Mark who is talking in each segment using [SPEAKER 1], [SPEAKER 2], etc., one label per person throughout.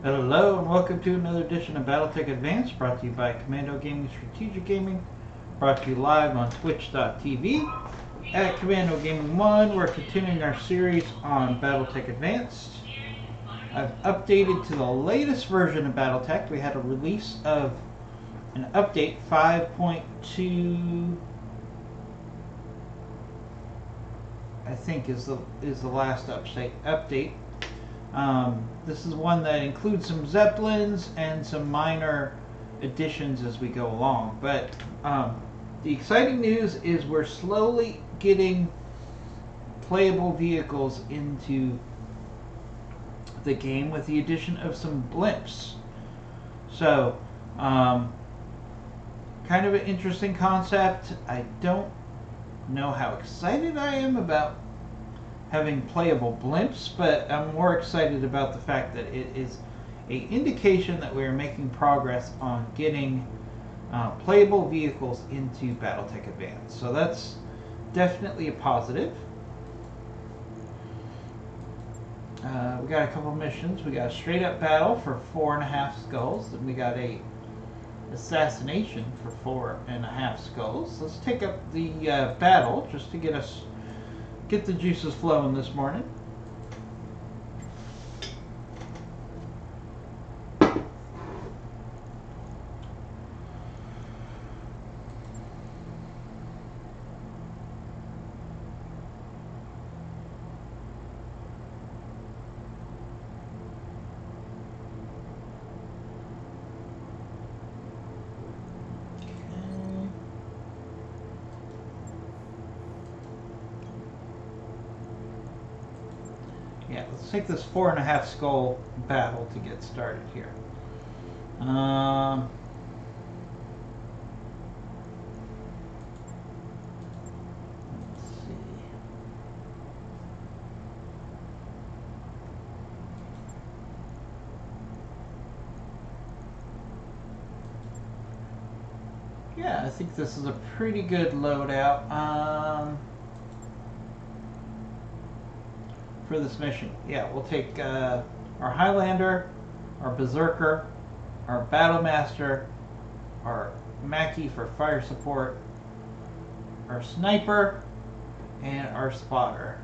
[SPEAKER 1] Hello and welcome to another edition of BattleTech Advanced, brought to you by Commando Gaming Strategic Gaming, brought to you live on twitch.tv. At Commando Gaming 1, we're continuing our series on BattleTech Advanced. I've updated to the latest version of BattleTech. We had a release of an update 5.2, I think is the last update. This is one that includes some Zeppelins and some minor additions as we go along. But the exciting news is we're slowly getting playable vehicles into the game with the addition of some blimps. So, kind of an interesting concept. I don't know how excited I am about having playable blimps, but I'm more excited about the fact that it is an indication that we're making progress on getting playable vehicles into BattleTech Advanced. So that's definitely a positive. We got a couple missions. We got a straight up battle for 4.5 skulls, and we got a assassination for 4.5 skulls. Let's take up the battle just to get the juices flowing this morning. Yeah, let's take this 4.5 skull battle to get started here. Let's see. Yeah, I think this is a pretty good loadout. For this mission. Yeah, we'll take our Highlander, our Berserker, our Battlemaster, our Mackie for fire support, our Sniper, and our Spotter.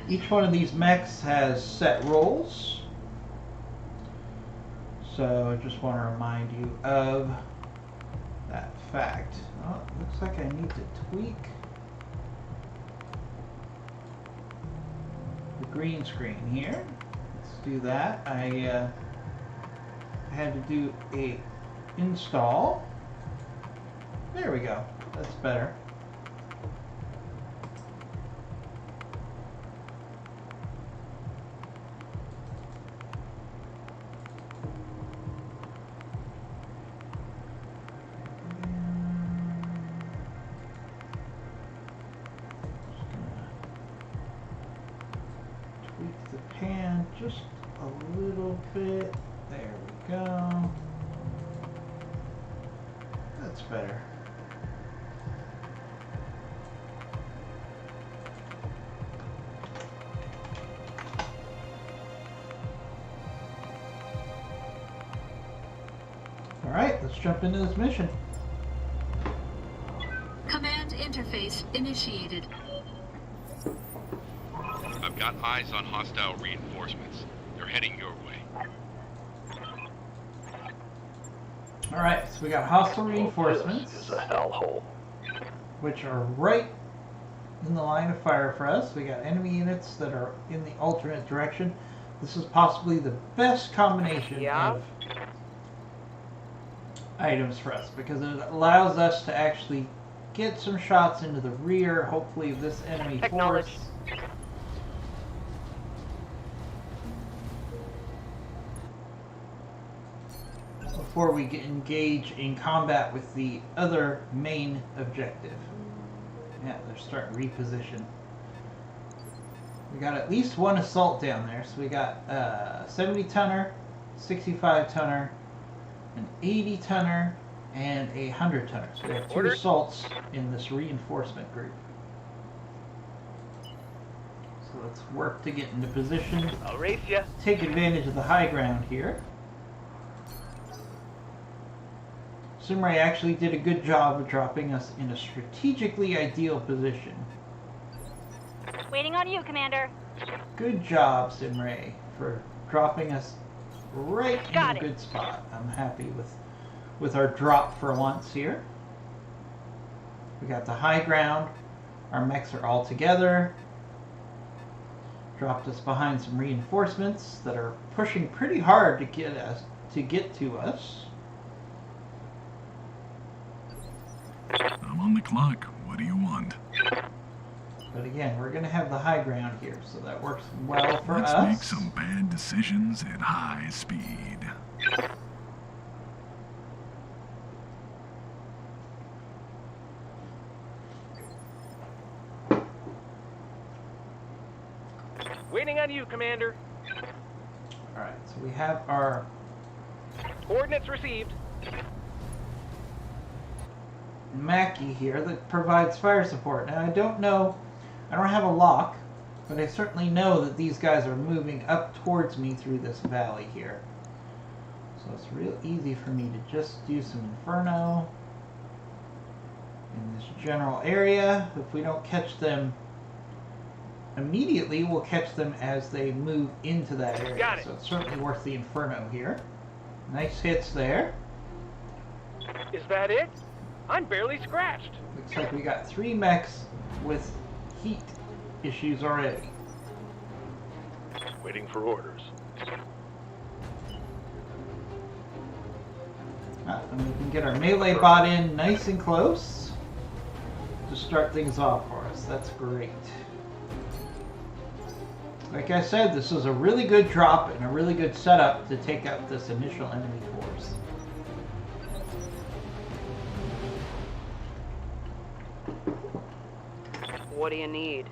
[SPEAKER 1] Each one of these mechs has set roles, so I just want to remind you of that fact. Oh, it looks like I need to tweak the green screen here. Let's do that. I had to do a install. There we go. That's better. Just a little bit. There we go. That's better. All right, let's jump into this mission.
[SPEAKER 2] Command interface initiated.
[SPEAKER 3] I've got eyes on hostile reinforcements. They're heading your way.
[SPEAKER 1] Alright, so we got hostile reinforcements.
[SPEAKER 4] This is a hellhole.
[SPEAKER 1] Which are right in the line of fire for us. We got enemy units that are in the alternate direction. This is possibly the best combination of items for us, because it allows us to actually get some shots into the rear, hopefully, of this enemy force. Before we engage in combat with the other main objective. Yeah, they're starting to reposition. We got at least one assault down there. So we got 70 tonner, 65 tonner, an 80 tonner, and a 100 tonner. So we have 2 assaults in this reinforcement group. So let's work to get into position.
[SPEAKER 4] I'll race ya.
[SPEAKER 1] Take advantage of the high ground here. Simray actually did a good job of dropping us in a strategically ideal position.
[SPEAKER 5] Waiting on you, Commander.
[SPEAKER 1] Good job, Simray, for dropping us right in a good spot. I'm happy with our drop for once here. We got the high ground. Our mechs are all together. Dropped us behind some reinforcements that are pushing pretty hard to get to us.
[SPEAKER 6] I'm on the clock. What do you want?
[SPEAKER 1] But again, we're going to have the high ground here, so that works well for
[SPEAKER 6] Let's
[SPEAKER 1] us.
[SPEAKER 6] make some bad decisions at high speed.
[SPEAKER 4] Waiting on you, Commander.
[SPEAKER 1] Alright, so we have our
[SPEAKER 4] Coordinates received.
[SPEAKER 1] Mackie here that provides fire support. Now I don't have a lock, but I certainly know that these guys are moving up towards me through this valley here. So it's real easy for me to just do some Inferno in this general area. If we don't catch them immediately, we'll catch them as they move into that area.
[SPEAKER 4] Got it.
[SPEAKER 1] So it's certainly worth the Inferno here. Nice hits there.
[SPEAKER 4] Is that it? I'm barely scratched.
[SPEAKER 1] Looks like we got 3 mechs with heat issues already.
[SPEAKER 4] Waiting for orders.
[SPEAKER 1] And we can get our melee bot in nice and close to start things off for us. That's great. Like I said, this is a really good drop and a really good setup to take out this initial enemy force.
[SPEAKER 7] What do you need?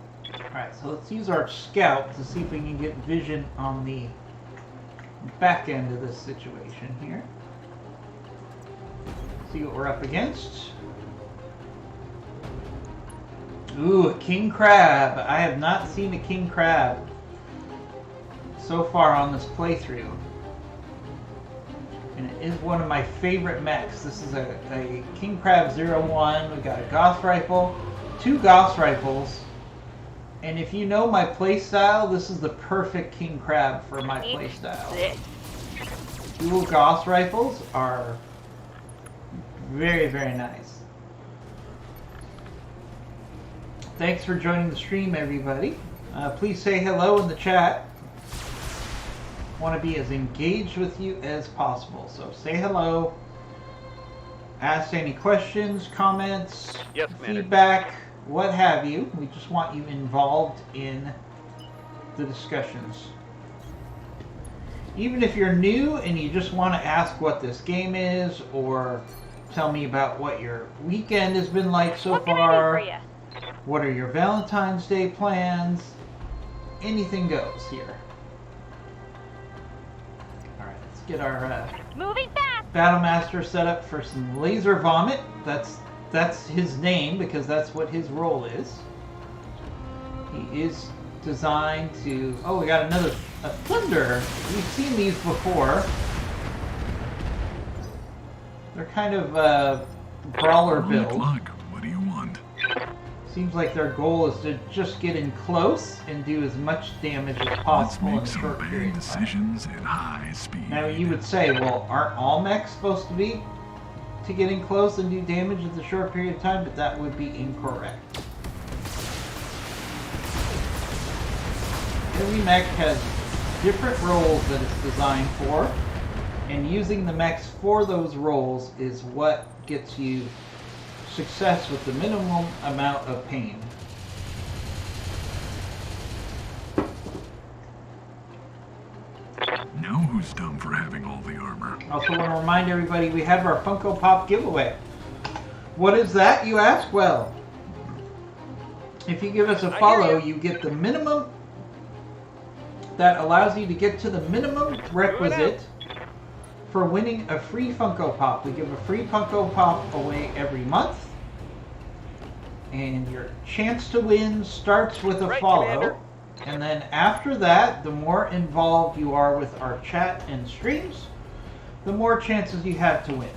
[SPEAKER 1] Alright, so let's use our scout to see if we can get vision on the back end of this situation here. See what we're up against. Ooh, a king crab. I have not seen a king crab so far on this playthrough. And it is one of my favorite mechs. This is a King Crab 01. We've got a Gauss rifle, 2 Gauss rifles. And if you know my playstyle, this is the perfect King Crab for my playstyle. Dual Gauss rifles are very, very nice. Thanks for joining the stream, everybody. Please say hello in the chat. Want to be as engaged with you as possible. So say hello. Ask any questions, comments,
[SPEAKER 4] Yes, Commander.
[SPEAKER 1] feedback, what have you. We just want you involved in the discussions. Even if you're new and you just want to ask what this game is, or tell me about what your weekend has been like so
[SPEAKER 5] What can
[SPEAKER 1] far.
[SPEAKER 5] I do for you?
[SPEAKER 1] What are your Valentine's Day plans? Anything goes here. Alright, let's get our
[SPEAKER 5] Moving fast.
[SPEAKER 1] Battlemaster set up for some laser vomit. That's his name because that's what his role is. He is designed to... Oh, we got a Thunder. We've seen these before. They're kind of brawler
[SPEAKER 6] I'm on the
[SPEAKER 1] build.
[SPEAKER 6] clock. What do you want?
[SPEAKER 1] Seems like their goal is to just get in close and do as much damage as
[SPEAKER 6] Let's
[SPEAKER 1] possible in
[SPEAKER 6] make
[SPEAKER 1] a
[SPEAKER 6] some
[SPEAKER 1] short period
[SPEAKER 6] bad
[SPEAKER 1] of time.
[SPEAKER 6] decisions at high speed.
[SPEAKER 1] Now you would say, well, aren't all mechs supposed to be to get in close and do damage at the short period of time? But that would be incorrect. Every mech has different roles that it's designed for, and using the mechs for those roles is what gets you success with the minimum amount of pain.
[SPEAKER 6] Now who's dumb for having all the armor?
[SPEAKER 1] Also want to remind everybody we have our Funko Pop giveaway. What is that, you ask? Well, if you give us a follow, you get the minimum that allows you to get to the minimum requisite for winning a free Funko Pop. We give a free Funko Pop away every month. And your chance to win starts with a
[SPEAKER 4] Right,
[SPEAKER 1] follow.
[SPEAKER 4] Commander.
[SPEAKER 1] And then after that, the more involved you are with our chat and streams, the more chances you have to win.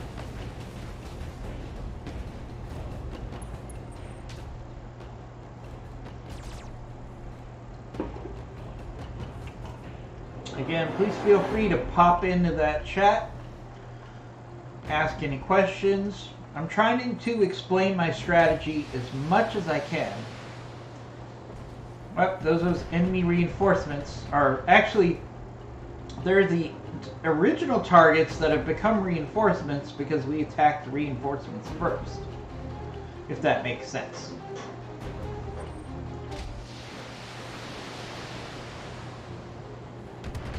[SPEAKER 1] Again, please feel free to pop into that chat, ask any questions. I'm trying to explain my strategy as much as I can. Well, those enemy reinforcements are actually, they're the original targets that have become reinforcements because we attacked the reinforcements first, if that makes sense.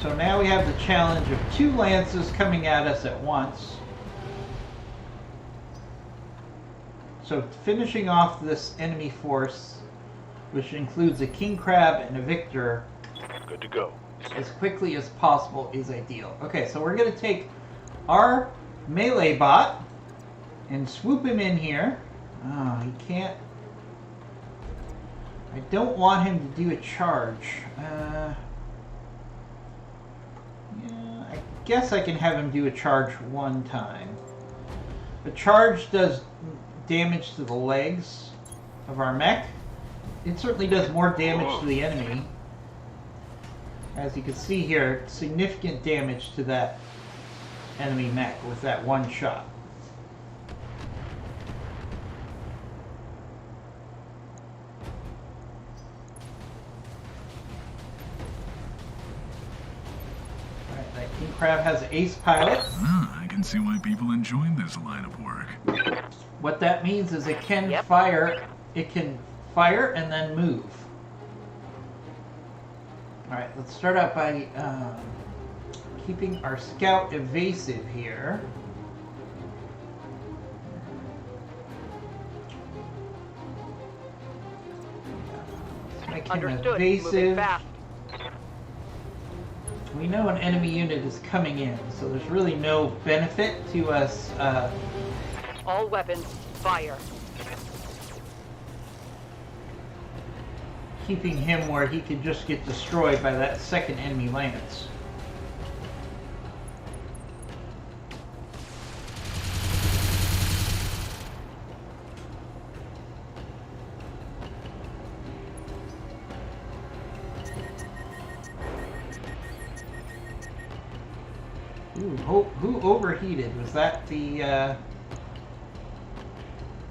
[SPEAKER 1] So now we have the challenge of 2 lances coming at us at once. So finishing off this enemy force, which includes a king crab and a victor,
[SPEAKER 4] Good to go.
[SPEAKER 1] as quickly as possible is ideal. Okay, so we're going to take our melee bot and swoop him in here. Oh, he can't. I don't want him to do a charge. Yeah, I guess I can have him do a charge one time. The charge does damage to the legs of our mech. It certainly does more damage to the enemy. As you can see here, significant damage to that enemy mech with that one shot. Alright, that king crab has an ace pilot.
[SPEAKER 6] I can see why people enjoy this line of work.
[SPEAKER 1] What that means is it can fire and then move. Alright, let's start out by keeping our scout evasive here. Let's make him
[SPEAKER 4] Understood. Moving
[SPEAKER 1] evasive.
[SPEAKER 4] fast.
[SPEAKER 1] We know an enemy unit is coming in, so there's really no benefit to us
[SPEAKER 4] All weapons, fire.
[SPEAKER 1] keeping him where he could just get destroyed by that second enemy lance. Ooh, who overheated? Was that the,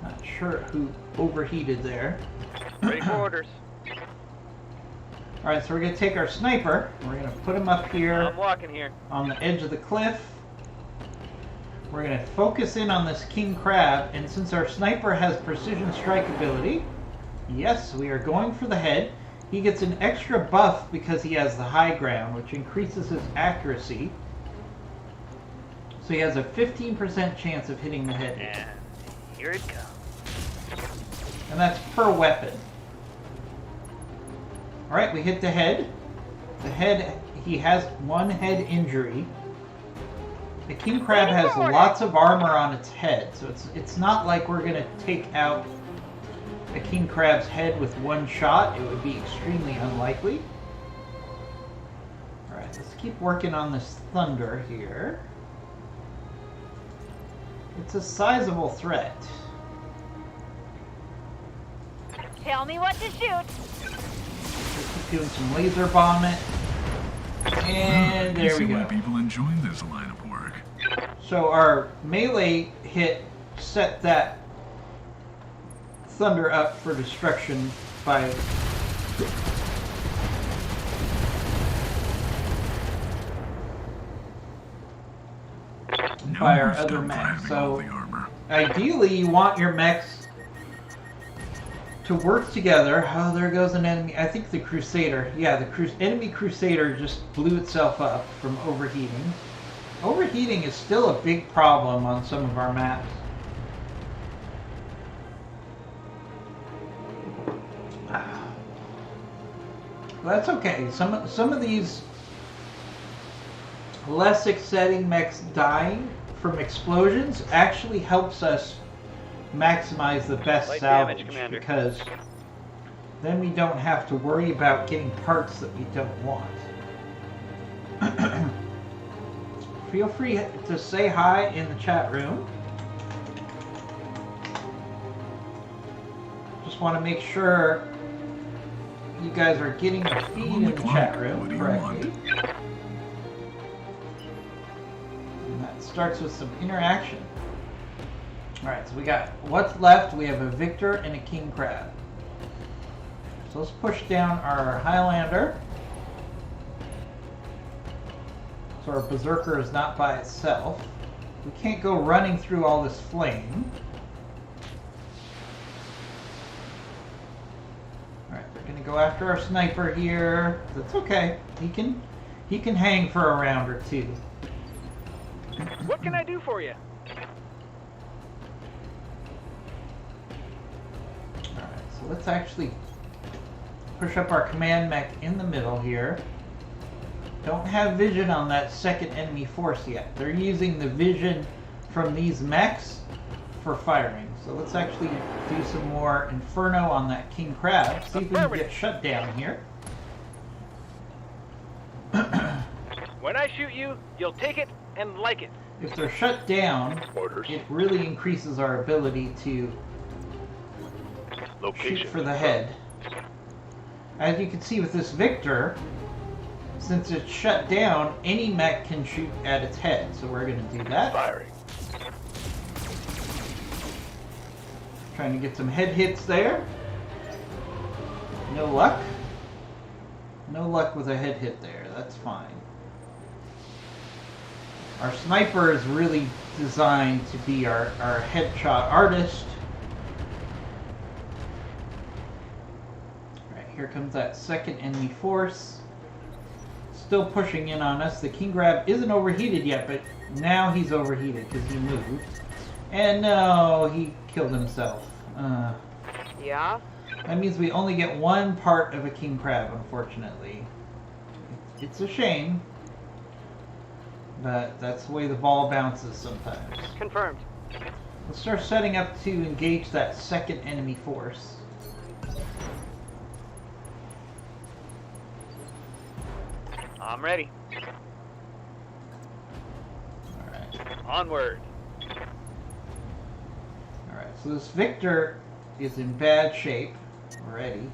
[SPEAKER 1] not sure who overheated there.
[SPEAKER 4] Ready for orders.
[SPEAKER 1] Alright, so we're going to take our sniper. We're going to put him up here
[SPEAKER 4] I'm walking here.
[SPEAKER 1] on the edge of the cliff. We're going to focus in on this king crab, and since our sniper has precision strike ability, yes, we are going for the head. He gets an extra buff because he has the high ground, which increases his accuracy. So he has a 15% chance of hitting the head.
[SPEAKER 4] And here it comes.
[SPEAKER 1] And that's per weapon. Alright, we hit the head. The head, he has 1 head injury. The king crab has lots of armor on its head, so it's not like we're going to take out the king crab's head with 1 shot. It would be extremely unlikely. Alright, let's keep working on this thunder here. It's a sizable threat.
[SPEAKER 5] Tell me what to shoot.
[SPEAKER 1] Let's keep doing some laser bombing. And there we
[SPEAKER 6] I can see why
[SPEAKER 1] go.
[SPEAKER 6] people enjoy this line of work.
[SPEAKER 1] So our melee hit set that thunder up for destruction by our
[SPEAKER 6] Numbers
[SPEAKER 1] other
[SPEAKER 6] don't
[SPEAKER 1] mechs.
[SPEAKER 6] having all
[SPEAKER 1] So
[SPEAKER 6] the armor.
[SPEAKER 1] ideally you want your mechs to work together. Oh, there goes an enemy. I think the Crusader. Yeah, the enemy Crusader just blew itself up from overheating. Overheating is still a big problem on some of our maps. That's okay. Some of these less exciting mechs dying from explosions actually helps us maximize the best
[SPEAKER 4] Light
[SPEAKER 1] salvage
[SPEAKER 4] damage, Commander.
[SPEAKER 1] because Then we don't have to worry about getting parts that we don't want. Feel free to say hi in the chat room. Just want to make sure you guys are getting the feed in the chat room correctly. And that starts with some interaction. Alright, so we got what's left. We have a Victor and a King Crab. So let's push down our Highlander. So our Berserker is not by itself. We can't go running through all this flame. Alright, we're gonna go after our sniper here. That's okay. He can hang for a round or two.
[SPEAKER 4] What can I do for you?
[SPEAKER 1] Alright, so let's actually push up our command mech in the middle here. Don't have vision on that second enemy force yet. They're using the vision from these mechs for firing. So let's actually do some more Inferno on that King Crab. See if we can get shut down here.
[SPEAKER 4] When I shoot you, you'll take it and like it.
[SPEAKER 1] If they're shut down, it really increases our ability to shoot for the head. As you can see with this Victor, since it's shut down, any mech can shoot at its head. So we're going to do that.
[SPEAKER 7] Firing.
[SPEAKER 1] Trying to get some head hits there. No luck. No luck with a head hit there. That's fine. Our sniper is really designed to be our headshot artist. Alright, here comes that second enemy force. Still pushing in on us. The King Crab isn't overheated yet, but now he's overheated because he moved. And no, he killed himself.
[SPEAKER 5] Yeah?
[SPEAKER 1] That means we only get one part of a King Crab, unfortunately. It's a shame, but that's the way the ball bounces sometimes.
[SPEAKER 5] Confirmed.
[SPEAKER 1] Let's start setting up to engage that second enemy force.
[SPEAKER 4] I'm ready.
[SPEAKER 1] Alright.
[SPEAKER 4] Onward.
[SPEAKER 1] Alright, so this Victor is in bad shape already.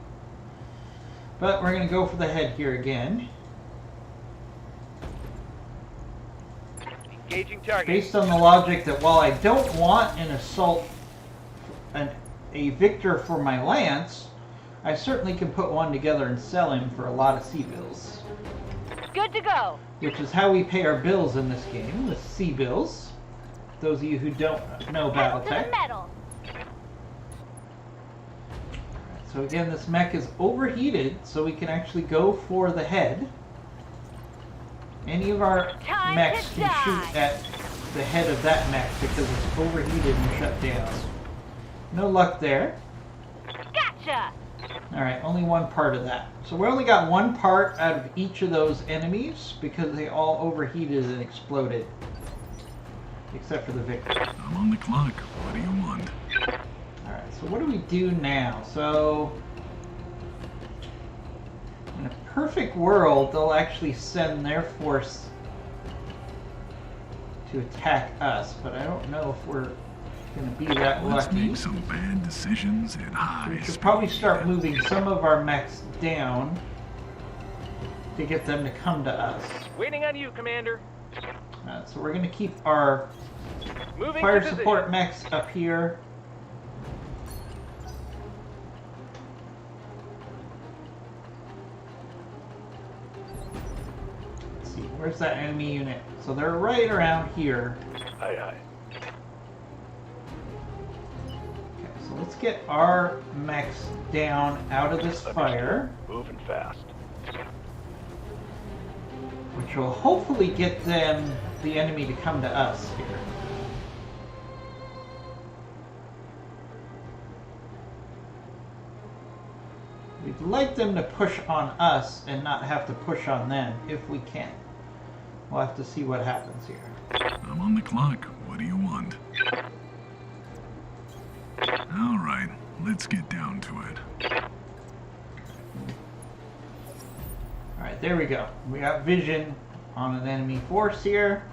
[SPEAKER 1] But we're going to go for the head here again.
[SPEAKER 4] Engaging target.
[SPEAKER 1] Based on the logic that while I don't want an assault, a Victor for my lance, I certainly can put one together and sell him for a lot of C-bills.
[SPEAKER 5] Good to go.
[SPEAKER 1] Which is how we pay our bills in this game, with C-bills. Those of you who don't know
[SPEAKER 5] Pedal to the
[SPEAKER 1] Battletech.
[SPEAKER 5] metal.
[SPEAKER 1] So again, this mech is overheated, so we can actually go for the head. Any of our
[SPEAKER 5] Time
[SPEAKER 1] mechs
[SPEAKER 5] to
[SPEAKER 1] can
[SPEAKER 5] die.
[SPEAKER 1] shoot at the head of that mech because it's overheated and shut down. No luck there.
[SPEAKER 5] Gotcha.
[SPEAKER 1] Alright, only one part of that. So we only got one part out of each of those enemies because they all overheated and exploded. Except for the Victor.
[SPEAKER 6] I'm on the clock. What do you want?
[SPEAKER 1] Alright, so what do we do now? So, in a perfect world, they'll actually send their force to attack us, but I don't know if we're going to be that
[SPEAKER 6] Let's
[SPEAKER 1] lucky.
[SPEAKER 6] make some bad decisions at high
[SPEAKER 1] We should
[SPEAKER 6] speed.
[SPEAKER 1] probably start moving some of our mechs down to get them to come to us.
[SPEAKER 4] Waiting on you, Commander.
[SPEAKER 1] So we're going to keep our
[SPEAKER 4] Moving
[SPEAKER 1] fire
[SPEAKER 4] to position.
[SPEAKER 1] support mechs up here. Let's see, where's that enemy unit? So they're right around here.
[SPEAKER 7] Aye, aye.
[SPEAKER 1] Okay, so let's get our mechs down out of this fire,
[SPEAKER 7] Moving fast.
[SPEAKER 1] which will hopefully get them, the enemy, to come to us here. We'd like them to push on us and not have to push on them if we can. We'll have to see what happens here.
[SPEAKER 6] I'm on the clock. What do you want? All right, let's get down to it.
[SPEAKER 1] Alright, there we go. We got vision on an enemy force here.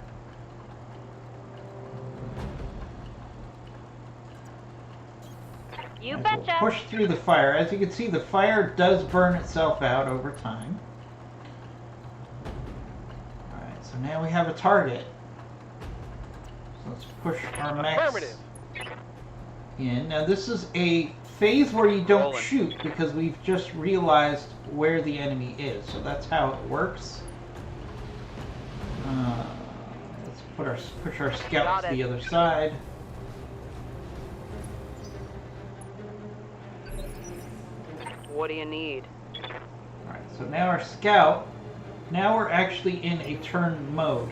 [SPEAKER 5] You
[SPEAKER 1] As
[SPEAKER 5] betcha.
[SPEAKER 1] we'll push through the fire. As you can see, the fire does burn itself out over time. Alright, so now we have a target. So let's push our mechs
[SPEAKER 4] Affirmative.
[SPEAKER 1] in. Now this is a phase where you don't
[SPEAKER 4] Rolling.
[SPEAKER 1] shoot because we've just realized where the enemy is. So that's how it works. Let's push our scouts
[SPEAKER 5] Got
[SPEAKER 1] to
[SPEAKER 5] it.
[SPEAKER 1] the other side.
[SPEAKER 5] What do you need?
[SPEAKER 1] Alright, so now our scout, now we're actually in a turn mode.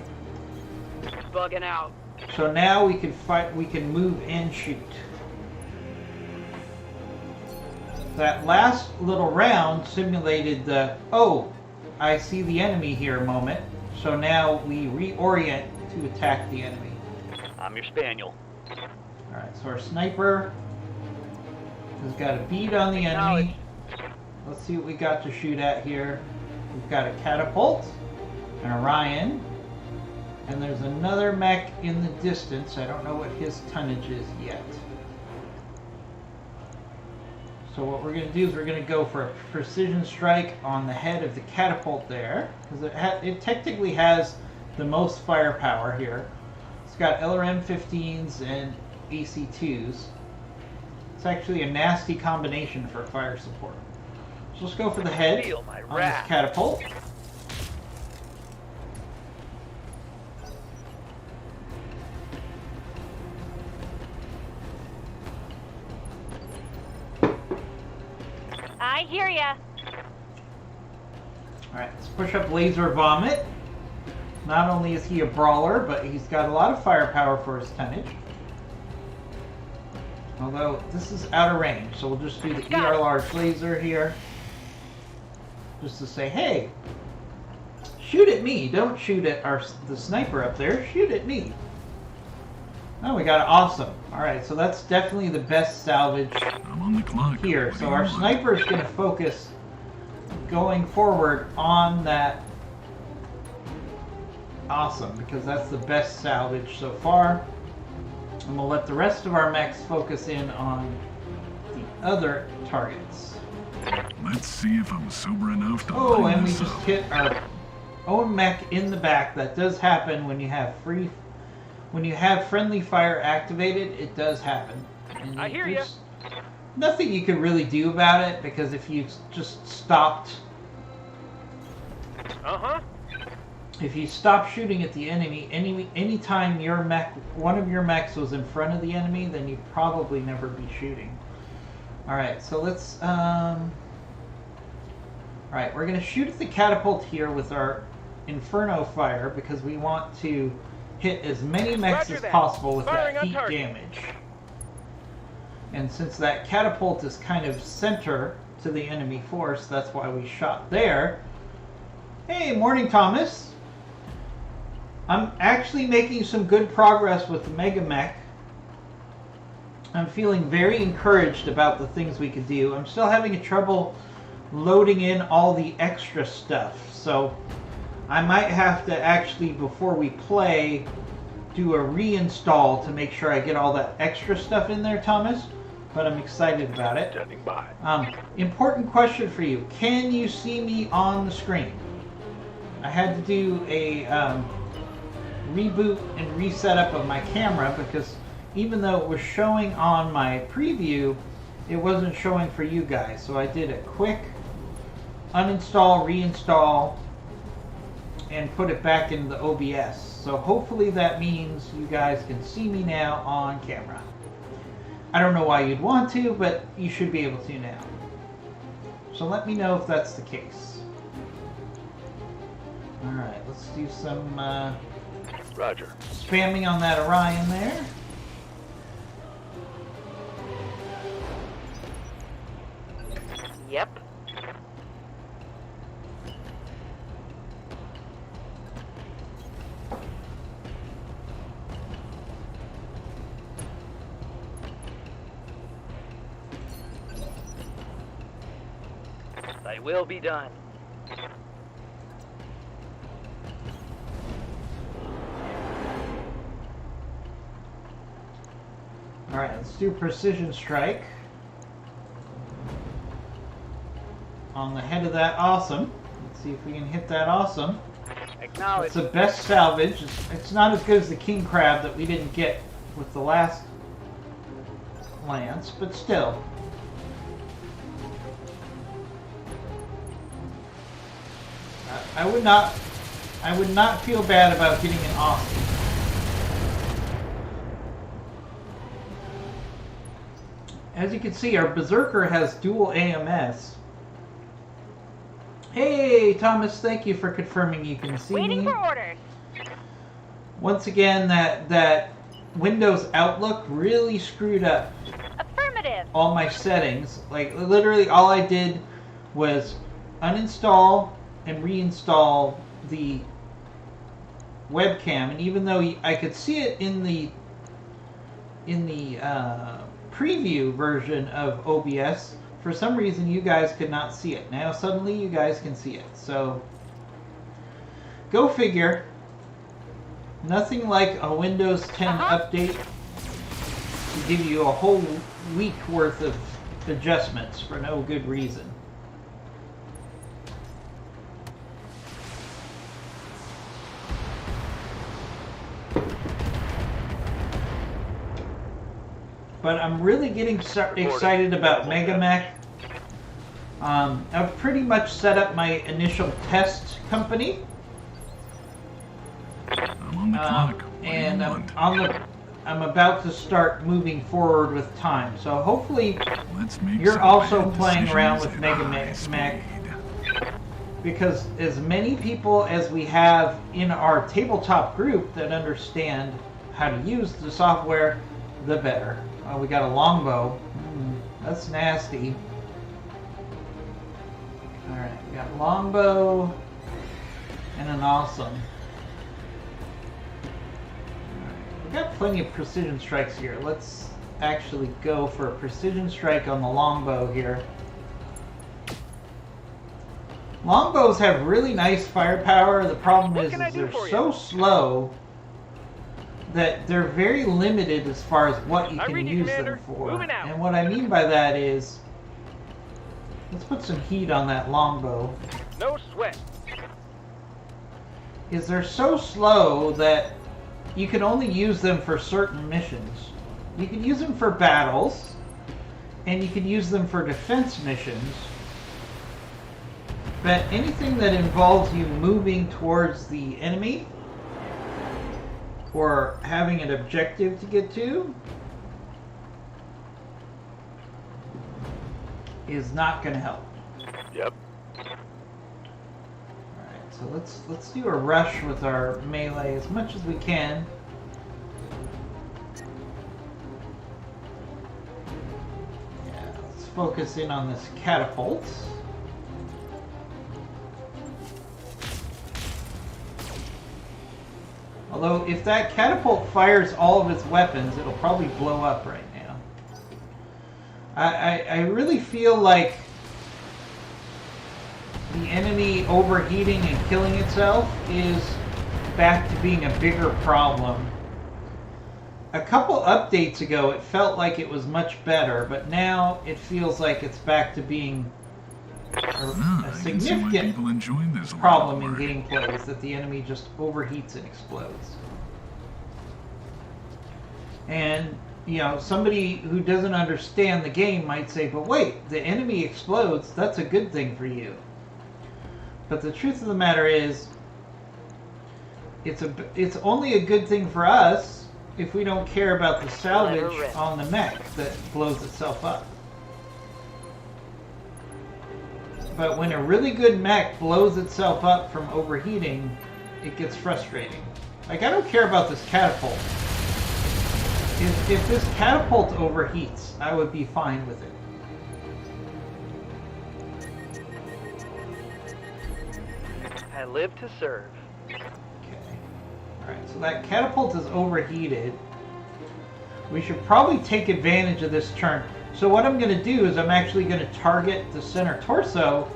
[SPEAKER 5] Bugging out.
[SPEAKER 1] So now we can fight, we can move and shoot. That last little round simulated the, oh, I see the enemy here moment. So now we reorient to attack the enemy.
[SPEAKER 7] I'm your spaniel.
[SPEAKER 1] Alright, so our sniper has got a bead on the enemy. Let's see what we got to shoot at here. We've got a catapult, an Orion, and there's another mech in the distance. I don't know what his tonnage is yet. So what we're going to do is we're going to go for a precision strike on the head of the catapult there, because it technically has the most firepower here. It's got LRM-15s and AC-2s. It's actually a nasty combination for fire support. So let's go for the head
[SPEAKER 7] Feel my
[SPEAKER 1] on this
[SPEAKER 7] wrath.
[SPEAKER 1] catapult.
[SPEAKER 5] I hear ya.
[SPEAKER 1] Alright, let's push up Laser Vomit. Not only is he a brawler, but he's got a lot of firepower for his tonnage. Although, this is out of range, so we'll just do the ER large laser here. Just to say, hey, shoot at me, don't shoot at the sniper up there, shoot at me. Oh, we got it, awesome. Alright, so that's definitely the best salvage
[SPEAKER 6] I'm on the clock.
[SPEAKER 1] here.
[SPEAKER 6] What
[SPEAKER 1] So
[SPEAKER 6] do you
[SPEAKER 1] our
[SPEAKER 6] want?
[SPEAKER 1] sniper is going to focus going forward on that. Awesome, because that's the best salvage so far. And we'll let the rest of our mechs focus in on the other targets.
[SPEAKER 6] Let's see if I'm sober enough to
[SPEAKER 1] Oh,
[SPEAKER 6] line
[SPEAKER 1] and we
[SPEAKER 6] this
[SPEAKER 1] just
[SPEAKER 6] up.
[SPEAKER 1] hit our own mech in the back. That does happen when you have friendly fire activated. It does happen. And
[SPEAKER 4] I hear ya.
[SPEAKER 1] there's nothing you can really do about it, because if you just stopped,
[SPEAKER 4] Uh-huh.
[SPEAKER 1] if you stop shooting at the enemy, anytime your mech, one of your mechs was in front of the enemy, then you'd probably never be shooting. Alright, so let's, alright, we're going to shoot at the catapult here with our Inferno fire, because we want to hit as many mechs
[SPEAKER 4] Roger
[SPEAKER 1] as
[SPEAKER 4] that.
[SPEAKER 1] possible with
[SPEAKER 4] Firing
[SPEAKER 1] that
[SPEAKER 4] on
[SPEAKER 1] heat
[SPEAKER 4] target.
[SPEAKER 1] damage. And since that catapult is kind of center to the enemy force, that's why we shot there. Hey, morning, Thomas. I'm actually making some good progress with the Mega Mech. I'm feeling very encouraged about the things we could do. I'm still having trouble loading in all the extra stuff, so I might have to actually, before we play, do a reinstall to make sure I get all that extra stuff in there, Thomas. But I'm excited about it.
[SPEAKER 7] Standing by.
[SPEAKER 1] Important question for you. Can you see me on the screen? I had to do a reboot and reset up of my camera, because even though it was showing on my preview, it wasn't showing for you guys. So I did a quick uninstall, reinstall, and put it back into the OBS. So hopefully that means you guys can see me now on camera. I don't know why you'd want to, but you should be able to now. So let me know if that's the case. Alright, let's do some
[SPEAKER 7] Roger.
[SPEAKER 1] spamming on that Orion there.
[SPEAKER 5] Yep.
[SPEAKER 7] Thy will be done.
[SPEAKER 1] let's do precision strike on the head of that awesome. Let's see if we can hit that awesome.
[SPEAKER 4] Acknowledge.
[SPEAKER 1] It's the best salvage. It's not as good as the king crab that we didn't get with the last lance, but still. I would not feel bad about getting an awesome. As you can see, our Berserker has dual AMS. Hey, Thomas, thank you for confirming you can see
[SPEAKER 8] Waiting
[SPEAKER 1] me.
[SPEAKER 8] for orders.
[SPEAKER 1] Once again, that Windows Outlook really screwed up
[SPEAKER 8] Affirmative.
[SPEAKER 1] all my settings. Like, literally all I did was uninstall and reinstall the webcam, and even though I could see it in the preview version of OBS, for some reason you guys could not see it. Now suddenly you guys can see it. So go figure. Nothing like a Windows 10 update to give you a whole week worth of adjustments for no good reason. But I'm really getting excited about Mega Mech. I've pretty much set up my initial test company.
[SPEAKER 6] I'm on the clock. What do you
[SPEAKER 1] And
[SPEAKER 6] want?
[SPEAKER 1] I'm about to start moving forward with time. So hopefully
[SPEAKER 6] Let's make
[SPEAKER 1] you're
[SPEAKER 6] some
[SPEAKER 1] also
[SPEAKER 6] bad
[SPEAKER 1] playing around with
[SPEAKER 6] decisions
[SPEAKER 1] Mega
[SPEAKER 6] at high
[SPEAKER 1] Mech,
[SPEAKER 6] speed.
[SPEAKER 1] because as many people as we have in our tabletop group that understand how to use the software, the better. We got a longbow. That's nasty. Alright, we got longbow and an awesome. Alright, we got plenty of precision strikes here. Let's actually go for a precision strike on the longbow here. Longbows have really nice firepower. The problem is they're so slow that they're very limited as far as what you
[SPEAKER 4] I
[SPEAKER 1] can
[SPEAKER 4] read you,
[SPEAKER 1] use
[SPEAKER 4] Commander.
[SPEAKER 1] them for.
[SPEAKER 4] Moving out.
[SPEAKER 1] And what I mean by that is, let's put some heat on that longbow.
[SPEAKER 4] No sweat.
[SPEAKER 1] Is they're so slow that you can only use them for certain missions. You can use them for battles, and you can use them for defense missions. But anything that involves you moving towards the enemy, or having an objective to get to, is not going to help.
[SPEAKER 7] Yep.
[SPEAKER 1] Alright, so let's do a rush with our melee as much as we can. Yeah, let's focus in on this catapult. Although, if that catapult fires all of its weapons, it'll probably blow up right now. I really feel like the enemy overheating and killing itself is back to being a bigger problem. A couple updates ago, it felt like it was much better, but now it feels like it's back to being a
[SPEAKER 6] I can see why
[SPEAKER 1] significant
[SPEAKER 6] people enjoy this line of
[SPEAKER 1] problem in
[SPEAKER 6] work.
[SPEAKER 1] gameplay is that the enemy just overheats and explodes. And, you know, somebody who doesn't understand the game might say, but wait, the enemy explodes, that's a good thing for you. But the truth of the matter is, it's only a good thing for us if we don't care about the salvage on the mech that blows itself up. But when a really good mech blows itself up from overheating, it gets frustrating. Like, I don't care about this catapult. If this catapult overheats, I would be fine with it.
[SPEAKER 5] I live to serve.
[SPEAKER 1] Okay. Alright, so that catapult is overheated. We should probably take advantage of this turn. So what I'm going to do is I'm actually going to target the center torso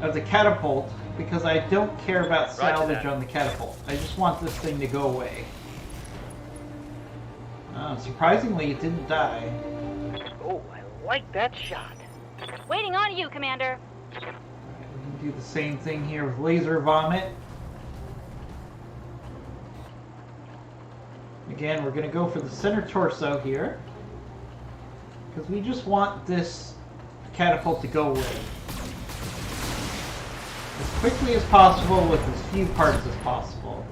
[SPEAKER 1] of the catapult because I don't care about salvage on the catapult. I just want this thing to go away. Surprisingly, it didn't die.
[SPEAKER 5] Oh, I like that shot.
[SPEAKER 8] Waiting on you, Commander.
[SPEAKER 1] We can do the same thing here with laser vomit. Again, we're going to go for the center torso here, because we just want this catapult to go away as quickly as possible with as few parts as possible,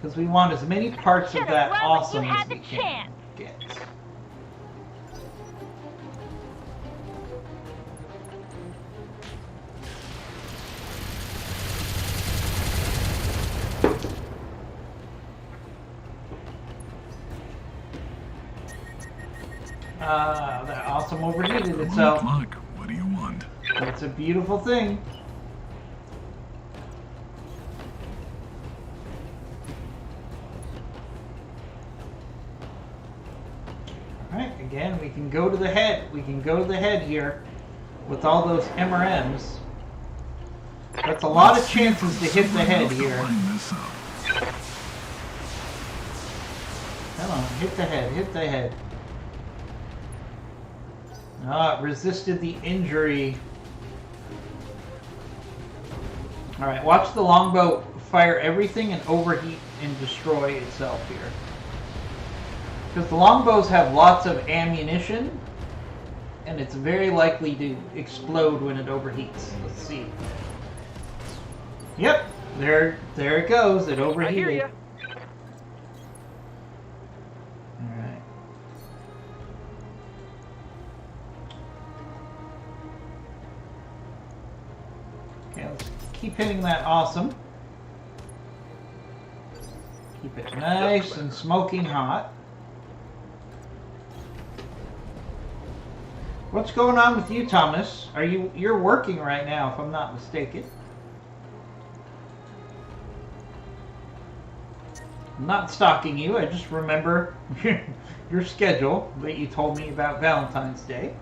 [SPEAKER 1] because we want as many parts of that awesome as we can get. That awesome overheated itself.
[SPEAKER 6] Look, what do you want?
[SPEAKER 1] It's a beautiful thing. Alright, again, we can go to the head. We can go to the head here with all those MRMs. That's a lot of chances to hit the head here. Come on, hit the head, hit the head. Ah, it resisted the injury. Alright, watch the longbow fire everything and overheat and destroy itself here. Because the longbows have lots of ammunition, and it's very likely to explode when it overheats. Let's see. Yep, there it goes. It overheated.
[SPEAKER 5] I hear ya.
[SPEAKER 1] Alright. Okay, let's keep hitting that awesome. Keep it nice and smoking hot. What's going on with you, Thomas? You're working right now, if I'm not mistaken. I'm not stalking you. I just remember your schedule that you told me about Valentine's Day.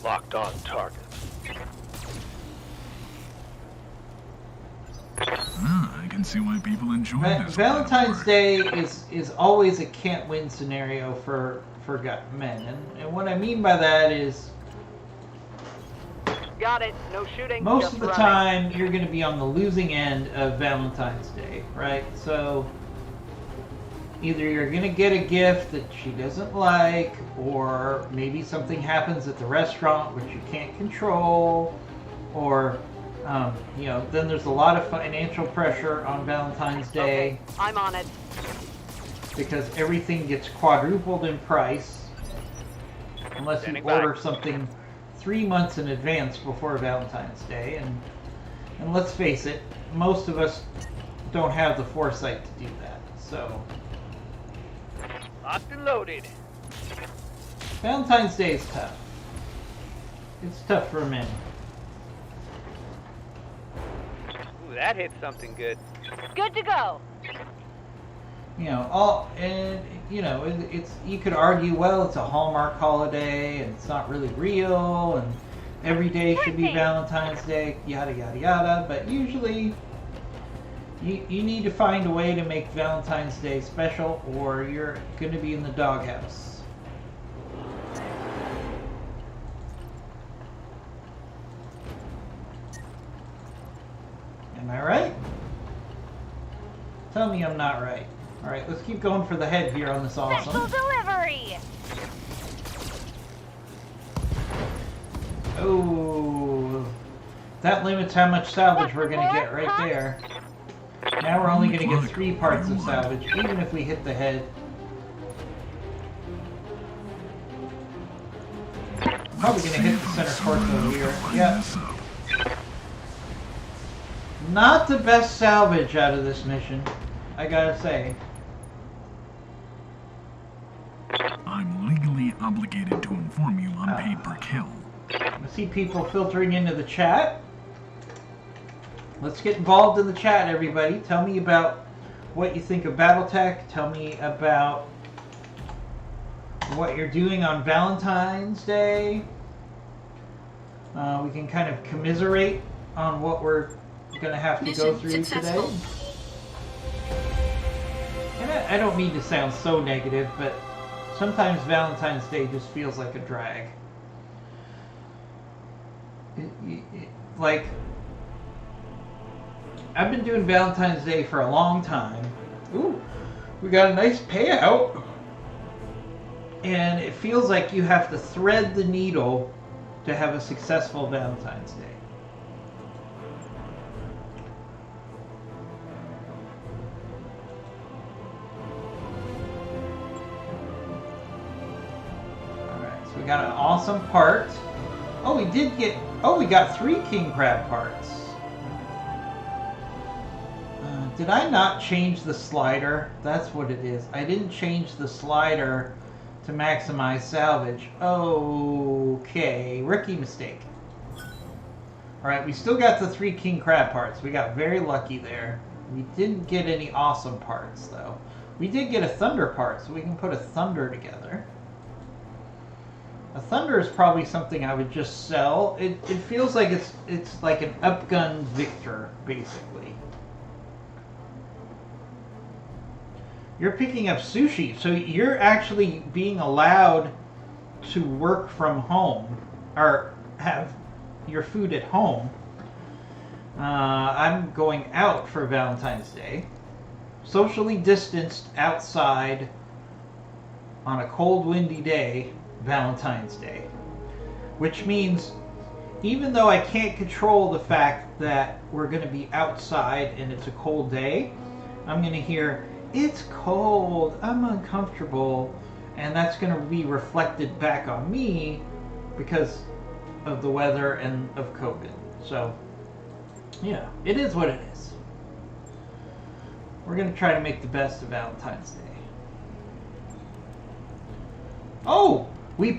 [SPEAKER 7] Locked on target.
[SPEAKER 6] I can see why people enjoy this.
[SPEAKER 1] Valentine's Day is always a can't win scenario for men, and what I mean by that is
[SPEAKER 5] Got it. No shooting.
[SPEAKER 1] most
[SPEAKER 5] just
[SPEAKER 1] of the
[SPEAKER 5] running.
[SPEAKER 1] time you're going to be on the losing end of Valentine's Day, right? So either you're going to get a gift that she doesn't like, or maybe something happens at the restaurant which you can't control, or then there's a lot of financial pressure on Valentine's Day.
[SPEAKER 5] Okay, I'm on it.
[SPEAKER 1] Because everything gets quadrupled in price unless you
[SPEAKER 7] Standing
[SPEAKER 1] order
[SPEAKER 7] by.
[SPEAKER 1] something 3 months in advance before Valentine's Day, and let's face it, most of us don't have the foresight to do that. So
[SPEAKER 5] Locked and loaded.
[SPEAKER 1] Valentine's Day is tough. It's tough for men.
[SPEAKER 5] Ooh, that hit something good.
[SPEAKER 8] Good to go.
[SPEAKER 1] It's you could argue, well, it's a Hallmark holiday and it's not really real and every day should be Valentine's Day, yada yada yada, but usually you need to find a way to make Valentine's Day special or you're going to be in the doghouse. Am I right? Tell me I'm not right. Alright, let's keep going for the head here on this awesome.
[SPEAKER 8] Special delivery.
[SPEAKER 1] Oh, that limits how much salvage we're going to get right there. Now we're only going to get 3 parts of salvage, even if we hit the head. Probably going to hit the center torso here. Yeah. Not the best salvage out of this mission, I gotta say.
[SPEAKER 6] I'm legally obligated to inform you I'm paid per kill.
[SPEAKER 1] I see people filtering into the chat. Let's get involved in the chat, everybody. Tell me about what you think of Battletech. Tell me about what you're doing on Valentine's Day. We can kind of commiserate on what we're going to have to go
[SPEAKER 2] Mission
[SPEAKER 1] through
[SPEAKER 2] successful.
[SPEAKER 1] today. And I don't mean to sound so negative, but sometimes Valentine's Day just feels like a drag. Like, I've been doing Valentine's Day for a long time. Ooh, we got a nice payout. And it feels like you have to thread the needle to have a successful Valentine's Day. Alright, so we got an awesome part. Oh, we got 3 king crab parts. Did I not change the slider? That's what it is. I didn't change the slider to maximize salvage. Okay, rookie mistake. Alright, we still got the 3 king crab parts. We got very lucky there. We didn't get any awesome parts, though. We did get a thunder part, so we can put a thunder together. A thunder is probably something I would just sell. It feels like it's like an upgun Victor, basically. You're picking up sushi, so you're actually being allowed to work from home or have your food at home. I'm going out for Valentine's Day, socially distanced outside on a cold, windy day, Valentine's Day, which means even though I can't control the fact that we're going to be outside and it's a cold day, I'm going to hear, "It's cold, I'm uncomfortable," and that's going to be reflected back on me because of the weather and of COVID. So, yeah, it is what it is. We're going to try to make the best of Valentine's Day. Oh, we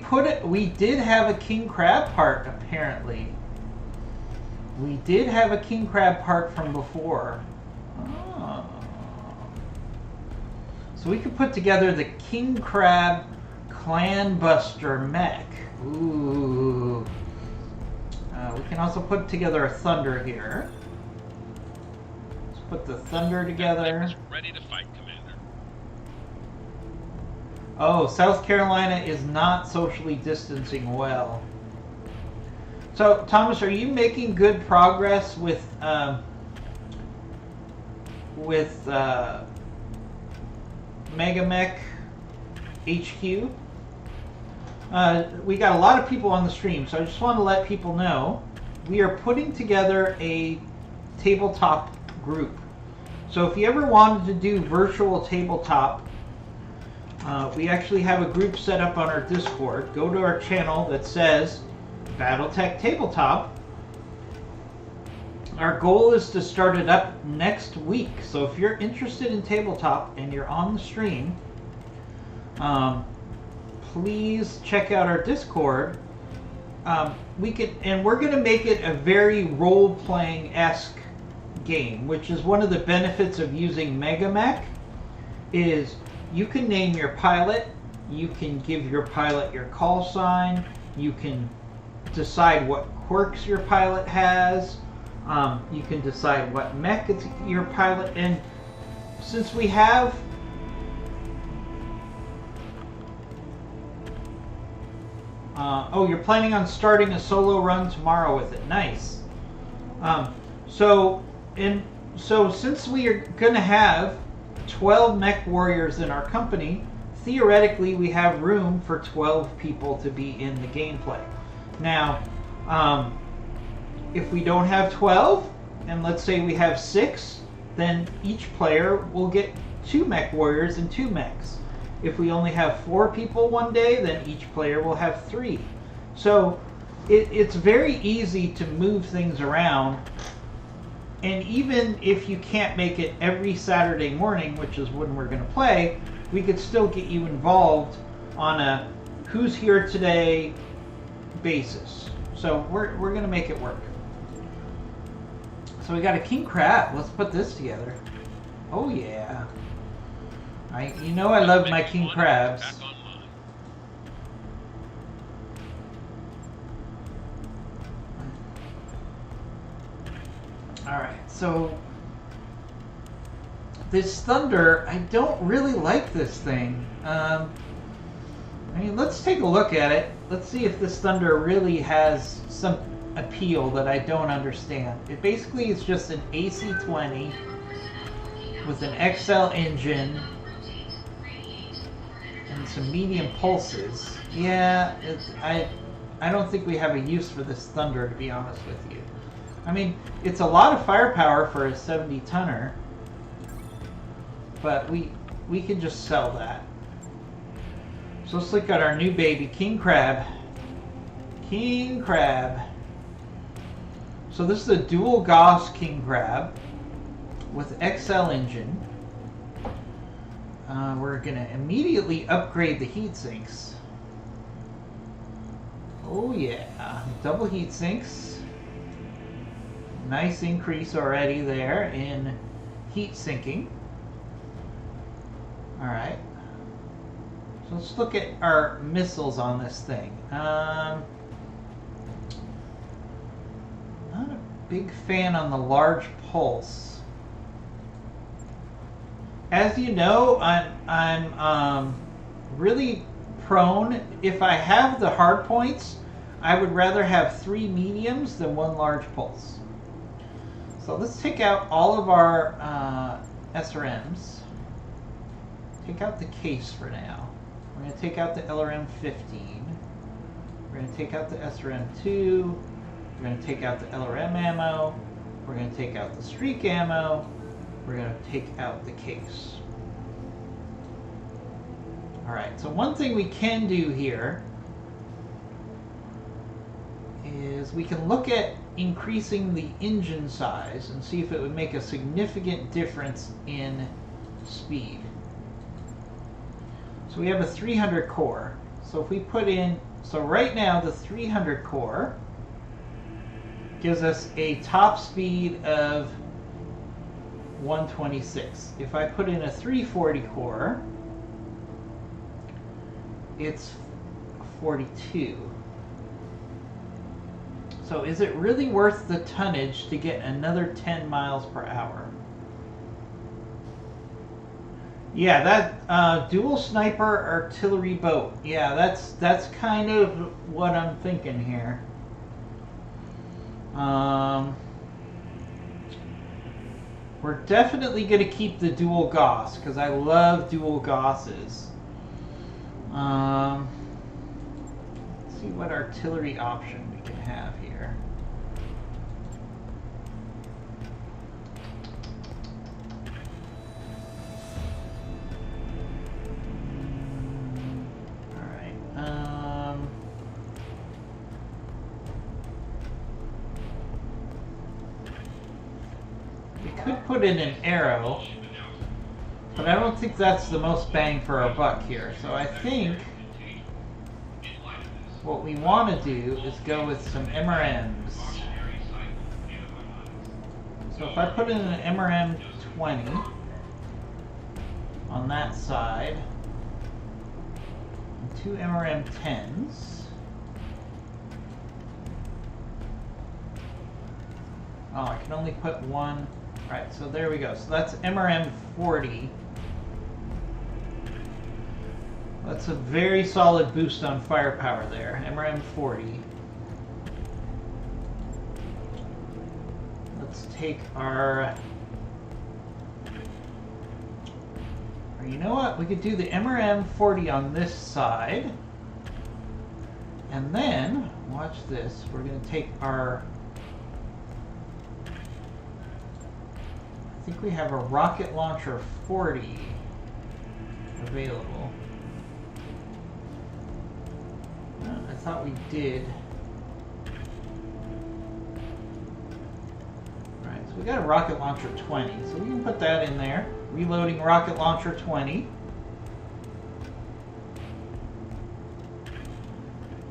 [SPEAKER 1] did have a king crab part, apparently. We did have a king crab part from before. Oh. So we could put together the king crab clan buster mech. Ooh. We can also put together a thunder here. Let's put the thunder together.
[SPEAKER 3] Ready to fight, Commander.
[SPEAKER 1] Oh, South Carolina is not socially distancing well. So, Thomas, are you making good progress with Mega Mech HQ? We got a lot of people on the stream, so I just want to let people know we are putting together a tabletop group. So if you ever wanted to do virtual tabletop, we actually have a group set up on our Discord. Go to our channel that says Battletech Tabletop. Our goal is to start it up next week. So if you're interested in tabletop and you're on the stream, please check out our Discord. We're going to make it a very role-playing-esque game, which is one of the benefits of using Mega Mech. Is you can name your pilot, you can give your pilot your call sign, you can decide what quirks your pilot has, you can decide what mech it's your pilot, and since we have you're planning on starting a solo run tomorrow with it. Nice. So since we are going to have 12 Mech Warriors in our company, theoretically we have room for 12 people to be in the gameplay. Now, if we don't have 12, and let's say we have 6, then each player will get 2 Mech Warriors and 2 mechs. If we only have 4 people one day, then each player will have 3. So it's very easy to move things around. And even if you can't make it every Saturday morning, which is when we're going to play, we could still get you involved on a who's here today basis. So we're going to make it work. So we got a king crab. Let's put this together. Oh yeah. I love my king crabs. Alright, so this Thunder, I don't really like this thing. I mean, let's take a look at it. Let's see if this Thunder really has some appeal that I don't understand. It basically is just an AC-20 with an XL engine and some medium pulses. Yeah, I don't think we have a use for this Thunder, to be honest with you. I mean, it's a lot of firepower for a 70-tonner, but we can just sell that. So let's look at our new baby, King Crab. King Crab. So this is a dual Gauss King Crab with XL engine. We're going to immediately upgrade the heat sinks. Oh yeah, double heat sinks. Nice increase already there in heat sinking. Alright. So let's look at our missiles on this thing. Not a big fan on the large pulse. As you know, I'm really prone. If I have the hard points, I would rather have 3 mediums than 1 large pulse. So let's take out all of our SRMs. Take out the case for now. We're going to take out the LRM-15. We're going to take out the SRM-2. We're going to take out the LRM ammo. We're going to take out the streak ammo. We're going to take out the case. Alright, so one thing we can do here is we can look at increasing the engine size and see if it would make a significant difference in speed. So we have a 300 core. So if we put in, so right now the 300 core gives us a top speed of 126. If I put in a 340 core, it's 42. So is it really worth the tonnage to get another 10 miles per hour? Yeah, that dual sniper artillery boat. Yeah, that's kind of what I'm thinking here. We're definitely going to keep the dual Gauss because I love dual Gausses. Let's see what artillery option we can have here. Could put in an arrow, but I don't think that's the most bang for our buck here. So I think what we want to do is go with some MRMs. So if I put in an MRM 20 on that side, and 2 MRM 10s. Oh, I can only put 1. Alright, so there we go. So that's MRM 40. That's a very solid boost on firepower there. MRM 40. Let's take our... Or you know what? We could do the MRM 40 on this side. And then, watch this, we're going to take our... I think we have a rocket launcher 40 available. I thought we did. Alright, so we got a rocket launcher 20, so we can put that in there. Reloading rocket launcher 20.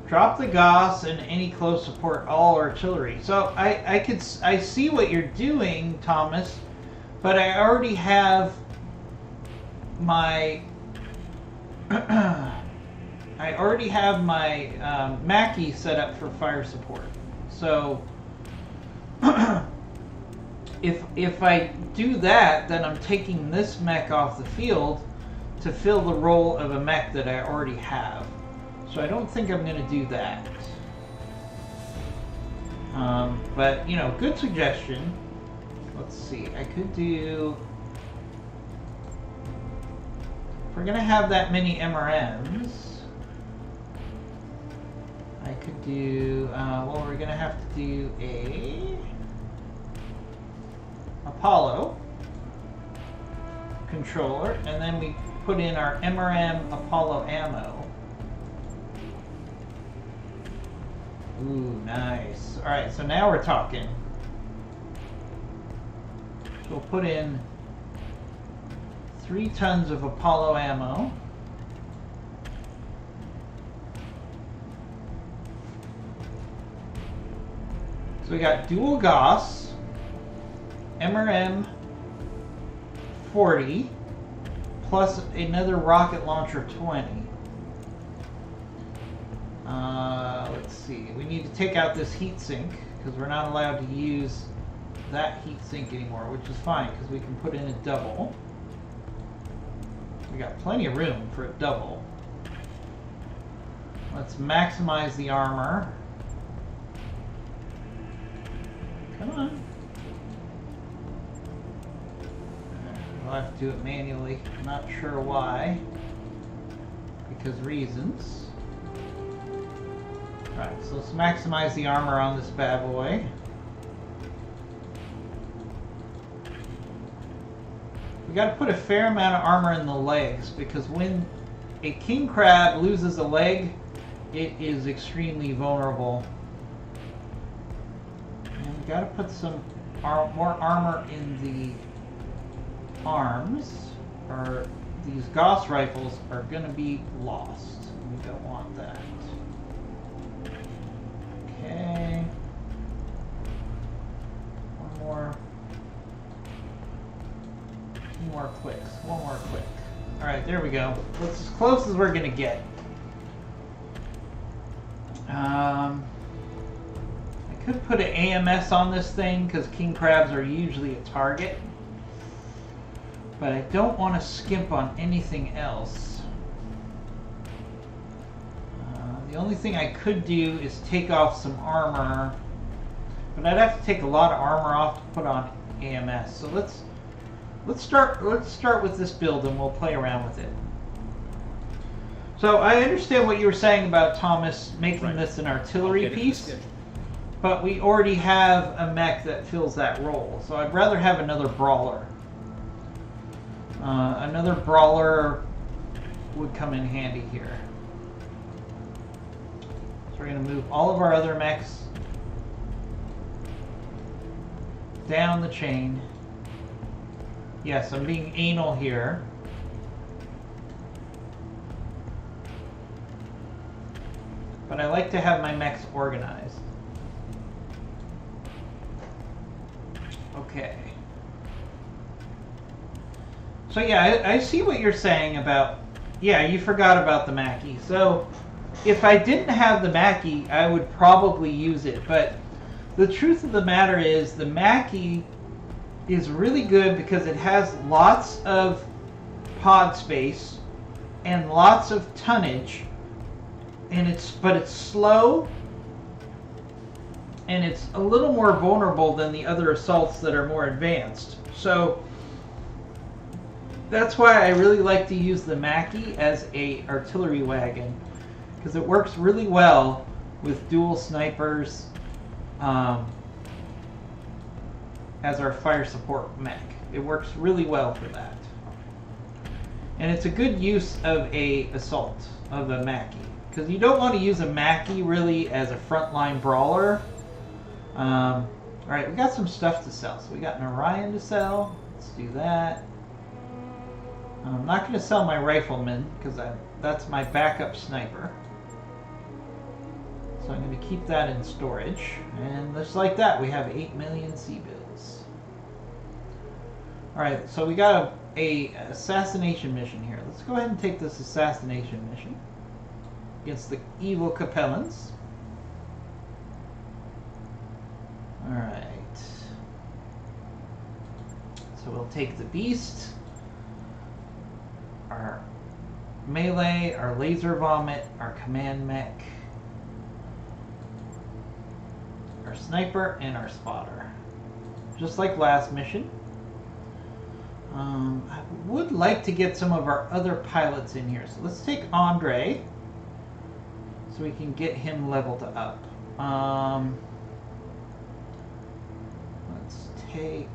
[SPEAKER 1] Drop the Gauss and any close support all artillery. So I see what you're doing, Thomas. But I already have my Mackie set up for fire support. So if I do that, then I'm taking this mech off the field to fill the role of a mech that I already have. So I don't think I'm going to do that. But, you know, good suggestion. Let's see, I could do... If we're going to have that many MRMs, I could do... well, we're going to have to do a... Apollo controller, and then we put in our MRM Apollo ammo. Ooh, nice. Alright, so now we're talking. So we'll put in 3 tons of Apollo ammo. So we got dual Gauss, MRM 40, plus another rocket launcher 20. Let's see, we need to take out this heat sink because we're not allowed to use that heat sink anymore, which is fine because we can put in a double. We got plenty of room for a double. Let's maximize the armor. Come on. We'll have to do it manually. Not sure why. Because reasons. Alright, so let's maximize the armor on this bad boy. We got to put a fair amount of armor in the legs because when a king crab loses a leg, it is extremely vulnerable. And we got to put some more armor in the arms, or these Gauss rifles are going to be lost. We don't want that. Okay. One more clicks. One more click. Alright, there we go. That's as close as we're going to get. I could put an AMS on this thing because king crabs are usually a target. But I don't want to skimp on anything else. The only thing I could do is take off some armor. But I'd have to take a lot of armor off to put on AMS. So let's start with this build and we'll play around with it. So I understand what you were saying about Thomas making this an artillery piece. But we already have a mech that fills that role. So I'd rather have another brawler. Another brawler would come in handy here. So we're going to move all of our other mechs down the chain. Yes, I'm being anal here. But I like to have my mechs organized. Okay. So yeah, I see what you're saying about, yeah, you forgot about the Mackie. So if I didn't have the Mackie, I would probably use it. But the truth of the matter is the Mackie is really good because it has lots of pod space and lots of tonnage, and but it's slow and it's a little more vulnerable than the other assaults that are more advanced. So that's why I really like to use the Mackie as a artillery wagon, because it works really well with dual snipers as our fire support mech. It works really well for that. And it's a good use of a assault, of a Mackie. Because you don't want to use a Mackie really as a frontline brawler. Alright, we got some stuff to sell. So we got an Orion to sell. Let's do that. I'm not going to sell my rifleman because that's my backup sniper. So I'm going to keep that in storage. And just like that, we have 8 million C-bills. Alright, so we got a assassination mission here. Let's go ahead and take this assassination mission against the evil Capellans. Alright. So we'll take the beast, our melee, our laser vomit, our command mech, our sniper, and our spotter. Just like last mission. I would like to get some of our other pilots in here. So let's take Andre so we can get him leveled up. Let's take...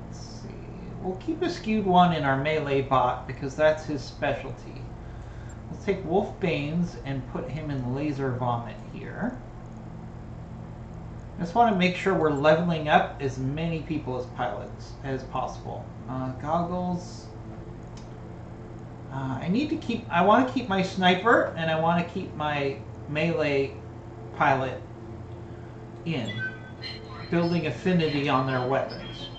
[SPEAKER 1] let's see. We'll keep a skewed one in our melee bot because that's his specialty. Let's take Wolf Banes and put him in laser vomit here. I just want to make sure we're leveling up as many people as pilots as possible. Goggles. I want to keep my sniper and I want to keep my melee pilot in, building affinity on their weapons.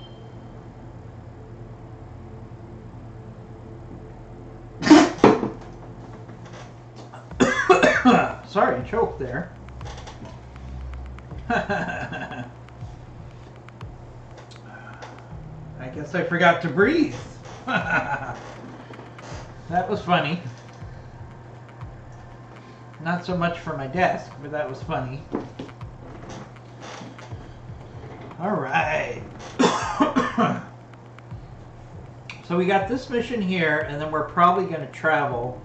[SPEAKER 1] Sorry, choked there. I guess I forgot to breathe. That was funny. Not so much for my desk, but that was funny. All right. So we got this mission here, and then we're probably going to travel.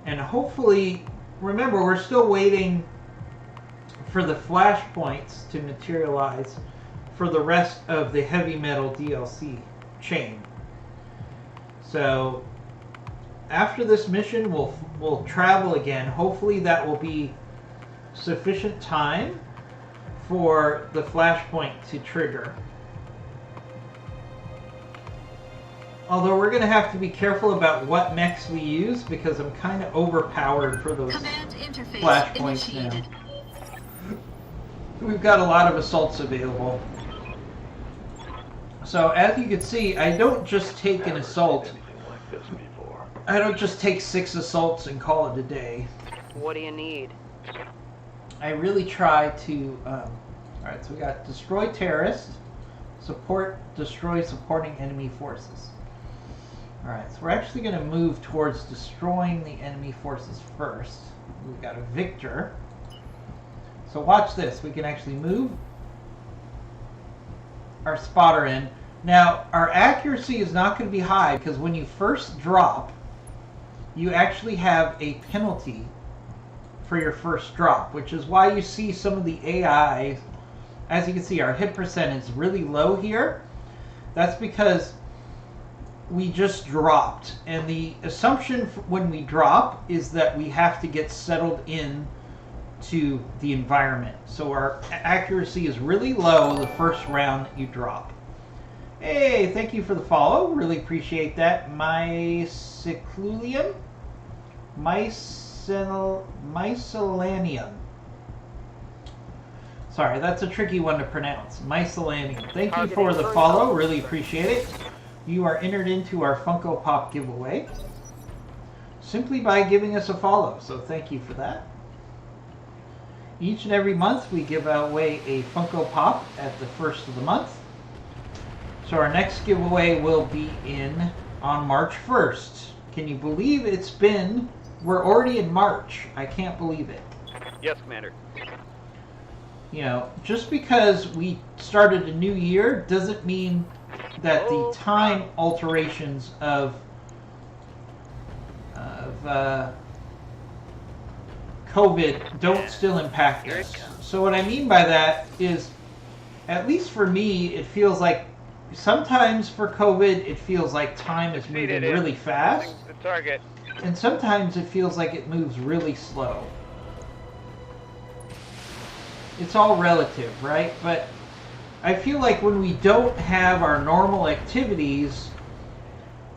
[SPEAKER 1] And hopefully, remember, we're still waiting for the flashpoints to materialize for the rest of the heavy metal DLC chain. So after this mission, we'll travel again. Hopefully that will be sufficient time for the flashpoint to trigger. Although we're going to have to be careful about what mechs we use because I'm kind of overpowered for those
[SPEAKER 2] Command interface
[SPEAKER 1] flashpoints
[SPEAKER 2] initiated.
[SPEAKER 1] now. We've got a lot of assaults available. So as you can see, I don't just take an assault. I don't just take 6 assaults and call it a day.
[SPEAKER 5] What do you need?
[SPEAKER 1] I really try to... Alright, so we got destroy terrorists, destroy supporting enemy forces. Alright, so we're actually going to move towards destroying the enemy forces first. We've got a victor. So watch this. We can actually move our spotter in. Now, our accuracy is not going to be high because when you first drop, you actually have a penalty for your first drop, which is why you see some of the AI, as you can see, our hit percent is really low here. That's because we just dropped. And the assumption when we drop is that we have to get settled in to the environment. So our accuracy is really low the first round that you drop. Hey, thank you for the follow. Really appreciate that. Mycelium? Mycelium. Sorry, that's a tricky one to pronounce. Mycelium. Thank you for the follow. Really appreciate it. You are entered into our Funko Pop giveaway simply by giving us a follow. So thank you for that. Each and every month we give away a Funko Pop at the first of the month. So our next giveaway will be on March 1st. Can you believe we're already in March. I can't believe it.
[SPEAKER 5] Yes, Commander.
[SPEAKER 1] You know, just because we started a new year doesn't mean that the time alterations of COVID don't still impact us. So what I mean by that is, at least for me, it feels like sometimes for COVID, it feels like time is moving really fast.
[SPEAKER 5] The target.
[SPEAKER 1] And sometimes it feels like it moves really slow. It's all relative, right? But I feel like when we don't have our normal activities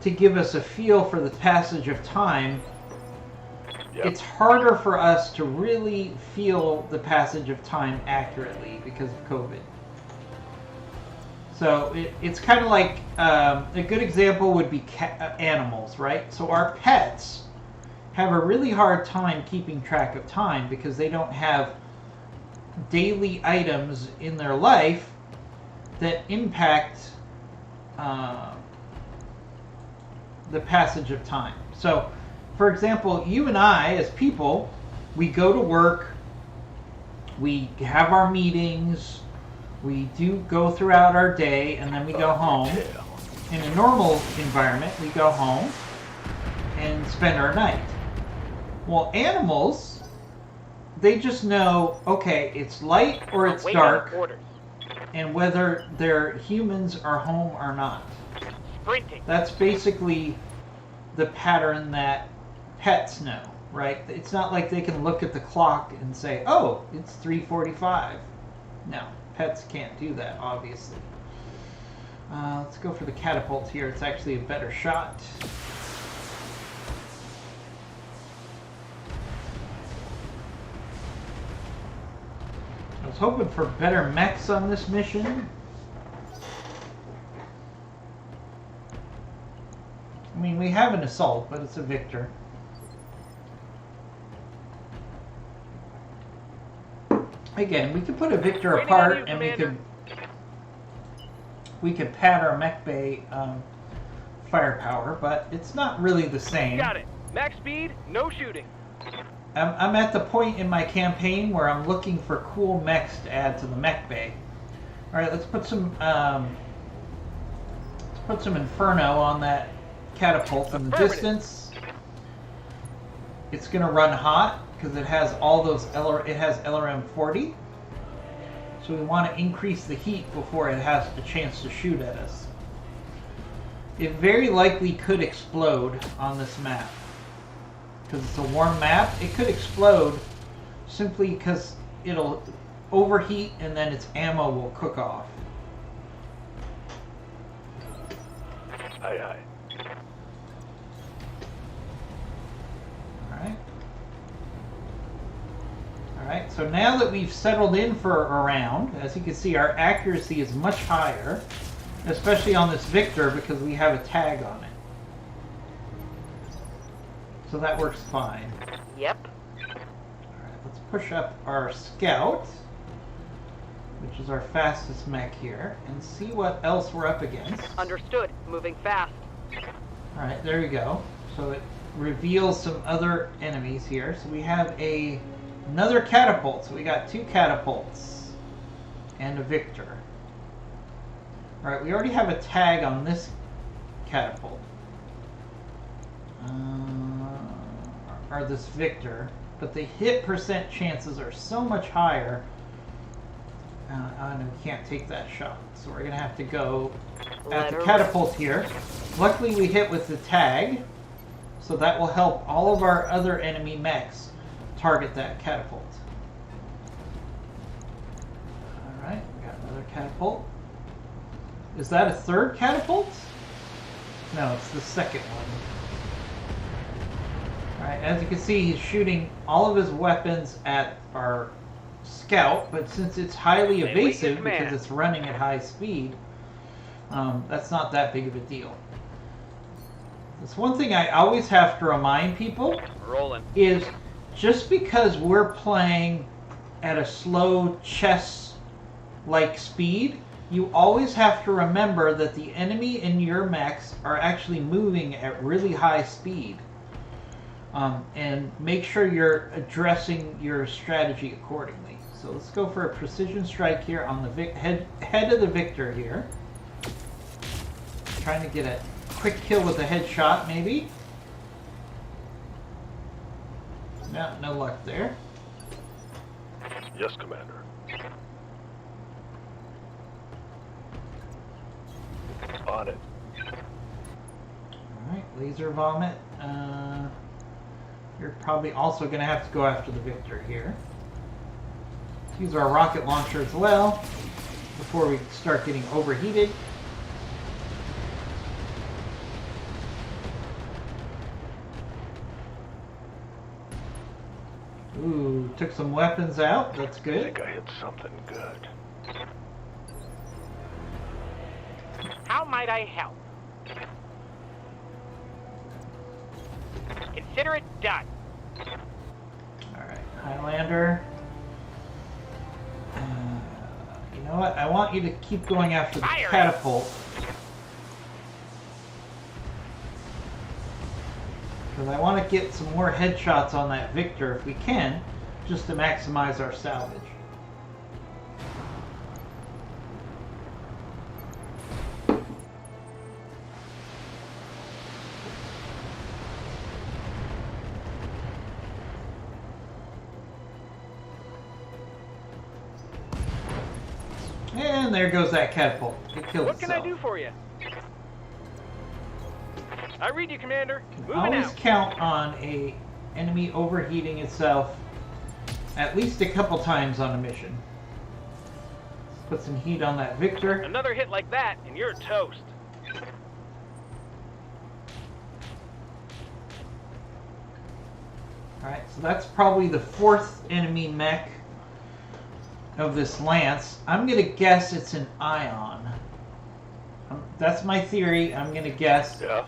[SPEAKER 1] to give us a feel for the passage of time, it's harder for us to really feel the passage of time accurately because of COVID. So it's kind of like a good example would be animals, right? So our pets have a really hard time keeping track of time because they don't have daily items in their life that impact the passage of time. So, for example, you and I, as people, we go to work, we have our meetings, we do go throughout our day, and then we go home. In a normal environment, we go home and spend our night. Well, animals, they just know, okay, it's light or it's dark, and whether their humans are home or not.
[SPEAKER 4] Sprinting.
[SPEAKER 1] That's basically the pattern that pets know, right? It's not like they can look at the clock and say, oh, it's 3:45. No, pets can't do that, obviously. Let's go for the catapult here. It's actually a better shot. I was hoping for better mechs on this mission. I mean, we have an assault, but it's a Victor. Again, we could put a Victor apart, and we could pad our mech bay firepower, but it's not really the same.
[SPEAKER 4] Got it. Max speed, no shooting.
[SPEAKER 1] I'm at the point in my campaign where I'm looking for cool mechs to add to the mech bay. All right, let's put some Inferno on that catapult in the distance. It's gonna run hot because it has all those it has LRM 40. So we want to increase the heat before it has a chance to shoot at us. It very likely could explode on this map. Because it's a warm map, it could explode simply because it'll overheat and then its ammo will cook off.
[SPEAKER 7] Aye, aye.
[SPEAKER 1] Alright, so now that we've settled in for a round, as you can see, our accuracy is much higher, especially on this Victor because we have a tag on it. So that works fine.
[SPEAKER 5] Yep.
[SPEAKER 1] Alright, let's push up our Scout, which is our fastest mech here, and see what else we're up against.
[SPEAKER 5] Understood. Moving fast.
[SPEAKER 1] Alright, there we go. So it reveals some other enemies here. So we have another catapult. So we got 2 catapults and a Victor. Alright, we already have a tag on this catapult. Or this Victor. But the hit percent chances are so much higher. And we can't take that shot. So we're going to have to go at the catapult here. Luckily we hit with the tag. So that will help all of our other enemy mechs target that catapult. Alright, we got another catapult. Is that a third catapult? No, it's the second one. Alright, as you can see, he's shooting all of his weapons at our Scout, but since it's highly evasive because it's running at high speed, that's not that big of a deal. That's one thing I always have to remind people is just because we're playing at a slow chess-like speed, you always have to remember that the enemy in your mechs are actually moving at really high speed. And make sure you're addressing your strategy accordingly. So let's go for a precision strike here on the head of the Victor here. Trying to get a quick kill with a headshot, maybe. No, no luck there.
[SPEAKER 7] Yes, Commander. On it.
[SPEAKER 1] Alright, laser vomit. You're probably also going to have to go after the Victor here. Let's use our rocket launcher as well before we start getting overheated. Ooh, took some weapons out. That's
[SPEAKER 7] I
[SPEAKER 1] good.
[SPEAKER 7] think I hit something good.
[SPEAKER 4] How might I help? Consider it done.
[SPEAKER 1] Alright, Highlander. know what? I want you to keep going after the
[SPEAKER 4] Fire!
[SPEAKER 1] catapult. Because I want to get some more headshots on that Victor if we can, just to maximize our salvage. And there goes that catapult. It killed
[SPEAKER 4] What can
[SPEAKER 1] itself.
[SPEAKER 4] I do for you? I read you, Commander. Moving
[SPEAKER 1] Always
[SPEAKER 4] out.
[SPEAKER 1] count on a enemy overheating itself at least a couple times on a mission. Put some heat on that Victor.
[SPEAKER 4] Another hit like that, and you're toast.
[SPEAKER 1] Alright, so that's probably the 4th enemy mech of this Lance. I'm going to guess it's an ion. That's my theory. I'm going to guess.
[SPEAKER 7] Yeah.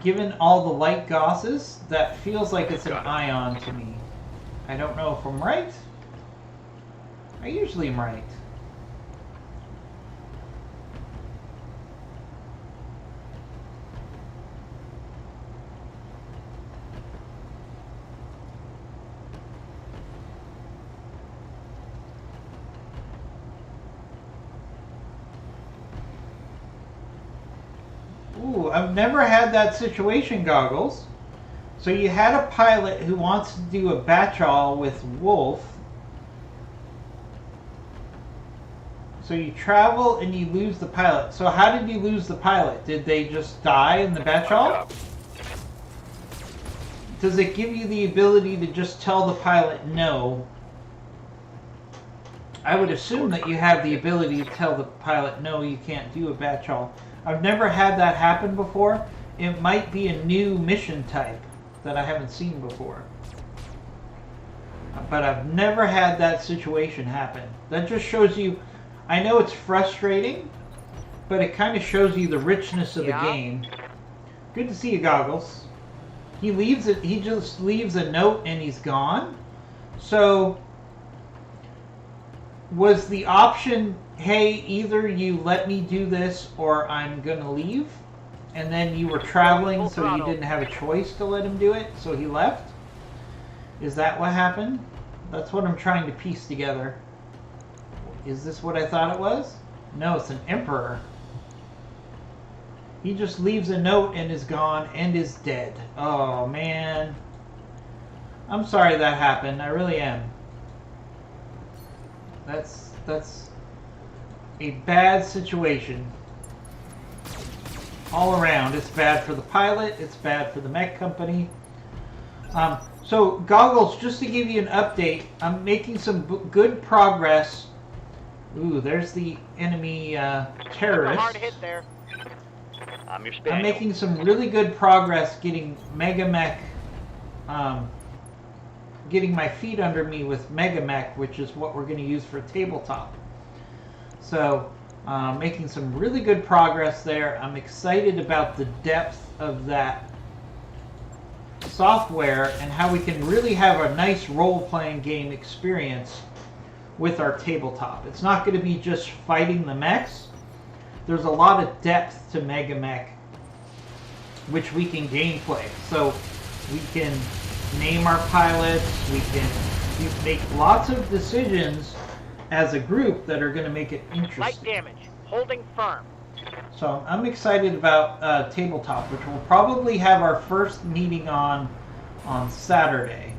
[SPEAKER 1] Given all the light gauzes, that feels like it's an
[SPEAKER 7] Got it.
[SPEAKER 1] ion to me. I don't know if I'm right. I usually am right. Ooh, I've never had that situation, Goggles. So you had a pilot who wants to do a batch-all with Wolf. So you travel and you lose the pilot. So how did you lose the pilot? Did they just die in the batch-all? Does it give you the ability to just tell the pilot no? I would assume that you have the ability to tell the pilot no, you can't do a batch-all. I've never had that happen before. It might be a new mission type that I haven't seen before. But I've never had that situation happen. That just shows you, I know it's frustrating, but it kind of shows you the richness of the game. Good to see you, Goggles. He leaves it, he just leaves a note and he's gone. So was the option, hey, either you let me do this or I'm gonna leave? And then you were traveling, so you didn't have a choice to let him do it, so he left? Is that what happened? That's what I'm trying to piece together. Is this what I thought it was? No, it's an Emperor. He just leaves a note and is gone and is dead. Oh, man. I'm sorry that happened. I really am. That's a bad situation. All around. It's bad for the pilot. It's bad for the mech company. So, Goggles, just to give you an update, I'm making some good progress. Ooh, there's the enemy terrorist.
[SPEAKER 4] Hard hit there. I'm your spaniel.
[SPEAKER 1] I'm making some really good progress getting Mega Mech, getting my feet under me with Mega Mech, which is what we're going to use for tabletop. So, making some really good progress there. I'm excited about the depth of that software and how we can really have a nice role-playing game experience with our tabletop. It's not going to be just fighting the mechs. There's a lot of depth to Mega Mech, which we can gameplay. So we can name our pilots, we can make lots of decisions as a group that are going to make it interesting.
[SPEAKER 4] Light damage. Holding firm.
[SPEAKER 1] So I'm excited about tabletop, which we'll probably have our first meeting on Saturday.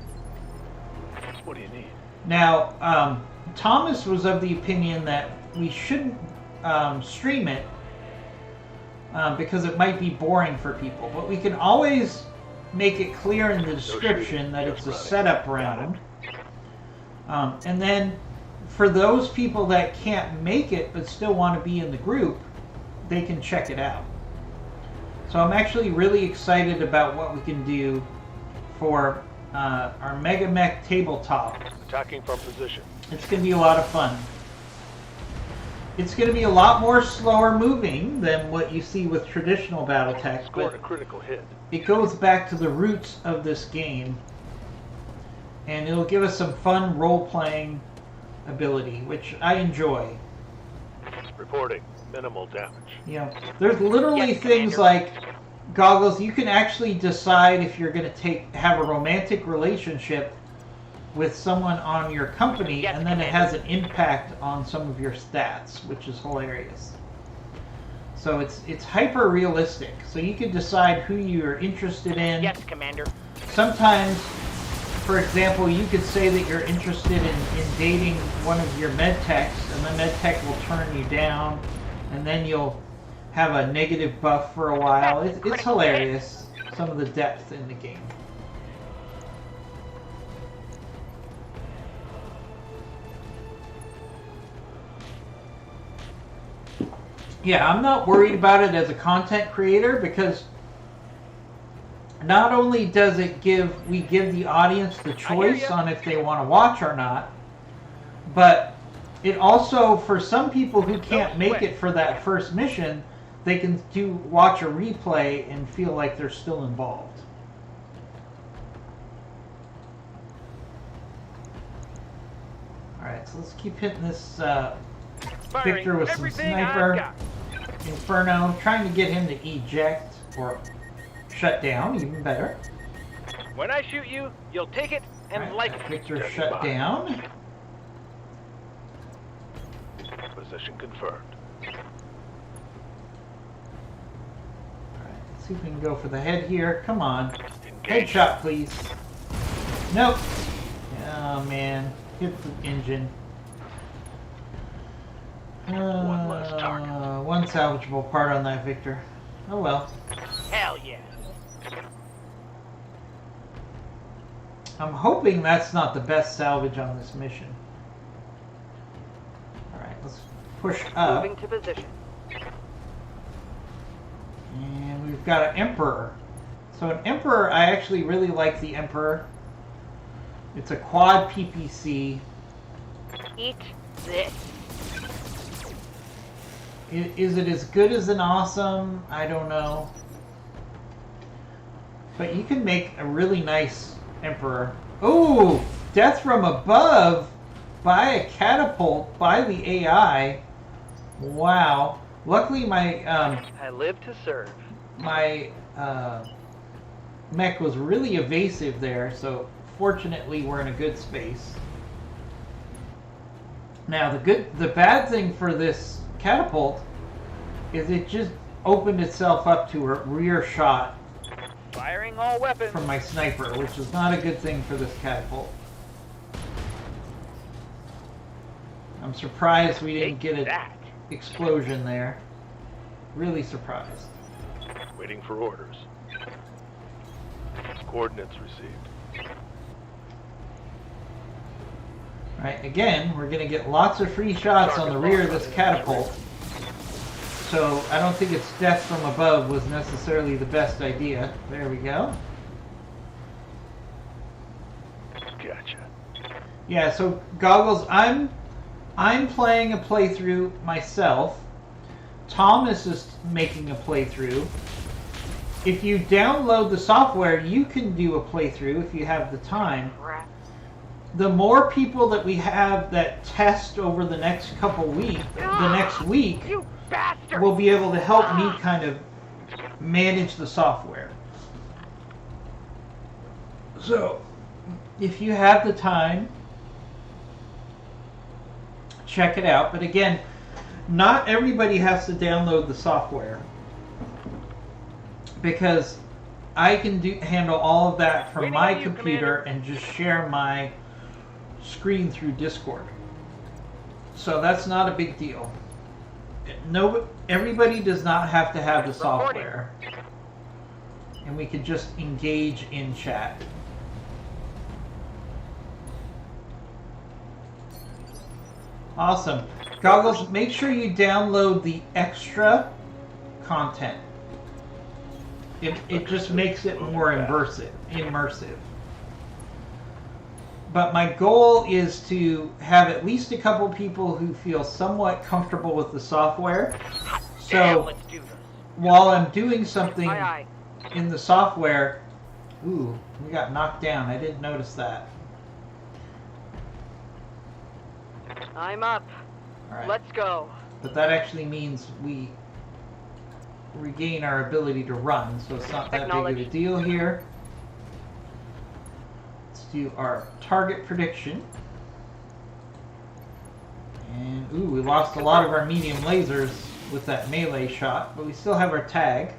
[SPEAKER 7] What do you need?
[SPEAKER 1] Now, Thomas was of the opinion that we shouldn't stream it because it might be boring for people, but we can always make it clear in the description that it's a setup round. And then for those people that can't make it but still want to be in the group, they can check it out. So I'm actually really excited about what we can do for our Mega Mech tabletop.
[SPEAKER 7] Attacking from position.
[SPEAKER 1] It's going to be a lot of fun. It's going to be a lot more slower moving than what you see with traditional Battletech,
[SPEAKER 7] Scored
[SPEAKER 1] but
[SPEAKER 7] a critical hit.
[SPEAKER 1] it goes back to the roots of this game, and it'll give us some fun role-playing ability, which I enjoy.
[SPEAKER 7] Reporting. Minimal damage.
[SPEAKER 1] You know, there's literally
[SPEAKER 5] Yes,
[SPEAKER 1] things
[SPEAKER 5] Commander.
[SPEAKER 1] like Goggles. You can actually decide if you're going to have a romantic relationship with someone on your company,
[SPEAKER 5] Yes,
[SPEAKER 1] and then it
[SPEAKER 5] Commander.
[SPEAKER 1] has an impact on some of your stats, which is hilarious. So it's hyper realistic. So you can decide who you're interested in.
[SPEAKER 5] Yes, Commander.
[SPEAKER 1] Sometimes, for example, you could say that you're interested in dating one of your med techs, and the med tech will turn you down, and then you'll have a negative buff for a while. It's hilarious, some of the depth in the game. Yeah, I'm not worried about it as a content creator, because not only does it give the audience the choice on if they want to watch or not, but it also, for some people who can't make it for that first mission, they can watch a replay and feel like they're still involved. Alright, so let's keep hitting this Victor with some
[SPEAKER 4] everything I've
[SPEAKER 1] sniper.
[SPEAKER 4] got.
[SPEAKER 1] Inferno, trying to get him to eject or shut down, even better.
[SPEAKER 4] When I shoot you, you'll take it and
[SPEAKER 1] Alright,
[SPEAKER 4] like it.
[SPEAKER 1] Victor shut down.
[SPEAKER 7] Position confirmed.
[SPEAKER 1] Alright, let's see if we can go for the head here. Come on.
[SPEAKER 7] Engage.
[SPEAKER 1] Headshot, please. Nope. Oh, man. Hit the engine.
[SPEAKER 7] One less target.
[SPEAKER 1] One salvageable part on that Victor. Oh well.
[SPEAKER 5] Hell yeah.
[SPEAKER 1] I'm hoping that's not the best salvage on this mission. Alright, let's push up.
[SPEAKER 5] Moving to position.
[SPEAKER 1] And we've got an Emperor. So an Emperor, I actually really like the Emperor. It's a quad PPC.
[SPEAKER 5] Eat this.
[SPEAKER 1] Is it as good as an Awesome? I don't know. But you can make a really nice Emperor. Oh! Death from above by a catapult by the AI. Wow. Luckily my
[SPEAKER 5] I live to serve.
[SPEAKER 1] my mech was really evasive there, so fortunately we're in a good space. Now the bad thing for this catapult is it just opened itself up to a rear shot
[SPEAKER 4] Firing all weapons.
[SPEAKER 1] from my sniper, which is not a good thing for this catapult. I'm surprised we didn't get an
[SPEAKER 4] that.
[SPEAKER 1] explosion there. Really surprised.
[SPEAKER 7] Waiting for orders. Coordinates received.
[SPEAKER 1] Right, again, we're going to get lots of free shots on the rear of this catapult. So I don't think its death from above was necessarily the best idea. There we go.
[SPEAKER 7] Gotcha.
[SPEAKER 1] Yeah, so Goggles, I'm playing a playthrough myself. Thomas is making a playthrough. If you download the software, you can do a playthrough if you have the time.
[SPEAKER 5] Crap.
[SPEAKER 1] The more people that we have that test over the next couple weeks, the next week,
[SPEAKER 4] You bastard!
[SPEAKER 1] will be able to help me kind of manage the software. So, if you have the time, check it out. But again, not everybody has to download the software, because I can handle all of that from
[SPEAKER 4] Waiting
[SPEAKER 1] my
[SPEAKER 4] on you,
[SPEAKER 1] computer
[SPEAKER 4] Commander.
[SPEAKER 1] and just share my screen through Discord. So that's not a big deal. No, everybody does not have to have the software, and we can just engage in chat. Awesome. Goggles, make sure you download the extra content. It just makes it more immersive. But my goal is to have at least a couple people who feel somewhat comfortable with the software.
[SPEAKER 5] Damn,
[SPEAKER 1] So
[SPEAKER 5] let's do this.
[SPEAKER 1] while I'm doing something
[SPEAKER 5] Aye,
[SPEAKER 1] in the software, ooh, we got knocked down. I didn't notice that.
[SPEAKER 5] aye. I'm up.
[SPEAKER 1] All right.
[SPEAKER 5] Let's go.
[SPEAKER 1] but that actually means we regain our ability to run, so it's not that big of a deal here. Let's do our target prediction. And, ooh, we lost a lot of our medium lasers with that melee shot, but we still have our tag.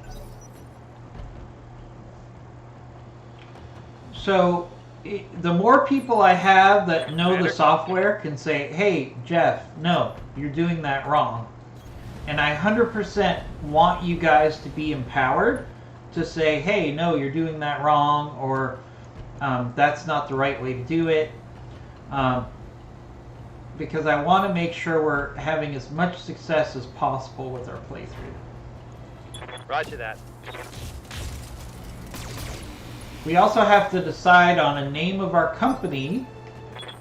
[SPEAKER 1] So, the more people I have that know the software can say, hey, Jeff, no, you're doing that wrong. And I 100% want you guys to be empowered to say, hey, no, you're doing that wrong, or that's not the right way to do it. Because I want to make sure we're having as much success as possible with our playthrough.
[SPEAKER 5] Roger that.
[SPEAKER 1] We also have to decide on a name of our company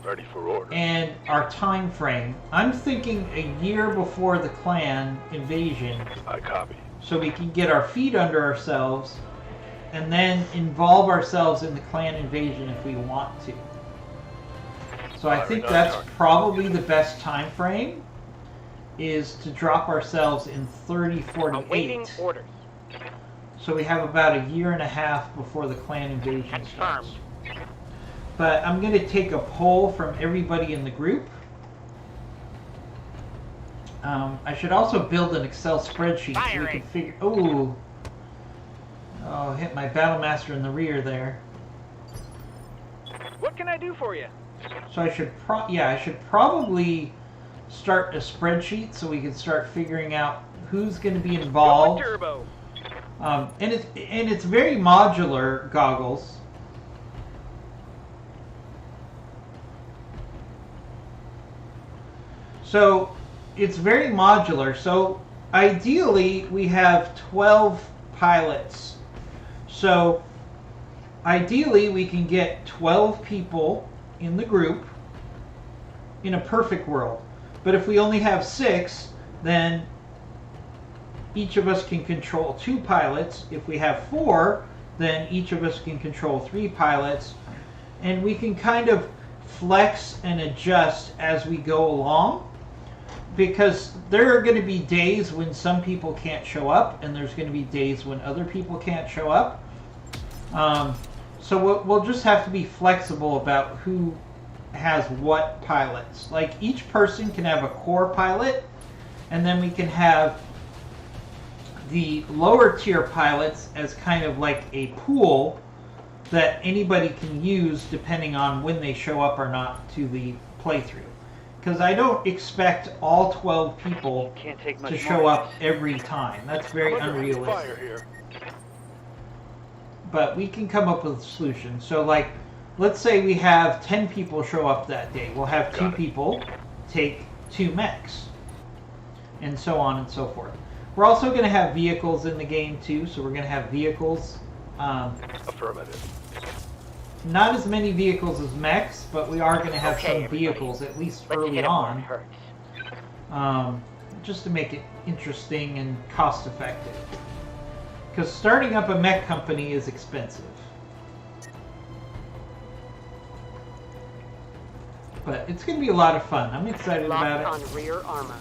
[SPEAKER 7] Ready for orders.
[SPEAKER 1] and our time frame. I'm thinking a year before the clan invasion,
[SPEAKER 7] I copy.
[SPEAKER 1] so we can get our feet under ourselves and then involve ourselves in the clan invasion if we want to. So I think that's probably the best time frame, is to drop ourselves in 3048.
[SPEAKER 5] Awaiting orders.
[SPEAKER 1] So we have about a year and a half before the clan invasion starts.
[SPEAKER 5] Confirmed.
[SPEAKER 1] But I'm going to take a poll from everybody in the group. I should also build an Excel spreadsheet so we can figure... Oh, hit my battle master in the rear there.
[SPEAKER 4] What can I do for you?
[SPEAKER 1] So I should probably start a spreadsheet so we can start figuring out who's going to be involved.
[SPEAKER 4] Turbo.
[SPEAKER 1] And it's very modular, Goggles. So it's very modular. So ideally we have 12 pilots. So ideally we can get 12 people in the group in a perfect world. But if we only have 6, then each of us can control 2 pilots. If we have 4, then each of us can control 3 pilots. And we can kind of flex and adjust as we go along, because there are going to be days when some people can't show up, and there's going to be days when other people can't show up. So we'll just have to be flexible about who has what pilots. Like, each person can have a core pilot, and then we can have the lower tier pilots as kind of like a pool that anybody can use depending on when they show up or not to the playthrough. Because I don't expect all 12 people
[SPEAKER 5] Can't take much
[SPEAKER 1] to show
[SPEAKER 5] more.
[SPEAKER 1] up every time. That's very
[SPEAKER 7] I'm under heavy
[SPEAKER 1] unrealistic.
[SPEAKER 7] fire here.
[SPEAKER 1] But we can come up with a solution. So, like, let's say we have 10 people show up that day. We'll have 2
[SPEAKER 7] Got it.
[SPEAKER 1] people take 2 mechs, and so on and so forth. We're also going to have vehicles in the game too, so we're going to have vehicles.
[SPEAKER 7] Affirmative.
[SPEAKER 1] Not as many vehicles as mechs, but we are going to have
[SPEAKER 5] Okay,
[SPEAKER 1] some
[SPEAKER 5] everybody.
[SPEAKER 1] vehicles, at least
[SPEAKER 5] Let's
[SPEAKER 1] early
[SPEAKER 5] hit 'em where it
[SPEAKER 1] on,
[SPEAKER 5] hurts.
[SPEAKER 1] just to make it interesting and cost effective. Because starting up a mech company is expensive. But it's going to be a lot of fun. I'm excited about
[SPEAKER 5] Locked
[SPEAKER 1] it.
[SPEAKER 5] on rear armor.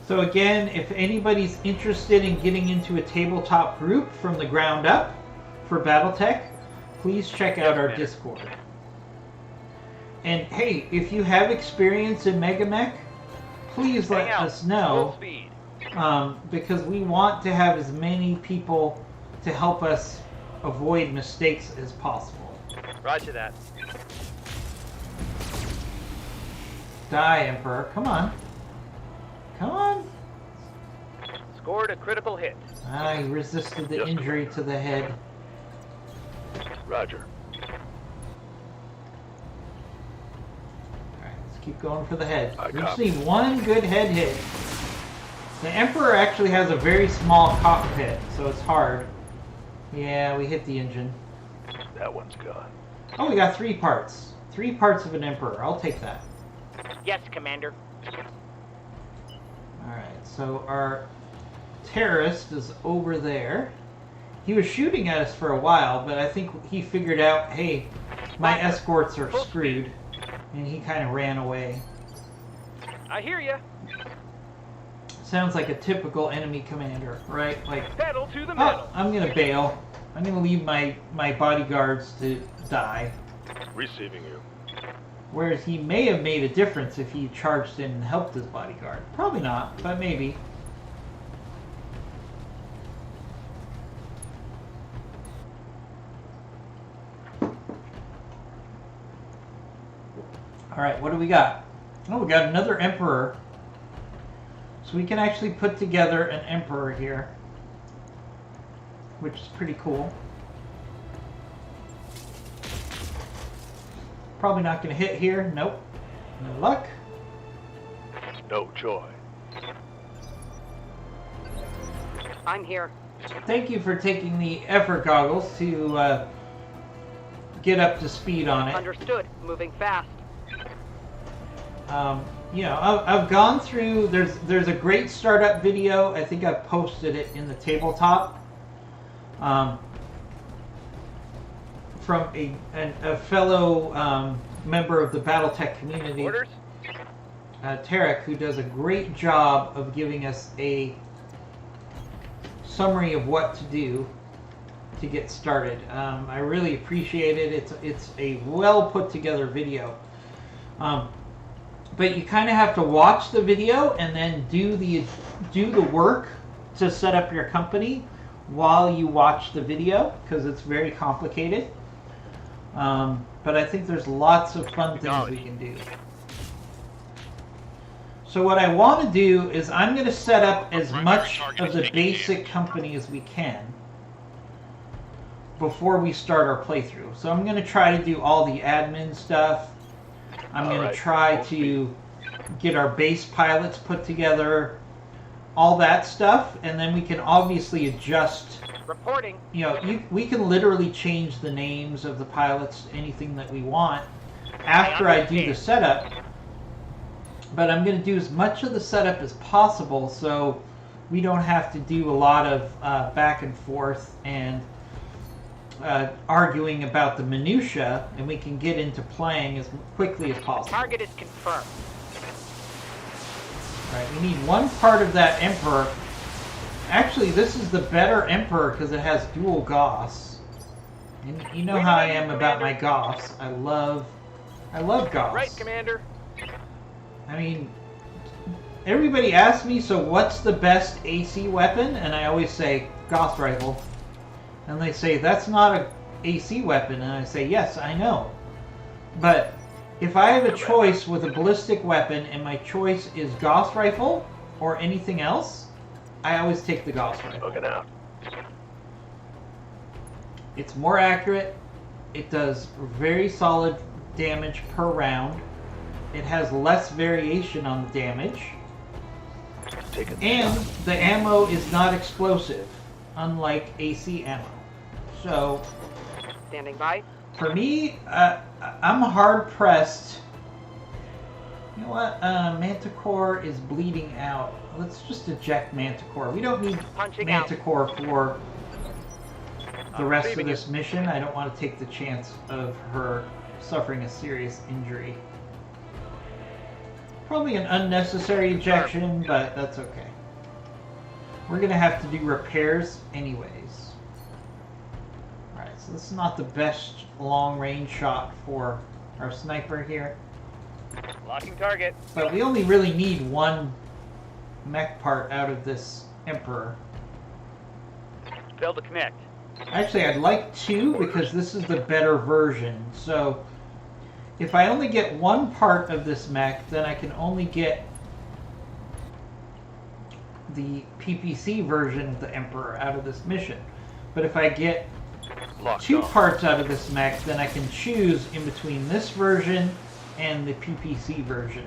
[SPEAKER 1] So again, if anybody's interested in getting into a tabletop group from the ground up for Battletech, please check out our Discord. And hey, if you have experience in Megamech, please let
[SPEAKER 4] Hang out.
[SPEAKER 1] us know.
[SPEAKER 4] Full speed.
[SPEAKER 1] Because we want to have as many people to help us avoid mistakes as possible.
[SPEAKER 5] Roger that.
[SPEAKER 1] Die, Emperor. Come on. Come on.
[SPEAKER 4] Scored a critical hit.
[SPEAKER 1] I resisted the
[SPEAKER 7] Yes,
[SPEAKER 1] injury to the head.
[SPEAKER 7] Roger.
[SPEAKER 1] Alright, let's keep going for the head.
[SPEAKER 7] I
[SPEAKER 1] We just
[SPEAKER 7] copy.
[SPEAKER 1] need one good head hit. The Emperor actually has a very small cockpit, so it's hard. Yeah, we hit the engine.
[SPEAKER 7] That one's gone.
[SPEAKER 1] Oh, we got 3 parts. 3 parts of an Emperor. I'll take that.
[SPEAKER 5] Yes, Commander.
[SPEAKER 1] Alright, so our terrorist is over there. He was shooting at us for a while, but I think he figured out, hey, my escorts are screwed. And he kind of ran away.
[SPEAKER 4] I hear you.
[SPEAKER 1] Sounds like a typical enemy commander, right? Like,
[SPEAKER 4] Pedal to the
[SPEAKER 1] oh,
[SPEAKER 4] metal.
[SPEAKER 1] I'm gonna bail. I'm gonna leave my bodyguards to die.
[SPEAKER 7] Receiving you.
[SPEAKER 1] Whereas he may have made a difference if he charged in and helped his bodyguard. Probably not, but maybe. Alright, what do we got? Oh, we got another Emperor. So we can actually put together an Emperor here, which is pretty cool. Probably not going to hit here. Nope. No luck.
[SPEAKER 7] No joy.
[SPEAKER 5] I'm here.
[SPEAKER 1] Thank you for taking the effort goggles to get up to speed on it.
[SPEAKER 5] Understood. Moving fast.
[SPEAKER 1] You know, I've gone through. There's a great startup video. I think I've posted it in the tabletop. From a fellow member of the BattleTech community,
[SPEAKER 4] Orders?
[SPEAKER 1] Tarek, who does a great job of giving us a summary of what to do to get started. I really appreciate it. It's a well put together video. But you kind of have to watch the video and then do the work to set up your company while you watch the video, because it's very complicated. But I think there's lots of fun things we can do. So what I want to do is I'm going to set up as much of the basic company as we can before we start our playthrough. So I'm going to try to do all the admin stuff. I'm going to try to get our base pilots put together, all that stuff, and then we can obviously adjust.
[SPEAKER 5] Reporting.
[SPEAKER 1] You know, we can literally change the names of the pilots to anything that we want after I do the setup. But I'm going to do as much of the setup as possible so we don't have to do a lot of back and forth and arguing about the minutia, and we can get into playing as quickly as possible.
[SPEAKER 5] Target is confirmed.
[SPEAKER 1] Right, we need one part of that Emperor. Actually, this is the better Emperor because it has dual Goths. And you know how I am about my Goths. I love Goths.
[SPEAKER 4] Right, Commander.
[SPEAKER 1] I mean, everybody asks me, so what's the best AC weapon? And I always say, Goth rifle. And they say, that's not an AC weapon. And I say, yes, I know. But if I have a choice with a ballistic weapon and my choice is Goth rifle or anything else, I always take the Goth rifle.
[SPEAKER 7] Looking out.
[SPEAKER 1] It's more accurate. It does very solid damage per round. It has less variation on the damage. And the ammo is not explosive, unlike AC ammo. So,
[SPEAKER 5] Standing by.
[SPEAKER 1] for me, I'm hard pressed. You know what? Manticore is bleeding out. Let's just eject Manticore. We don't need
[SPEAKER 5] Punching out.
[SPEAKER 1] Manticore for the rest of this mission. I don't want to take the chance of her suffering a serious injury. Probably an unnecessary ejection, but that's okay. We're going to have to do repairs anyways. Alright, so this is not the best long-range shot for our sniper here.
[SPEAKER 4] Locking target.
[SPEAKER 1] But we only really need one mech part out of this Emperor.
[SPEAKER 4] Failed to connect.
[SPEAKER 1] Actually, I'd like two because this is the better version. So, if I only get one part of this mech, then I can only get the PPC version of the Emperor out of this mission. But if I get two parts out of this mech, then I can choose in between this version and the PPC version.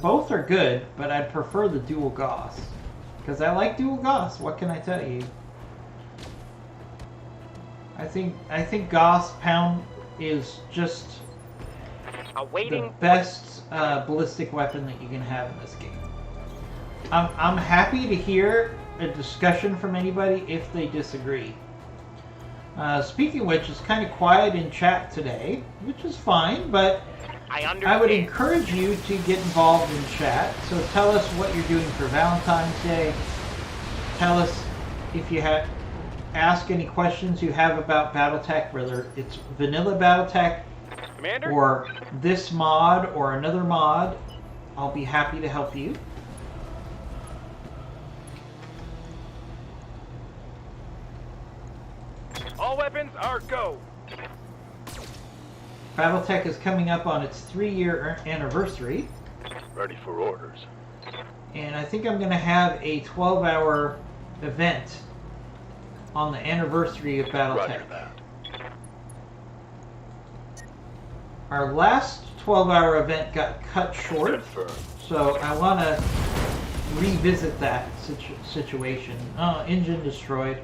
[SPEAKER 1] Both are good, but I'd prefer the dual Goths. Because I like dual Goths, what can I tell you? I think Goths Pound is just
[SPEAKER 5] Awaiting.
[SPEAKER 1] the best ballistic weapon that you can have in this game. I'm happy to hear a discussion from anybody if they disagree. Speaking of which, it's kind of quiet in chat today, which is fine, but
[SPEAKER 5] I
[SPEAKER 1] I would
[SPEAKER 5] understand.
[SPEAKER 1] encourage you to get involved in chat. So tell us what you're doing for Valentine's Day. Tell us if you have, ask any questions you have about BattleTech, whether it's vanilla BattleTech
[SPEAKER 4] Commander?
[SPEAKER 1] or this mod or another mod. I'll be happy to help you.
[SPEAKER 4] All weapons are go.
[SPEAKER 1] BattleTech is coming up on its 3-year anniversary,
[SPEAKER 7] Ready for orders.
[SPEAKER 1] and I think I'm going to have a 12-hour event on the anniversary of
[SPEAKER 7] Roger
[SPEAKER 1] BattleTech.
[SPEAKER 7] that.
[SPEAKER 1] Our last 12-hour event got cut short,
[SPEAKER 7] Confirmed.
[SPEAKER 1] so I want to revisit that situation. Oh, engine destroyed.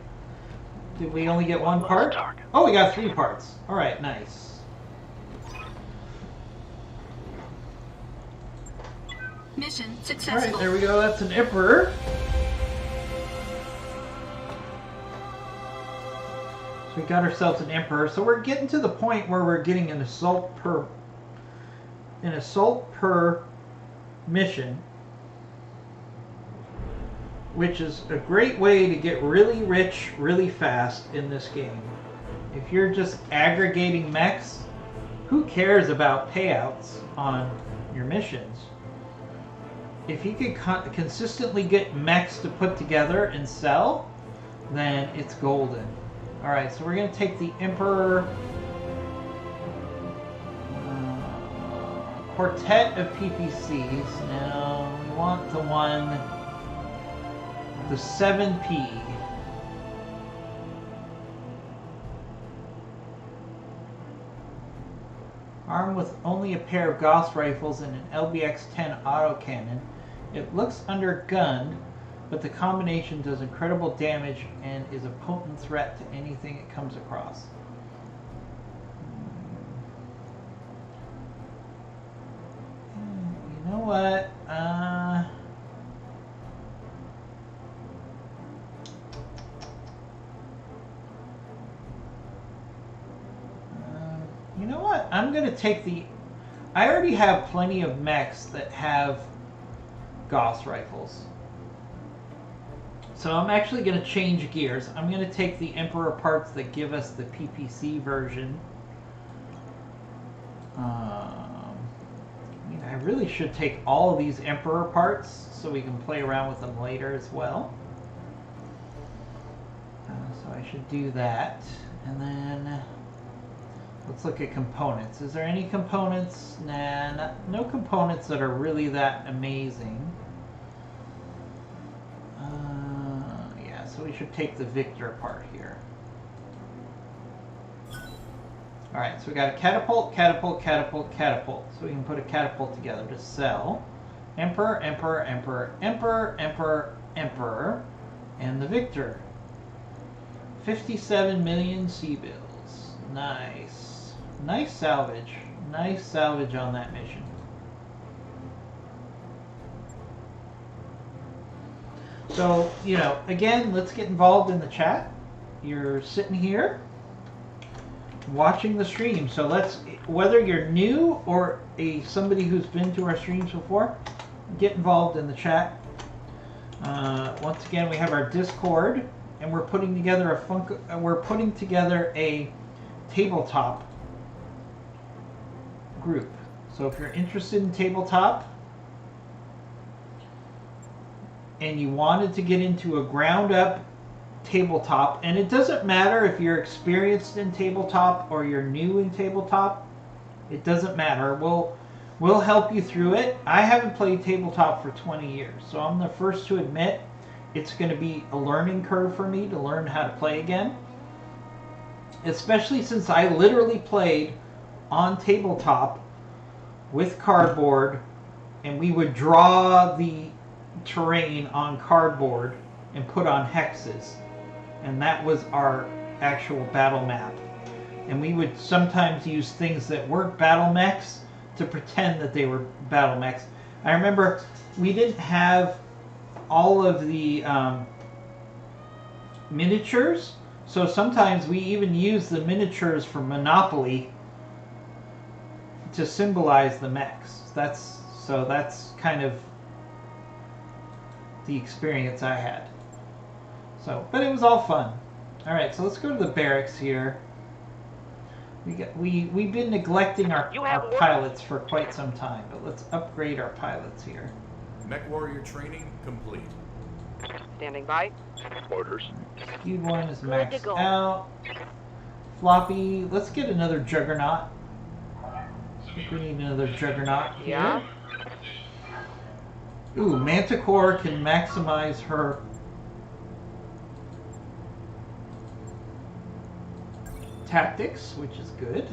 [SPEAKER 1] Did we only get one
[SPEAKER 7] Lost
[SPEAKER 1] part?
[SPEAKER 7] target.
[SPEAKER 1] Oh, we got 3 parts. All right, nice.
[SPEAKER 2] Mission
[SPEAKER 1] All right,
[SPEAKER 2] successful.
[SPEAKER 1] there we go. That's an Emperor. So we got ourselves an Emperor. So we're getting to the point where we're getting an assault per mission, which is a great way to get really rich really fast in this game. If you're just aggregating mechs, who cares about payouts on your missions? If you can consistently get mechs to put together and sell, then it's golden. Alright, so we're going to take the Emperor quartet of PPCs. Now, we want the one, the 7P. Armed with only a pair of Gauss rifles and an LBX-10 autocannon, it looks undergunned, but the combination does incredible damage and is a potent threat to anything it comes across. You know what? You know what? I'm going to take the... I already have plenty of mechs that have Gauss rifles. So I'm actually going to change gears. I'm going to take the Emperor parts that give us the PPC version. I mean, I really should take all of these Emperor parts so we can play around with them later as well. So I should do that. And then let's look at components. Is there any components? Nah, no components that are really that amazing. Yeah, so we should take the Victor part here. Alright, so we got a catapult, catapult, catapult, catapult. So we can put a catapult together to sell. Emperor, Emperor, Emperor, Emperor, Emperor, Emperor, and the Victor. 57 million sea bills. Nice. Nice salvage. Nice salvage on that mission. So, you know, again, let's get involved in the chat. You're sitting here watching the stream. So let's, whether you're new or somebody who's been to our streams before, get involved in the chat. Once again, we have our Discord, and we're putting together a tabletop group. So if you're interested in tabletop and you wanted to get into a ground up tabletop, and it doesn't matter if you're experienced in tabletop or you're new in tabletop, it doesn't matter. We'll help you through it. I haven't played tabletop for 20 years, so I'm the first to admit it's going to be a learning curve for me to learn how to play again. Especially since I literally played on tabletop with cardboard, and we would draw the terrain on cardboard and put on hexes. And that was our actual battle map. And we would sometimes use things that weren't battle mechs to pretend that they were battle mechs. I remember we didn't have all of the miniatures, so sometimes we even used the miniatures for Monopoly to symbolize the mechs. That's kind of the experience I had. So, but it was all fun. All right, so let's go to the barracks here. We've been neglecting our pilots for quite some time, but let's upgrade our pilots here.
[SPEAKER 9] Mech Warrior training complete.
[SPEAKER 5] Standing by.
[SPEAKER 7] Orders.
[SPEAKER 1] Speed 1 is
[SPEAKER 8] Good to
[SPEAKER 1] maxed
[SPEAKER 8] go.
[SPEAKER 1] out. Floppy, let's get another Juggernaut. I think we need another Juggernaut here.
[SPEAKER 5] Yeah.
[SPEAKER 1] Ooh, Manticore can maximize her tactics, which is good.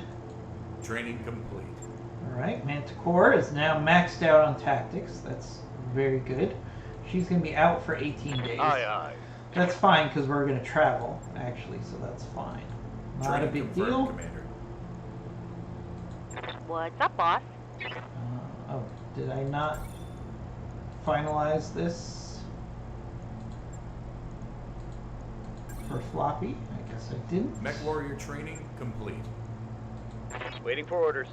[SPEAKER 9] Training complete.
[SPEAKER 1] Alright, Manticore is now maxed out on tactics. That's very good. She's going to be out for 18 days.
[SPEAKER 7] Aye, aye.
[SPEAKER 1] That's fine because we're going to travel, actually, so that's fine. Not
[SPEAKER 9] Training
[SPEAKER 1] a big
[SPEAKER 9] confirmed,
[SPEAKER 1] deal.
[SPEAKER 9] Commander.
[SPEAKER 8] What's up, boss?
[SPEAKER 1] Oh, did I not finalize this for Floppy? I guess I didn't.
[SPEAKER 9] Mech Warrior training complete.
[SPEAKER 4] Waiting for orders.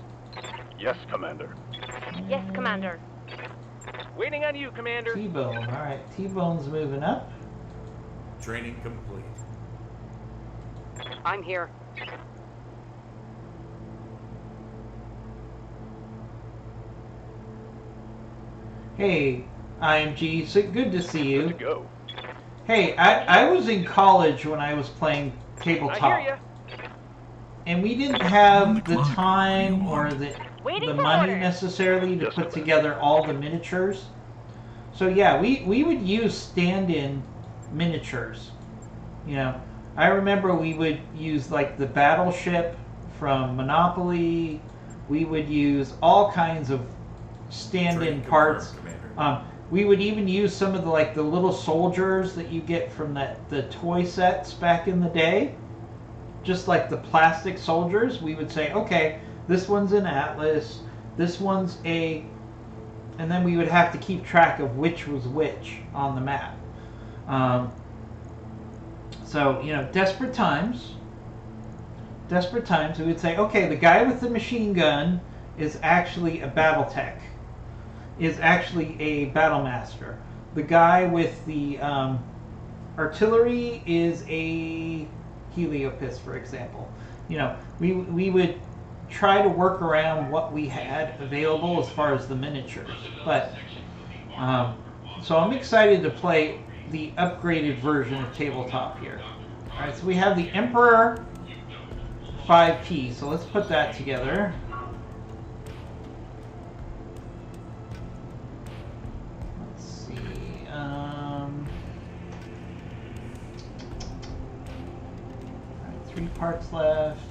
[SPEAKER 7] Yes, Commander.
[SPEAKER 8] Yes, Commander.
[SPEAKER 4] Waiting on you, Commander.
[SPEAKER 1] T-Bone. Alright, T-Bone's moving up.
[SPEAKER 9] Training complete.
[SPEAKER 5] I'm here.
[SPEAKER 1] Hey, IMG, so good to see
[SPEAKER 7] Good to
[SPEAKER 1] you.
[SPEAKER 7] go.
[SPEAKER 1] Hey, I was in college when I was playing
[SPEAKER 4] I
[SPEAKER 1] tabletop.
[SPEAKER 4] hear
[SPEAKER 1] And we didn't have the
[SPEAKER 6] Clock.
[SPEAKER 1] time or the
[SPEAKER 8] Waiting for
[SPEAKER 1] money
[SPEAKER 8] orders.
[SPEAKER 1] necessarily to
[SPEAKER 7] Yes,
[SPEAKER 1] put
[SPEAKER 7] ma'am.
[SPEAKER 1] together all the miniatures. So yeah, we would use stand-in miniatures. You know, I remember we would use like the battleship from Monopoly. We would use all kinds of stand-in
[SPEAKER 9] Training
[SPEAKER 1] parts.
[SPEAKER 9] confirmed, Commander.
[SPEAKER 1] We would even use some of the little soldiers that you get from the toy sets back in the day. Just like the plastic soldiers, we would say, okay, this one's an Atlas, this one's a, and then we would have to keep track of which was which on the map. So, you know, desperate times, we would say, okay, the guy with the machine gun is actually a Battletech, is actually a Battle Master. The guy with the artillery is a Heliopis, for example. You know, we would try to work around what we had available as far as the miniatures. But so I'm excited to play the upgraded version of tabletop here. All right, so we have the Emperor 5P. So let's put that together. Let's see. 3 parts left.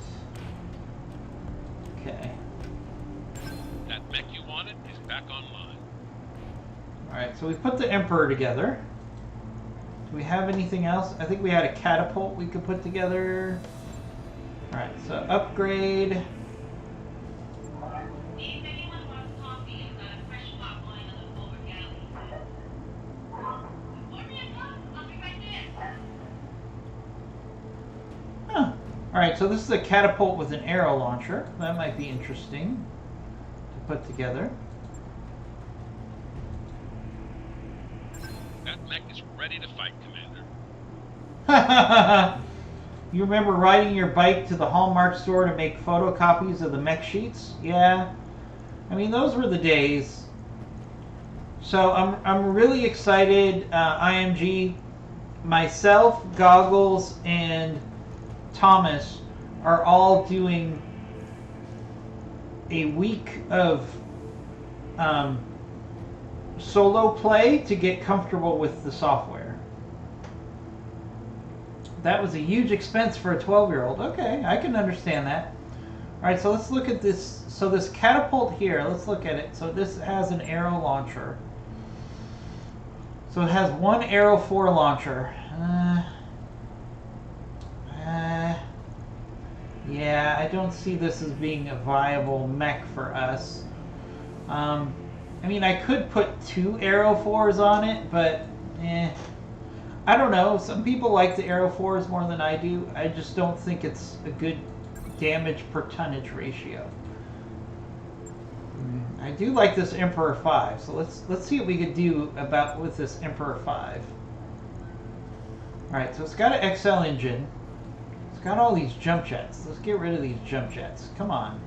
[SPEAKER 1] Okay.
[SPEAKER 3] That mech you wanted is back online.
[SPEAKER 1] Alright, so we put the Emperor together. Do we have anything else? I think we had a catapult we could put together. Alright, so upgrade.
[SPEAKER 2] If anyone wants coffee, I've got a fresh pot lying on the forward galley. Order me a cup. I'll be right there.
[SPEAKER 1] Huh. Alright, so this is a catapult with an arrow launcher. That might be interesting to put together.
[SPEAKER 3] That mech is ready to fight, Commander.
[SPEAKER 1] You remember riding your bike to the Hallmark store to make photocopies of the mech sheets? Yeah. I mean, those were the days. So I'm really excited. IMG, myself, Goggles, and Thomas are all doing a week of solo play to get comfortable with the software. That was a huge expense for a 12-year-old. Okay, I can understand that. All right, so let's look at this. So this catapult here, let's look at it. So this has an arrow launcher. So it has one Arrow 4 launcher. Yeah, I don't see this as being a viable mech for us. I mean, I could put 2 Arrow 4s on it, but I don't know. Some people like the Arrow 4s more than I do. I just don't think it's a good damage per tonnage ratio. I do like this Emperor 5, so let's see what we could do with this Emperor 5. Alright, so it's got an XL engine. It's got all these jump jets. Let's get rid of these jump jets. Come on.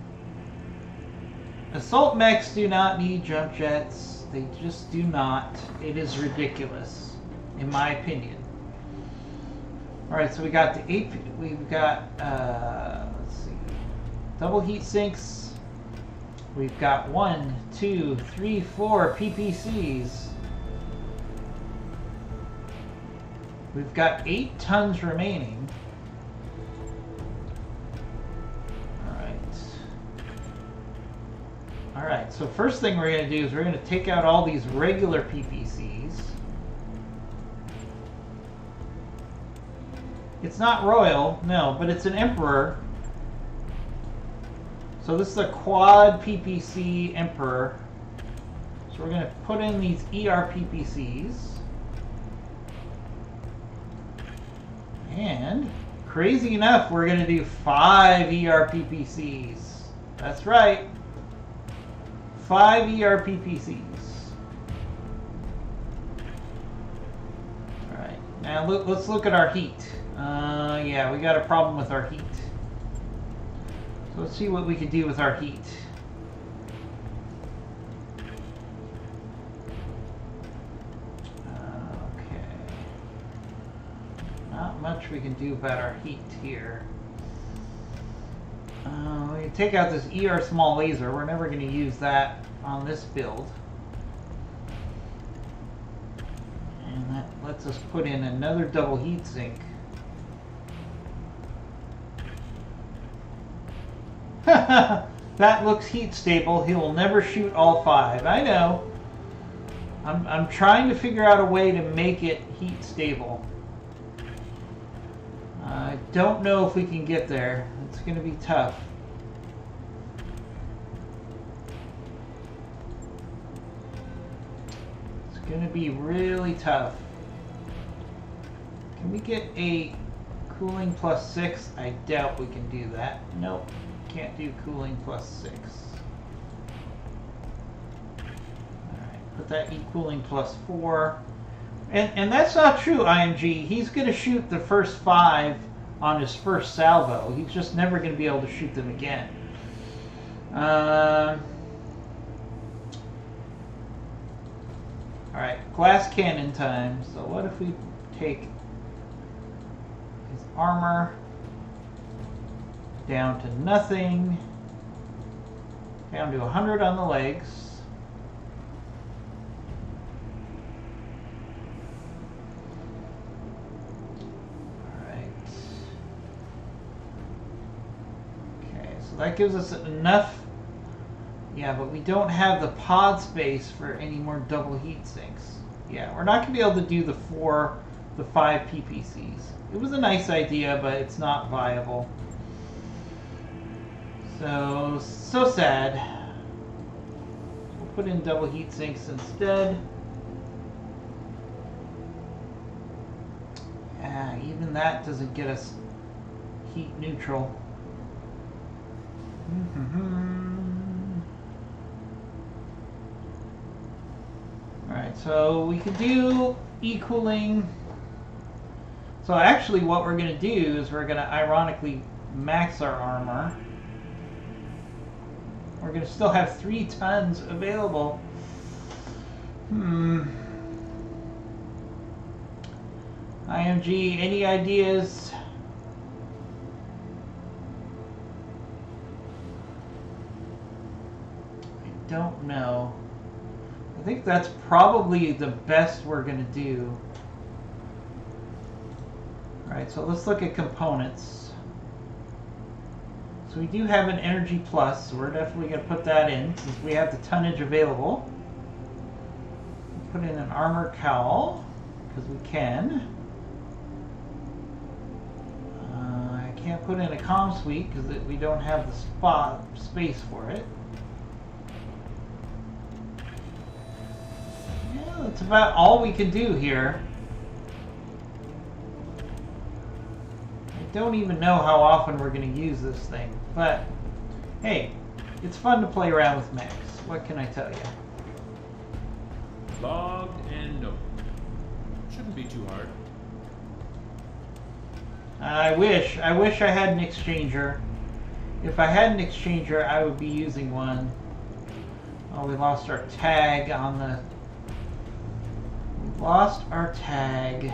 [SPEAKER 1] Assault mechs do not need jump jets. They just do not. It is ridiculous, in my opinion. Alright, so we got the 8, we've got, let's see, double heat sinks. We've got 1, 2, 3, 4 PPCs. We've got 8 tons remaining. Alright, so first thing we're going to do is we're going to take out all these regular PPCs. It's not royal, no, but it's an Emperor. So this is a quad PPC Emperor. So we're going to put in these ER PPCs. And, crazy enough, we're going to do 5 ER PPCs. That's right. 5 ER PPCs. Alright, now let's look at our heat. Yeah, we got a problem with our heat. So let's see what we can do with our heat. Okay. Not much we can do about our heat here. We can take out this ER small laser. We're never going to use that on this build. And that lets us put in another double heat sink. That looks heat stable. He will never shoot all 5. I know. I'm trying to figure out a way to make it heat stable. I don't know if we can get there. It's going to be tough. It's going to be really tough. Can we get a cooling plus 6? I doubt we can do that. Nope. Can't do cooling plus 6. Alright, put that cooling plus 4. And that's not true, IMG. He's going to shoot the first 5 on his first salvo. He's just never going to be able to shoot them again. Alright, glass cannon time. So what if we take his armor down to nothing, down to 100 on the legs. Alright. Okay, so that gives us enough. Yeah, but we don't have the pod space for any more double heat sinks. Yeah, we're not going to be able to do the 5 PPCs. It was a nice idea, but it's not viable. So sad. We'll put in double heat sinks instead. Yeah, even that doesn't get us heat neutral. Alright, so we could do E-cooling. So actually what we're going to do is we're going to ironically max our armor. We're going to still have 3 tons available. IMG, any ideas? I don't know. I think that's probably the best we're going to do. Alright, so let's look at components. So we do have an energy plus, so we're definitely going to put that in since we have the tonnage available. Put in an armor cowl, because we can. I can't put in a comm suite because we don't have the space for it. Yeah, that's about all we can do here. I don't even know how often we're going to use this thing, but hey, it's fun to play around with mechs. What can I tell you?
[SPEAKER 10] Logged and noted. Shouldn't be too hard.
[SPEAKER 1] I wish I had an exchanger. If I had an exchanger, I would be using one. Oh, we lost our tag on the... We lost our tag.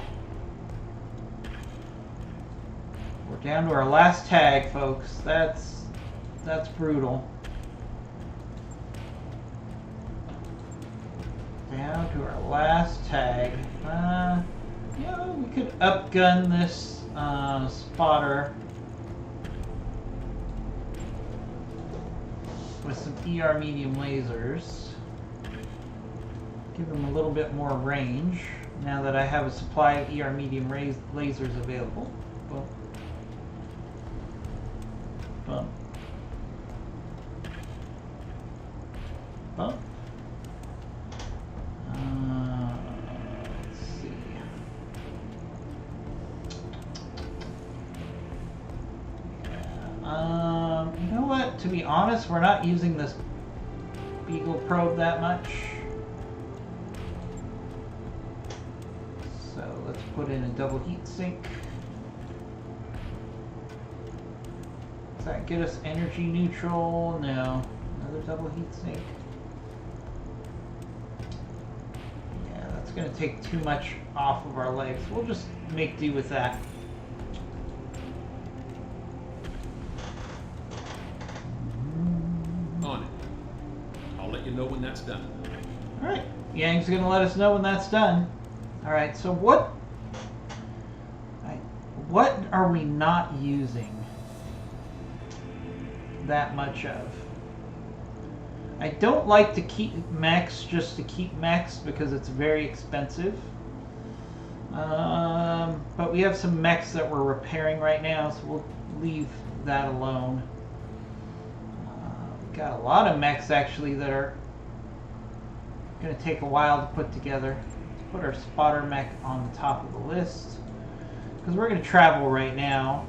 [SPEAKER 1] We're down to our last tag, folks. That's brutal. Down to our last tag. Yeah, we could upgun this spotter with some ER medium lasers. Give them a little bit more range now that I have a supply of ER medium lasers available. Boom. Boom. Boom. Let's see. Yeah. You know what? To be honest, we're not using this Beagle probe that much. So let's put in a double heat sink. Does that get us energy neutral? No. Another double heat sink. Yeah, that's going to take too much off of our legs. We'll just make do with that.
[SPEAKER 10] On it. I'll let you know when that's done.
[SPEAKER 1] Alright, Yang's going to let us know when that's done. Alright, so what are we not using that much of? I don't like to keep mechs just to keep mechs because it's very expensive. But we have some mechs that we're repairing right now, so we'll leave that alone. We've got a lot of mechs actually that are going to take a while to put together. Let's put our spotter mech on the top of the list because we're going to travel right now.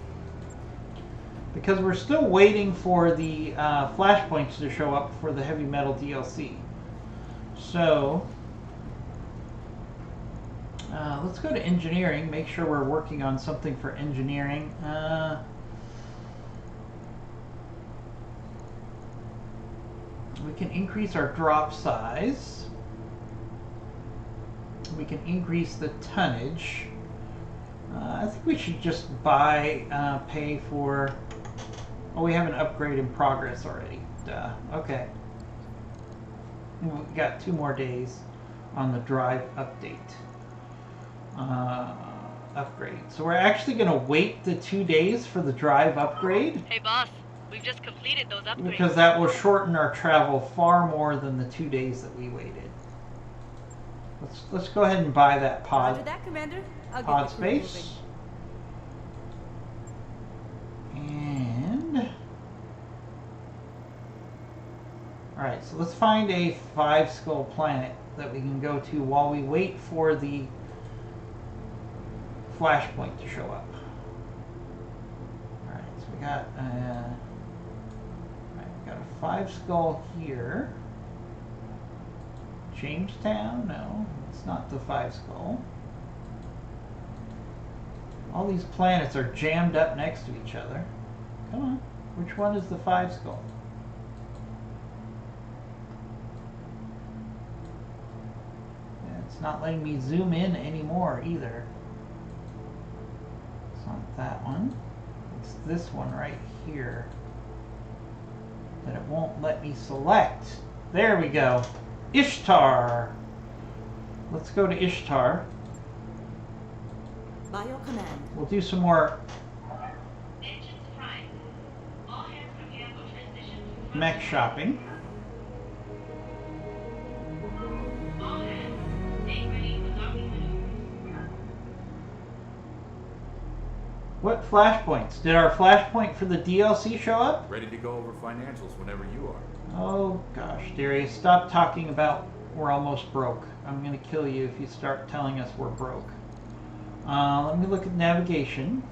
[SPEAKER 1] Because we're still waiting for the flashpoints to show up for the heavy metal DLC. So let's go to engineering. Make sure we're working on something for engineering. We can increase our drop size. We can increase the tonnage. I think we should just buy, pay for... Oh, we have an upgrade in progress already. Duh. Okay. We got 2 more days on the drive update. Upgrade. So we're actually going to wait the 2 days for the drive upgrade.
[SPEAKER 8] Hey, boss. We've just completed those upgrades.
[SPEAKER 1] Because that will shorten our travel far more than the 2 days that we waited. Let's go ahead and buy that pod.
[SPEAKER 11] Roger that, Commander. I'll
[SPEAKER 1] Pod
[SPEAKER 11] get the crew
[SPEAKER 1] space. And alright, so let's find a 5 skull planet that we can go to while we wait for the flashpoint to show up. Alright, so we got a 5 skull here. Jamestown? No, it's not the 5 skull. All these planets are jammed up next to each other. Come on, which one is the 5 skull? Yeah, it's not letting me zoom in anymore either. It's not that one. It's this one right here that it won't let me select. There we go. Ishtar. Let's go to Ishtar.
[SPEAKER 11] By your command.
[SPEAKER 1] We'll do some more
[SPEAKER 2] Engines prime. All hands prepare for transition to
[SPEAKER 1] mech shopping.
[SPEAKER 2] all hands. Stay ready for docking maneuvers.
[SPEAKER 1] What flashpoints? Did our flashpoint for the DLC show up?
[SPEAKER 9] Ready to go over financials whenever you are.
[SPEAKER 1] Oh gosh, Darius, stop talking about we're almost broke. I'm gonna kill you if you start telling us we're broke. Let me look at navigation.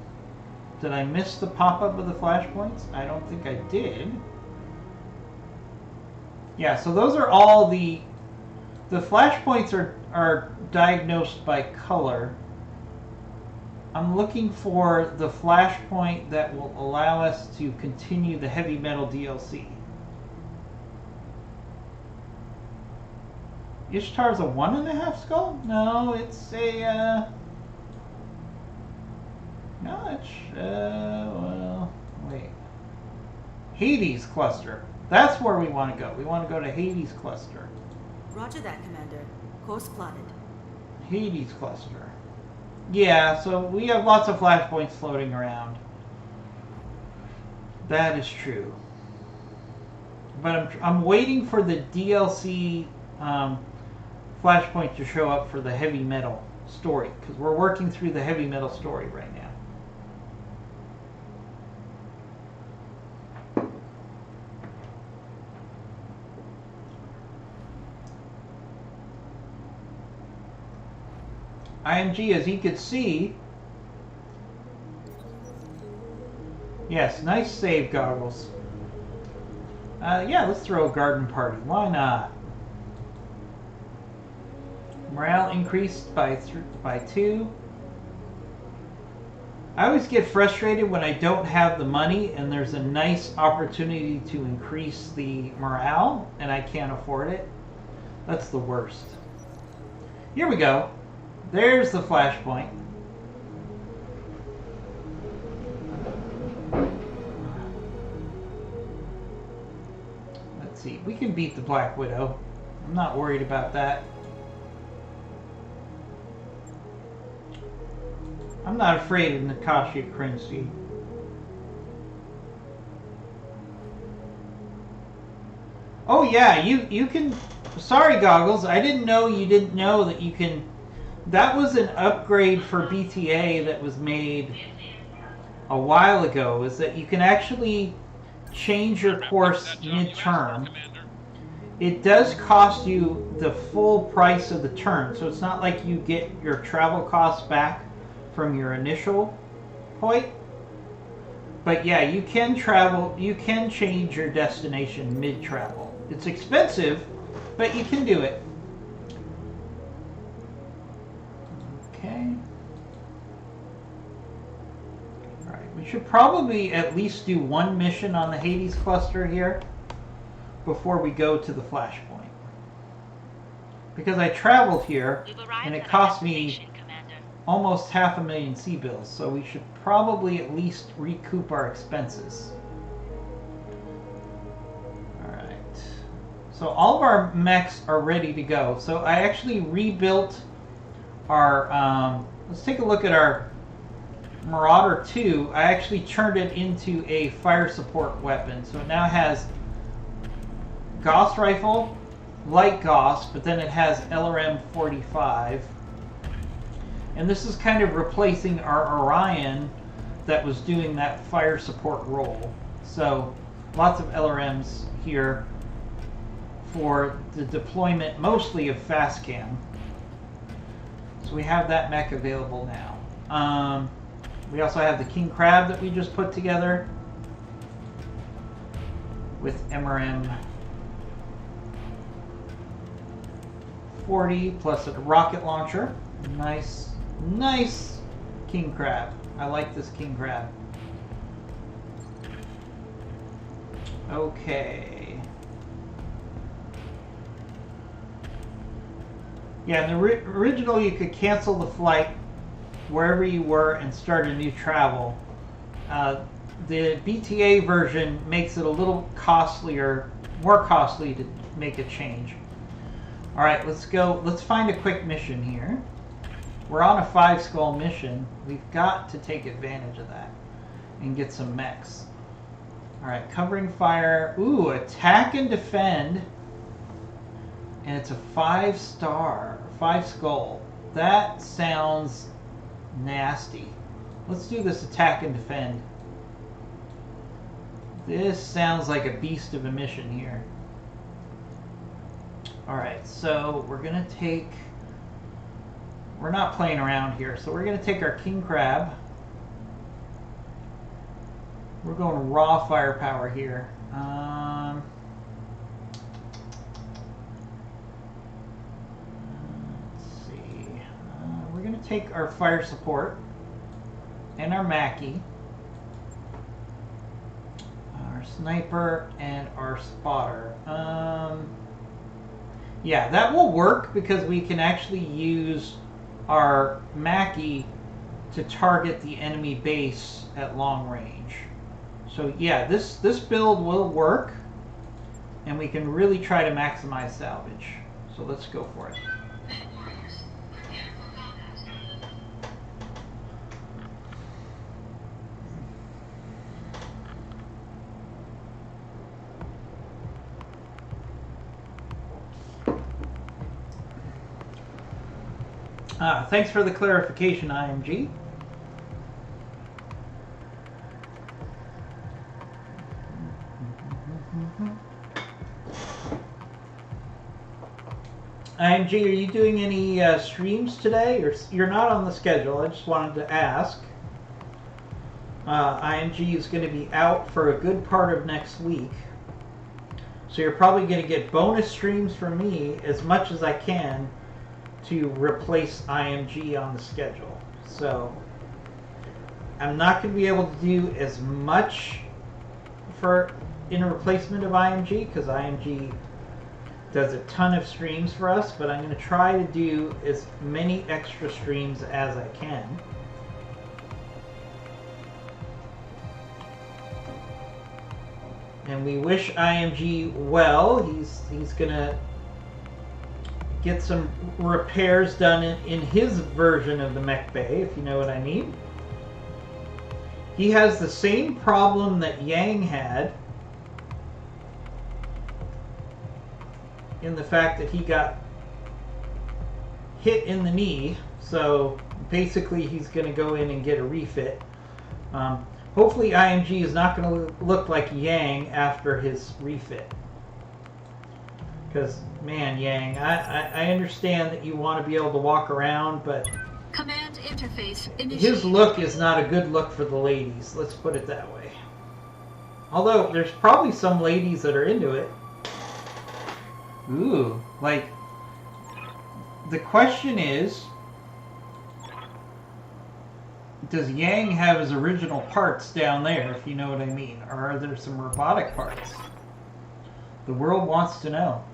[SPEAKER 1] Did I miss the pop-up of the flashpoints? I don't think I did. Yeah, so those are all the flashpoints are diagnosed by color. I'm looking for the flashpoint that will allow us to continue the heavy metal DLC. Ishtar's a 1.5 skull? No, it's a no, it's well, wait. Hades cluster. That's where we want to go. We want to go to Hades cluster.
[SPEAKER 11] Roger that, Commander. Course plotted.
[SPEAKER 1] Hades cluster. Yeah, so we have lots of flashpoints floating around. That is true. But I'm waiting for the DLC flashpoint to show up for the heavy metal story, because we're working through the heavy metal story right now. IMG, as he could see. Yes, nice save, Goggles. Yeah, let's throw a garden party. Why not? Morale increased by 2. I always get frustrated when I don't have the money and there's a nice opportunity to increase the morale and I can't afford it. That's the worst. Here we go. There's the flashpoint. Let's see. We can beat the Black Widow. I'm not worried about that. I'm not afraid of Natasha Krinsky. Oh yeah, you can... Sorry, Goggles. I didn't know you didn't know that you can... That was an upgrade for BTA that was made a while ago, is that you can actually change your course mid-term. It does cost you the full price of the turn, so it's not like you get your travel costs back from your initial point. But yeah, you can travel, you can change your destination mid-travel. It's expensive, but you can do it. Okay. Alright, we should probably at least do one mission on the Hades cluster here before we go to the flashpoint. Because I traveled here and it cost me almost 500,000 C-bills, so we should probably at least recoup our expenses. Alright. So all of our mechs are ready to go. So I actually rebuilt our, let's take a look at our Marauder 2. I actually turned it into a fire support weapon. So it now has Gauss rifle, light Gauss, but then it has LRM 45. And this is kind of replacing our Orion that was doing that fire support role. So lots of LRMs here for the deployment mostly of fast cam. So we have that mech available now. We also have the King Crab that we just put together with MRM 40 plus a rocket launcher. Nice, nice King Crab. I like this King Crab. Okay. Yeah, and originally you could cancel the flight wherever you were and start a new travel. The BTA version makes it a little costlier, more costly to make a change. All right, let's go. Let's find a quick mission here. We're on a 5-skull mission. We've got to take advantage of that and get some mechs. All right, covering fire. Ooh, attack and defend. And it's a 5-star, 5-skull. That sounds nasty. Let's do this attack and defend. This sounds like a beast of a mission here. Alright, so we're going to take... We're not playing around here, so we're going to take our King Crab. We're going raw firepower here. take our fire support and our Mackie, our sniper, and our spotter. Yeah, that will work because we can actually use our Mackie to target the enemy base at long range. So yeah, this build will work, and we can really try to maximize salvage. So let's go for it. Thanks for the clarification, IMG. IMG, are you doing any streams today? You're not on the schedule. I just wanted to ask. IMG is going to be out for a good part of next week. So you're probably going to get bonus streams from me as much as I can to replace IMG on the schedule. So I'm not going to be able to do as much in a replacement of IMG because IMG does a ton of streams for us, but I'm going to try to do as many extra streams as I can. And we wish IMG well. He's going to get some repairs done in his version of the mech bay, if you know what I mean. He has the same problem that Yang had, in the fact that he got hit in the knee. So basically he's going to go in and get a refit. Hopefully IMG is not going to look like Yang after his refit. Because, man, Yang, I understand that you want to be able to walk around, but
[SPEAKER 2] Command interface initiated.
[SPEAKER 1] his look is not a good look for the ladies. Let's put it that way. Although, there's probably some ladies that are into it. Ooh, like, the question is, does Yang have his original parts down there, if you know what I mean? Or are there some robotic parts? The world wants to know.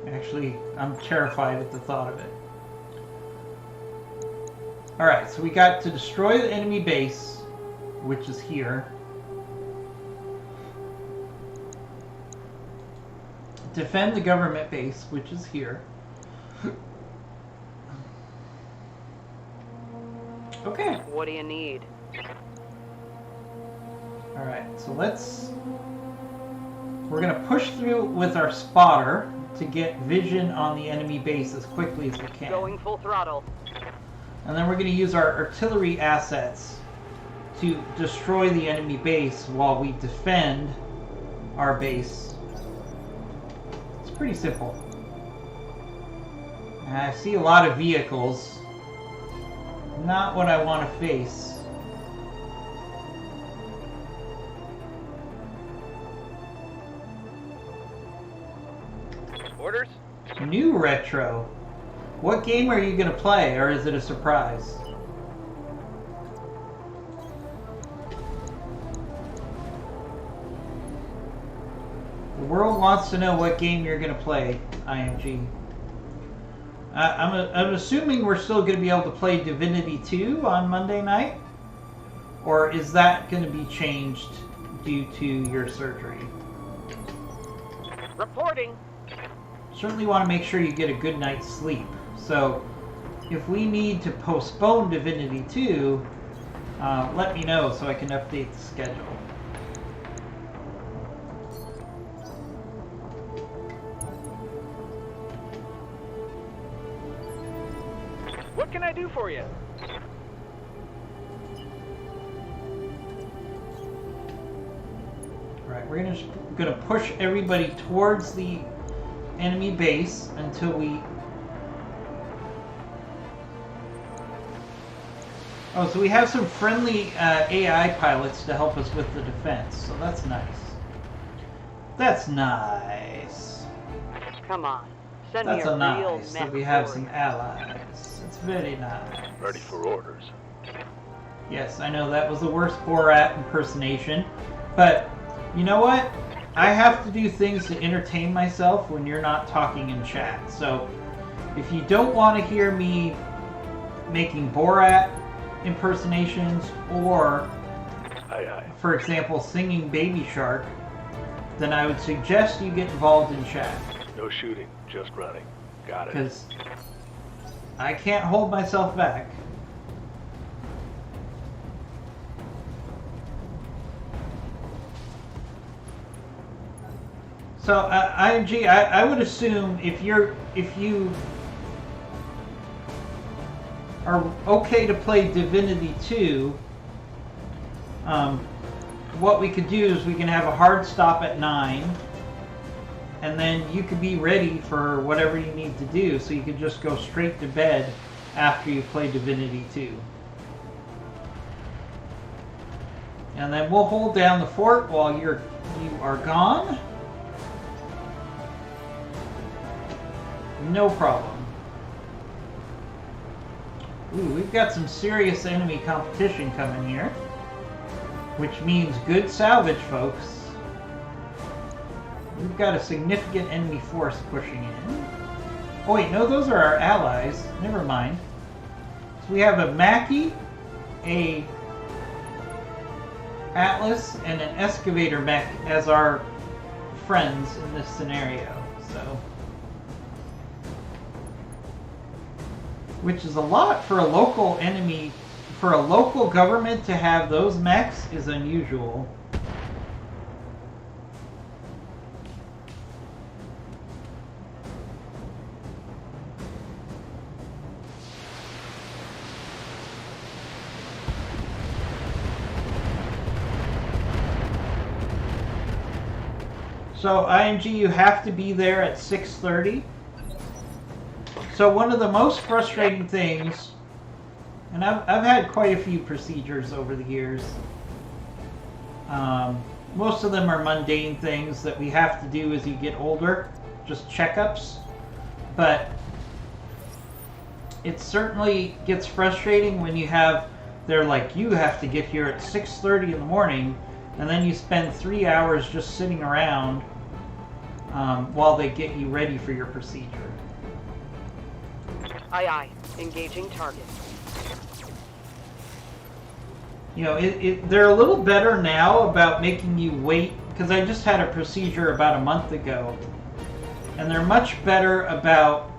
[SPEAKER 1] Actually, I'm terrified at the thought of it. Alright, so we got to destroy the enemy base, which is here. Defend the government base, which is here. Okay.
[SPEAKER 5] What do you need?
[SPEAKER 1] Alright, so we're going to push through with our spotter to get vision on the enemy base as quickly as we can.
[SPEAKER 5] Going full throttle.
[SPEAKER 1] And then we're going to use our artillery assets to destroy the enemy base while we defend our base. It's pretty simple. And I see a lot of vehicles. Not what I want to face.
[SPEAKER 4] Orders?
[SPEAKER 1] New retro. What game are you going to play, or is it a surprise? The world wants to know what game you're going to play, IMG. I'm assuming we're still going to be able to play Divinity 2 on Monday night? Or is that going to be changed due to your surgery?
[SPEAKER 4] Reporting.
[SPEAKER 1] Certainly want to make sure you get a good night's sleep. So, if we need to postpone Divinity 2, let me know so I can update the schedule.
[SPEAKER 4] What can I do for you?
[SPEAKER 1] Alright, we're gonna push everybody towards the enemy base until we... Oh, so we have some friendly AI pilots to help us with the defense, so that's nice. That's nice.
[SPEAKER 5] Come on. Send
[SPEAKER 1] That's
[SPEAKER 5] me a
[SPEAKER 1] a
[SPEAKER 5] real
[SPEAKER 1] nice
[SPEAKER 5] Mech
[SPEAKER 1] that we have some
[SPEAKER 5] Warrior.
[SPEAKER 1] allies. It's very nice.
[SPEAKER 7] Ready for orders.
[SPEAKER 1] Yes, I know that was the worst Borat impersonation, but you know what? I have to do things to entertain myself when you're not talking in chat. So if you don't want to hear me making Borat impersonations or,
[SPEAKER 7] Aye, aye.
[SPEAKER 1] for example, singing Baby Shark, then I would suggest you get involved in chat.
[SPEAKER 7] No shooting, just running. Got it.
[SPEAKER 1] Because I can't hold myself back. So IMG, I would assume if you are okay to play Divinity 2, what we could do is we can have a hard stop at 9, and then you could be ready for whatever you need to do, so you could just go straight to bed after you play Divinity 2. And then we'll hold down the fort while you are gone. No problem. Ooh, we've got some serious enemy competition coming here, which means good salvage, folks. We've got a significant enemy force pushing in. Oh wait, no, those are our allies. Never mind. So we have a Mackie, a Atlas, and an Excavator mech as our friends in this scenario. So, which is a lot for a local enemy, for a local government to have those mechs is unusual. So IMG, you have to be there at 6:30. So one of the most frustrating things, and I've had quite a few procedures over the years. Most of them are mundane things that we have to do as you get older, just checkups. But it certainly gets frustrating when they're like, you have to get here at 6:30 in the morning, and then you spend 3 hours just sitting around while they get you ready for your procedure.
[SPEAKER 5] Aye, aye. Engaging target.
[SPEAKER 1] You know, they're a little better now about making you wait, because I just had a procedure about a month ago, and they're much better about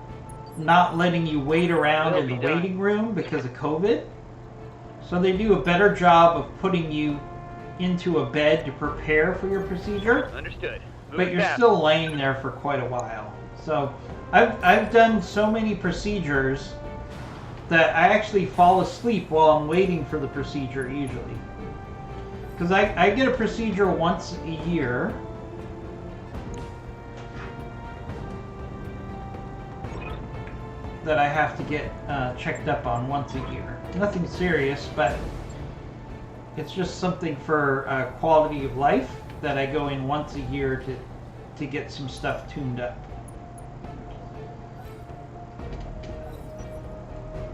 [SPEAKER 1] not letting you wait around in the waiting room because of COVID. So they do a better job of putting you into a bed to prepare for your procedure.
[SPEAKER 4] Understood.
[SPEAKER 1] But you're still laying there for quite a while. So I've done so many procedures that I actually fall asleep while I'm waiting for the procedure usually. Because I get a procedure once a year. That I have to get checked up on once a year. Nothing serious, but it's just something for quality of life that I go in once a year to get some stuff tuned up.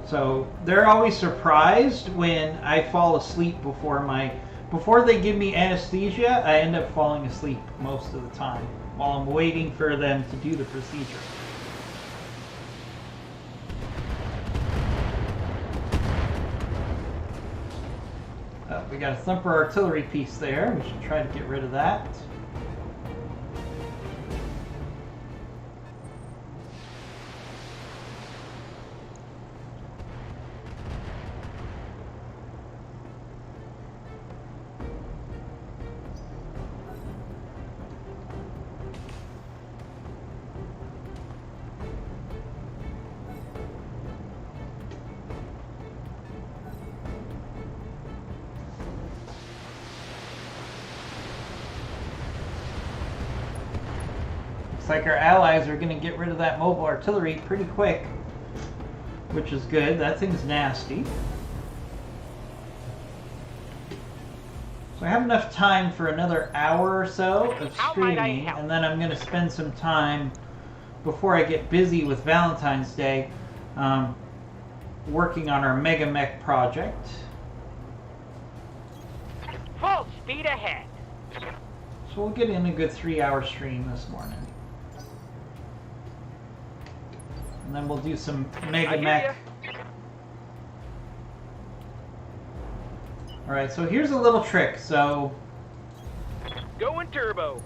[SPEAKER 1] So they're always surprised when I fall asleep before they give me anesthesia. I end up falling asleep most of the time while I'm waiting for them to do the procedure. We got a thumper artillery piece there. We should try to get rid of that. Looks like our allies are going to get rid of that mobile artillery pretty quick, which is good. That thing's nasty. So I have enough time for another hour or so of streaming, and then I'm going to spend some time before I get busy with Valentine's Day, working on our Mega Mech project.
[SPEAKER 4] Full speed ahead.
[SPEAKER 1] So we'll get in a good 3-hour stream this morning. And then we'll do some Mega Mech. Alright, so here's a little trick. So
[SPEAKER 4] Going turbo.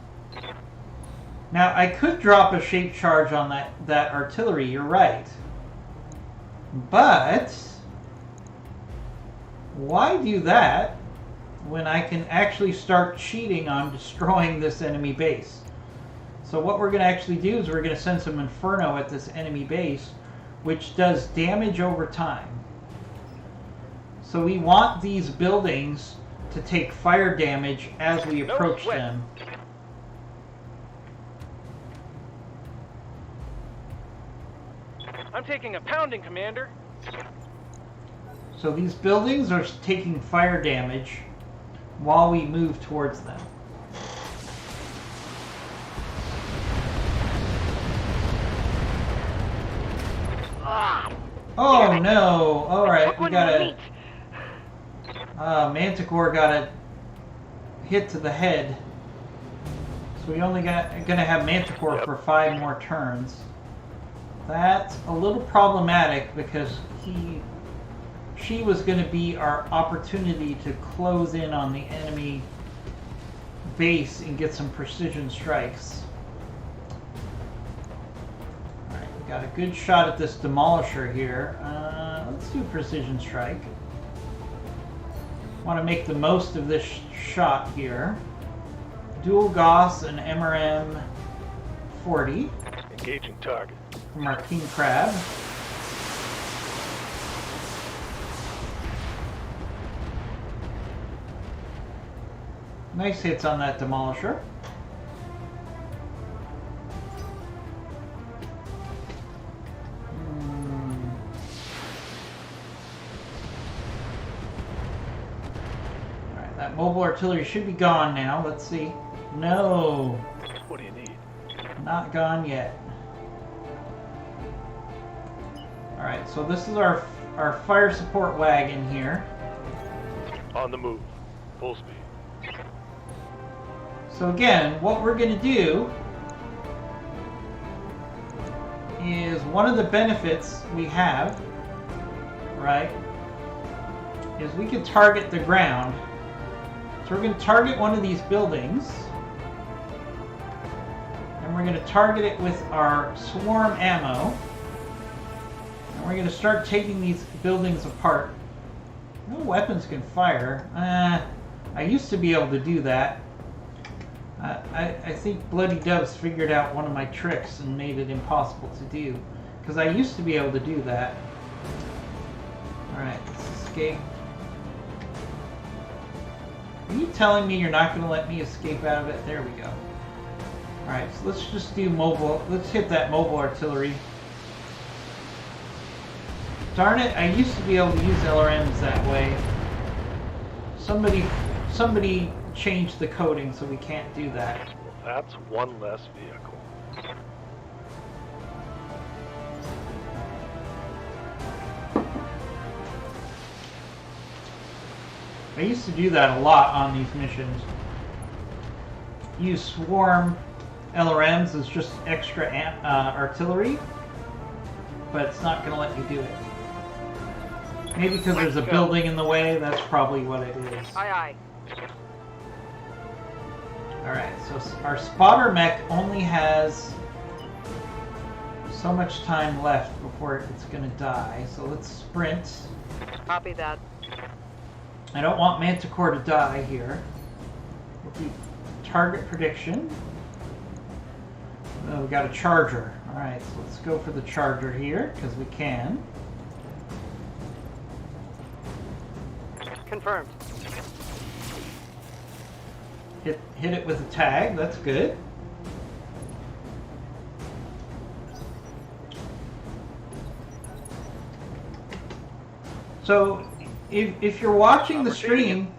[SPEAKER 1] now I could drop a shape charge on that artillery, you're right. But why do that when I can actually start cheating on destroying this enemy base? So what we're going to actually do is we're going to send some Inferno at this enemy base, which does damage over time. So we want these buildings to take fire damage as we approach them.
[SPEAKER 4] I'm taking a pounding, Commander.
[SPEAKER 1] So these buildings are taking fire damage while we move towards them. Oh no! Alright, we got a... Manticore got a hit to the head. So we only gonna have Manticore for 5 more turns. That's a little problematic because she was going to be our opportunity to close in on the enemy base and get some precision strikes. Alright, we got a good shot at this demolisher here. Let's do precision strike. Want to make the most of this shot here. Dual Gauss and MRM 40.
[SPEAKER 7] Engaging target.
[SPEAKER 1] From our King Crab. Nice hits on that demolisher. Alright, that mobile artillery should be gone now. Let's see. No.
[SPEAKER 7] What do you need?
[SPEAKER 1] Not gone yet. Alright, so this is our fire support wagon here.
[SPEAKER 7] On the move. Full speed.
[SPEAKER 1] So again, what we're going to do is one of the benefits we have, right, is we can target the ground. So we're going to target one of these buildings, and we're going to target it with our swarm ammo, and we're going to start taking these buildings apart. No weapons can fire. I used to be able to do that. I think Bloody Doves figured out one of my tricks and made it impossible to do. Because I used to be able to do that. Alright, let's escape. Are you telling me you're not going to let me escape out of it? There we go. Alright, so let's just do mobile. Let's hit that mobile artillery. Darn it, I used to be able to use LRMs that way. Somebody changed the coding so we can't do that.
[SPEAKER 7] Well, that's one less vehicle.
[SPEAKER 1] I used to do that a lot on these missions. Use swarm LRMs as just extra artillery, but it's not going to let me do it. Maybe because there's a building in the way, that's probably what it is.
[SPEAKER 5] Aye, aye.
[SPEAKER 1] Alright, so our spotter mech only has so much time left before it's going to die, so let's sprint.
[SPEAKER 5] Copy that.
[SPEAKER 1] I don't want Manticore to die here. We'll do target prediction. Oh, we got a charger. Alright, so let's go for the charger here, because we can.
[SPEAKER 5] Confirmed.
[SPEAKER 1] Hit it with a tag, that's good. So, if you're watching the stream,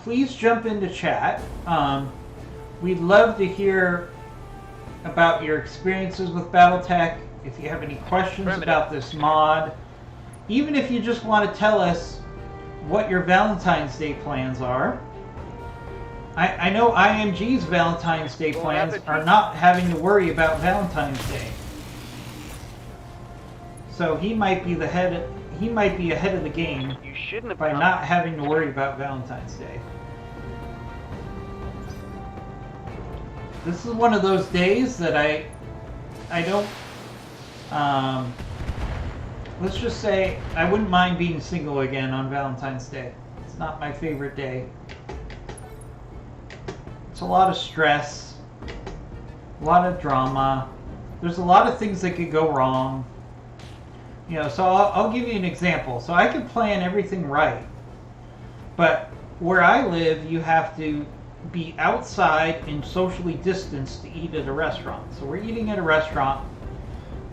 [SPEAKER 1] please jump into chat. We'd love to hear about your experiences with BattleTech. If you have any questions about this mod, even if you just want to tell us what your Valentine's Day plans are. I know IMG's Valentine's Day plans are not having to worry about Valentine's Day. So he might be ahead of the game
[SPEAKER 4] You shouldn't have
[SPEAKER 1] by
[SPEAKER 4] come.
[SPEAKER 1] not having to worry about Valentine's Day. This is one of those days that I don't let's just say I wouldn't mind being single again on Valentine's Day. It's not my favorite day. It's a lot of stress, a lot of drama. There's a lot of things that could go wrong. You know, so I'll give you an example. So I could plan everything right, but where I live, you have to be outside and socially distanced to eat at a restaurant. So we're eating at a restaurant,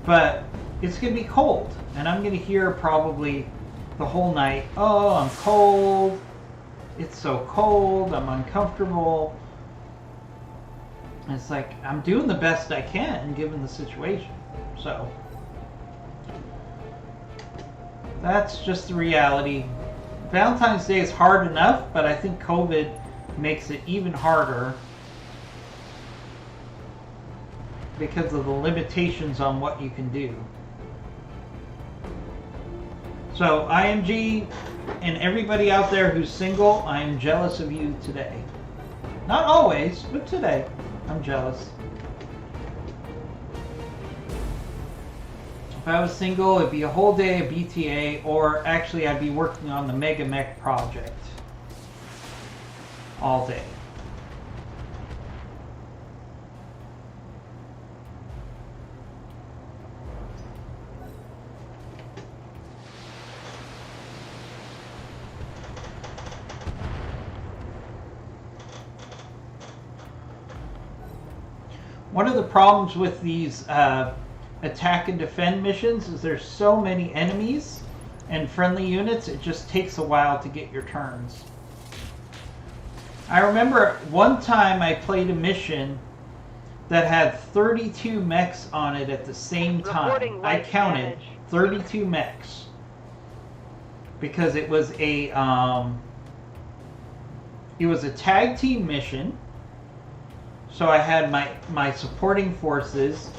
[SPEAKER 1] but it's going to be cold, and I'm going to hear probably the whole night, oh, I'm cold, it's so cold, I'm uncomfortable. And it's like, I'm doing the best I can given the situation. So that's just the reality. Valentine's Day is hard enough, but I think COVID makes it even harder because of the limitations on what you can do. So IMG and everybody out there who's single, I am jealous of you today. Not always, but today I'm jealous. If I was single, it'd be a whole day of BTA, or actually I'd be working on the Mega Mech project all day. One of the problems with these attack and defend missions is there's so many enemies and friendly units, it just takes a while to get your turns. I remember one time I played a mission that had 32 mechs on it at the same time. I counted 32 mechs because it was a tag team mission. So I had my supporting forces,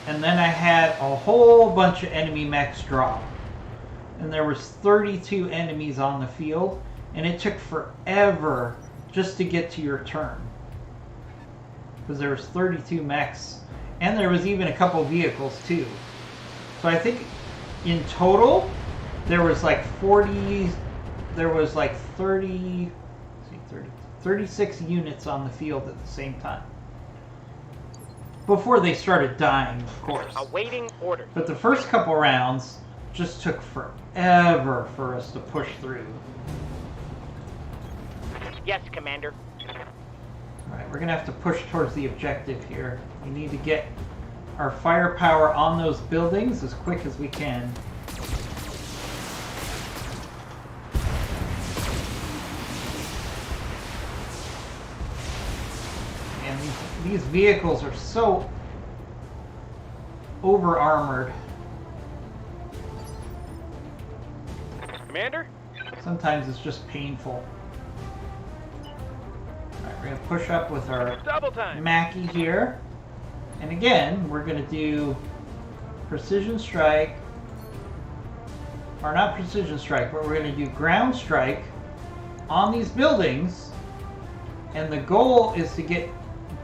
[SPEAKER 1] and then I had a whole bunch of enemy mechs drop. And there was 32 enemies on the field, and it took forever just to get to your turn. Because there was 32 mechs, and there was even a couple vehicles too. So I think in total, there was like 36 units on the field at the same time. Before they started dying, of course.
[SPEAKER 4] Awaiting orders.
[SPEAKER 1] But the first couple rounds just took forever for us to push through.
[SPEAKER 4] Yes, Commander.
[SPEAKER 1] Alright, we're going to have to push towards the objective here. We need to get our firepower on those buildings as quick as we can. And these vehicles are so over-armored.
[SPEAKER 4] Commander?
[SPEAKER 1] Sometimes it's just painful. Alright, we're going to push up with our
[SPEAKER 4] Double time.
[SPEAKER 1] Mackie here. And again, we're going to do precision strike. Or not precision strike, but we're going to do ground strike on these buildings. And the goal is to get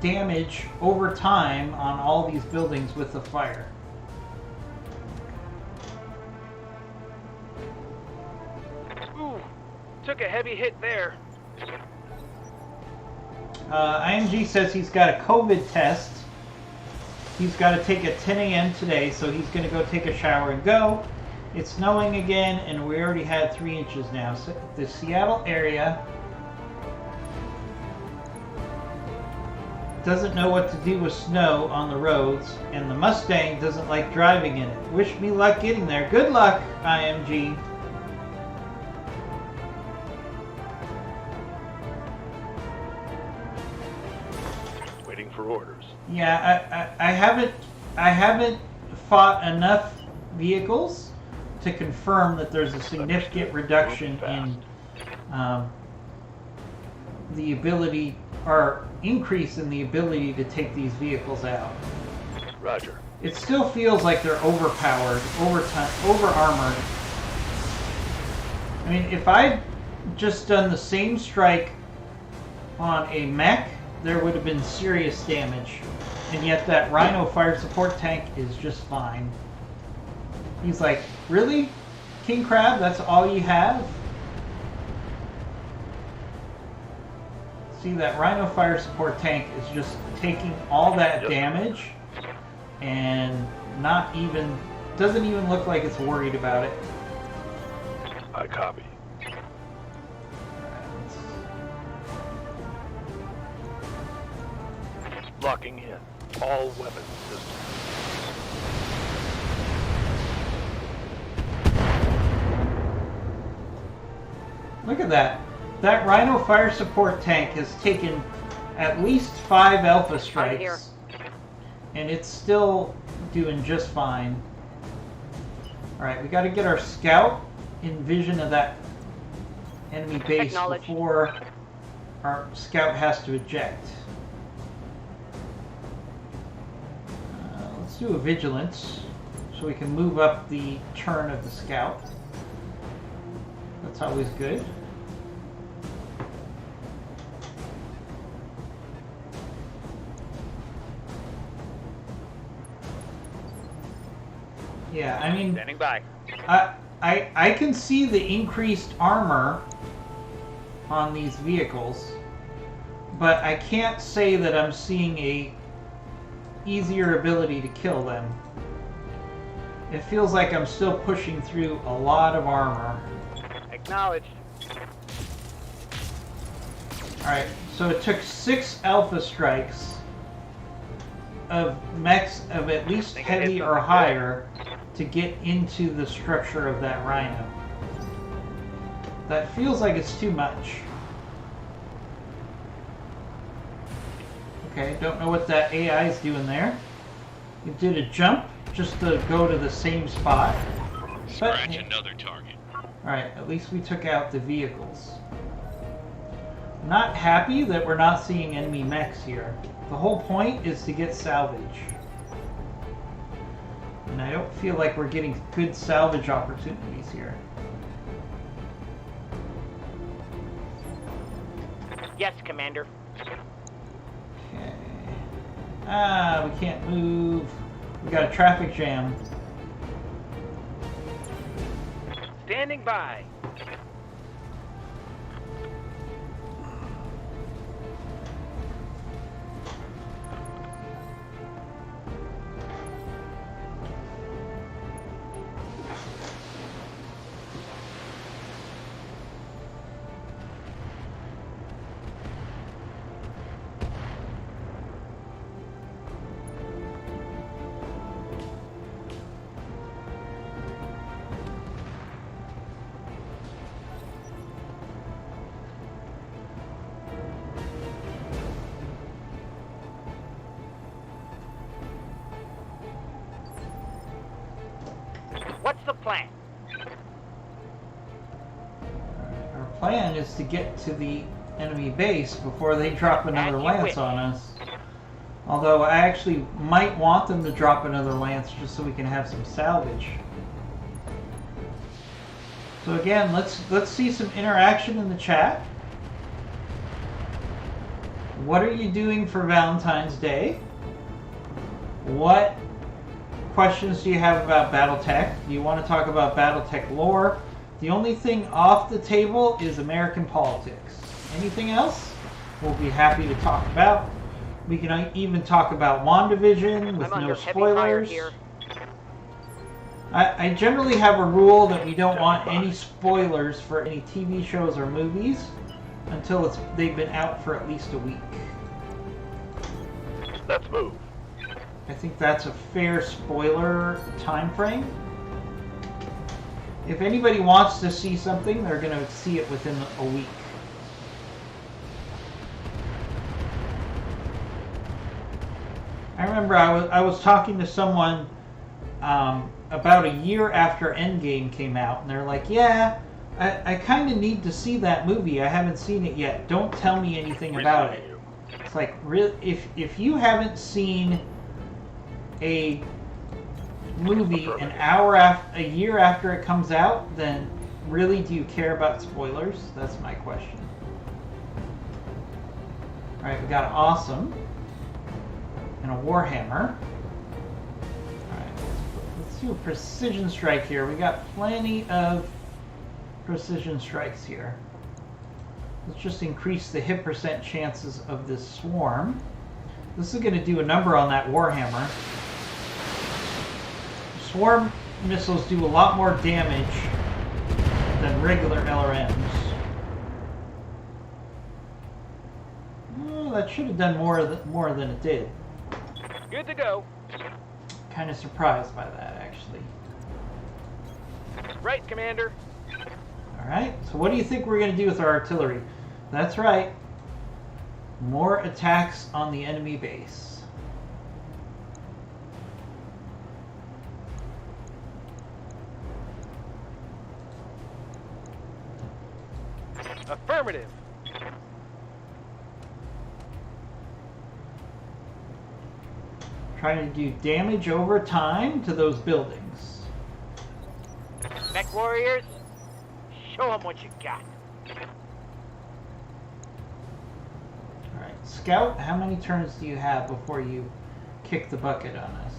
[SPEAKER 1] damage over time on all these buildings with the fire.
[SPEAKER 4] Ooh, took a heavy hit there.
[SPEAKER 1] IMG says he's got a COVID test. He's got to take at 10 a.m. today, so he's going to go take a shower and go. It's snowing again, and we already had 3 inches now. So the Seattle area doesn't know what to do with snow on the roads, and the Mustang doesn't like driving in it. Wish me luck getting there. Good luck, IMG.
[SPEAKER 7] Waiting for orders.
[SPEAKER 1] Yeah, I haven't fought enough vehicles to confirm that there's a significant reduction in the ability, or increase in the ability to take these vehicles out.
[SPEAKER 7] Roger.
[SPEAKER 1] It still feels like they're overpowered, over-armored. I mean, if I'd just done the same strike on a mech, there would have been serious damage. And yet that Rhino fire support tank is just fine. He's like, really? King Crab, that's all you have? See, that Rhino fire support tank is just taking all that damage and not even, doesn't even look like it's worried about it.
[SPEAKER 7] I copy. Locking in all weapon systems.
[SPEAKER 1] Look at that. That Rhino fire support tank has taken at least 5 alpha strikes. And it's still doing just fine. Alright, we gotta get our scout in vision of that enemy base before our scout has to eject. Let's do a vigilance so we can move up the turn of the scout. That's always good. Yeah, I mean,
[SPEAKER 4] Standing by.
[SPEAKER 1] I can see the increased armor on these vehicles, but I can't say that I'm seeing a easier ability to kill them. It feels like I'm still pushing through a lot of armor.
[SPEAKER 4] Acknowledged.
[SPEAKER 1] Alright, so it took 6 alpha strikes of mechs of at least heavy or higher to get into the structure of that Rhino. That feels like it's too much. Okay, don't know what that AI is doing there. It did a jump just to go to the same spot.
[SPEAKER 3] Scratch another target.
[SPEAKER 1] Alright, at least we took out the vehicles. Not happy that we're not seeing enemy mechs here. The whole point is to get salvage. And I don't feel like we're getting good salvage opportunities here.
[SPEAKER 4] Yes, Commander.
[SPEAKER 1] Okay. Ah, we can't move. We got a traffic jam.
[SPEAKER 4] Standing by. What's the plan?
[SPEAKER 1] Our plan is to get to the enemy base before they drop another lance on us. Although I actually might want them to drop another lance just so we can have some salvage. So again, let's see some interaction in the chat. What are you doing for Valentine's Day? What questions do you have about Battletech? Do you want to talk about Battletech lore? The only thing off the table is American politics. Anything else, we'll be happy to talk about. We can even talk about WandaVision with no spoilers. I generally have a rule that we don't want any spoilers for any TV shows or movies until they've been out for at least a week.
[SPEAKER 7] Let's move.
[SPEAKER 1] I think that's a fair spoiler time frame. If anybody wants to see something, they're going to see it within a week. I remember I was talking to someone about a year after Endgame came out, and they're like, "Yeah, I kind of need to see that movie. I haven't seen it yet. Don't tell me anything about it." It's like, if you haven't seen a movie a year after it comes out, then really, do you care about spoilers? That's my question. All right, we got an awesome and a warhammer. All right, let's do a precision strike here. We got plenty of precision strikes here. Let's just increase the hit percent chances of this swarm. This is going to do a number on that warhammer. Swarm missiles do a lot more damage than regular LRMs. Oh, that should have done more than it did.
[SPEAKER 4] Good to go.
[SPEAKER 1] Kind of surprised by that, actually.
[SPEAKER 4] Right, Commander.
[SPEAKER 1] Alright, so what do you think we're going to do with our artillery? That's right. More attacks on the enemy base.
[SPEAKER 4] Affirmative.
[SPEAKER 1] Trying to do damage over time to those buildings.
[SPEAKER 4] Mech Warriors, show them what you got.
[SPEAKER 1] Alright, Scout, how many turns do you have before you kick the bucket on us?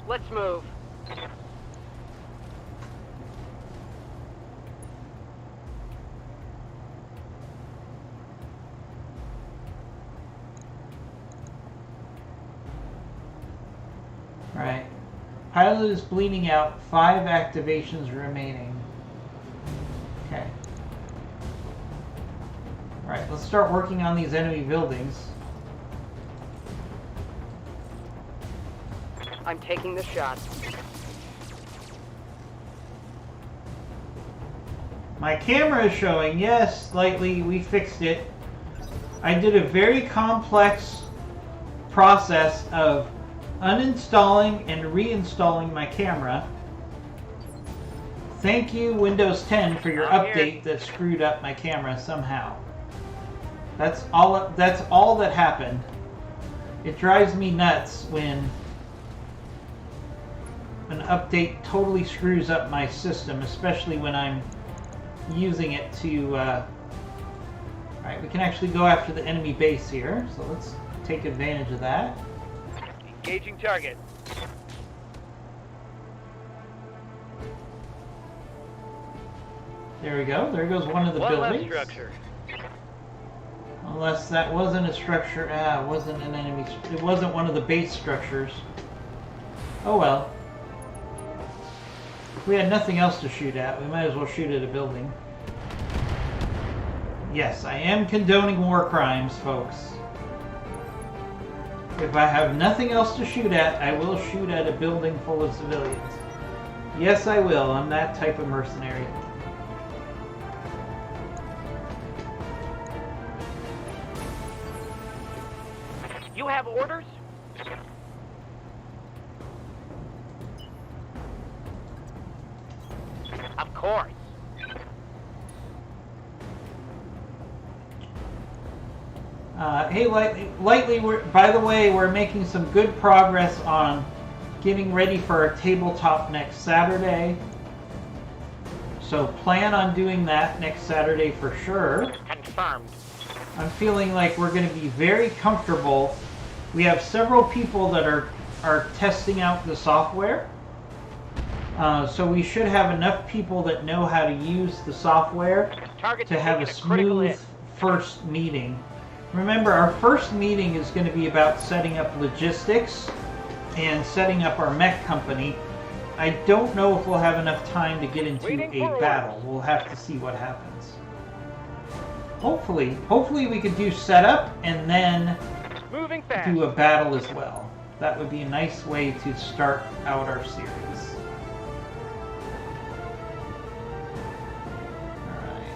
[SPEAKER 5] Let's move.
[SPEAKER 1] Alright. Pilot is bleeding out. 5 activations remaining. Okay. Alright, let's start working on these enemy buildings.
[SPEAKER 5] I'm taking the shot.
[SPEAKER 1] My camera is showing. Yes, slightly. We fixed it. I did a very complex process of uninstalling and reinstalling my camera. Thank you, Windows 10, for your update that screwed up my camera somehow. That's all that happened. It drives me nuts when an update totally screws up my system, especially when I'm using it to... Alright, we can actually go after the enemy base here, so let's take advantage of that.
[SPEAKER 4] Engaging target.
[SPEAKER 1] There we go. There goes one of the buildings.
[SPEAKER 4] Left structure.
[SPEAKER 1] Unless that wasn't a structure. It wasn't an enemy. It wasn't one of the base structures. Oh well. If we had nothing else to shoot at, we might as well shoot at a building. Yes, I am condoning war crimes, folks. If I have nothing else to shoot at, I will shoot at a building full of civilians. Yes, I will. I'm that type of mercenary.
[SPEAKER 4] You have orders? Of course.
[SPEAKER 1] Hey, Lightly, by the way, we're making some good progress on getting ready for our tabletop next Saturday. So plan on doing that next Saturday for sure.
[SPEAKER 4] Confirmed.
[SPEAKER 1] I'm feeling like we're going to be very comfortable. We have several people that are testing out the software. So we should have enough people that know how to use the software to have a smooth first meeting. Remember, our first meeting is going to be about setting up logistics and setting up our mech company. I don't know if we'll have enough time to get into a battle. We'll have to see what happens. Hopefully we could do setup and then do a battle as well. That would be a nice way to start out our series. Alright,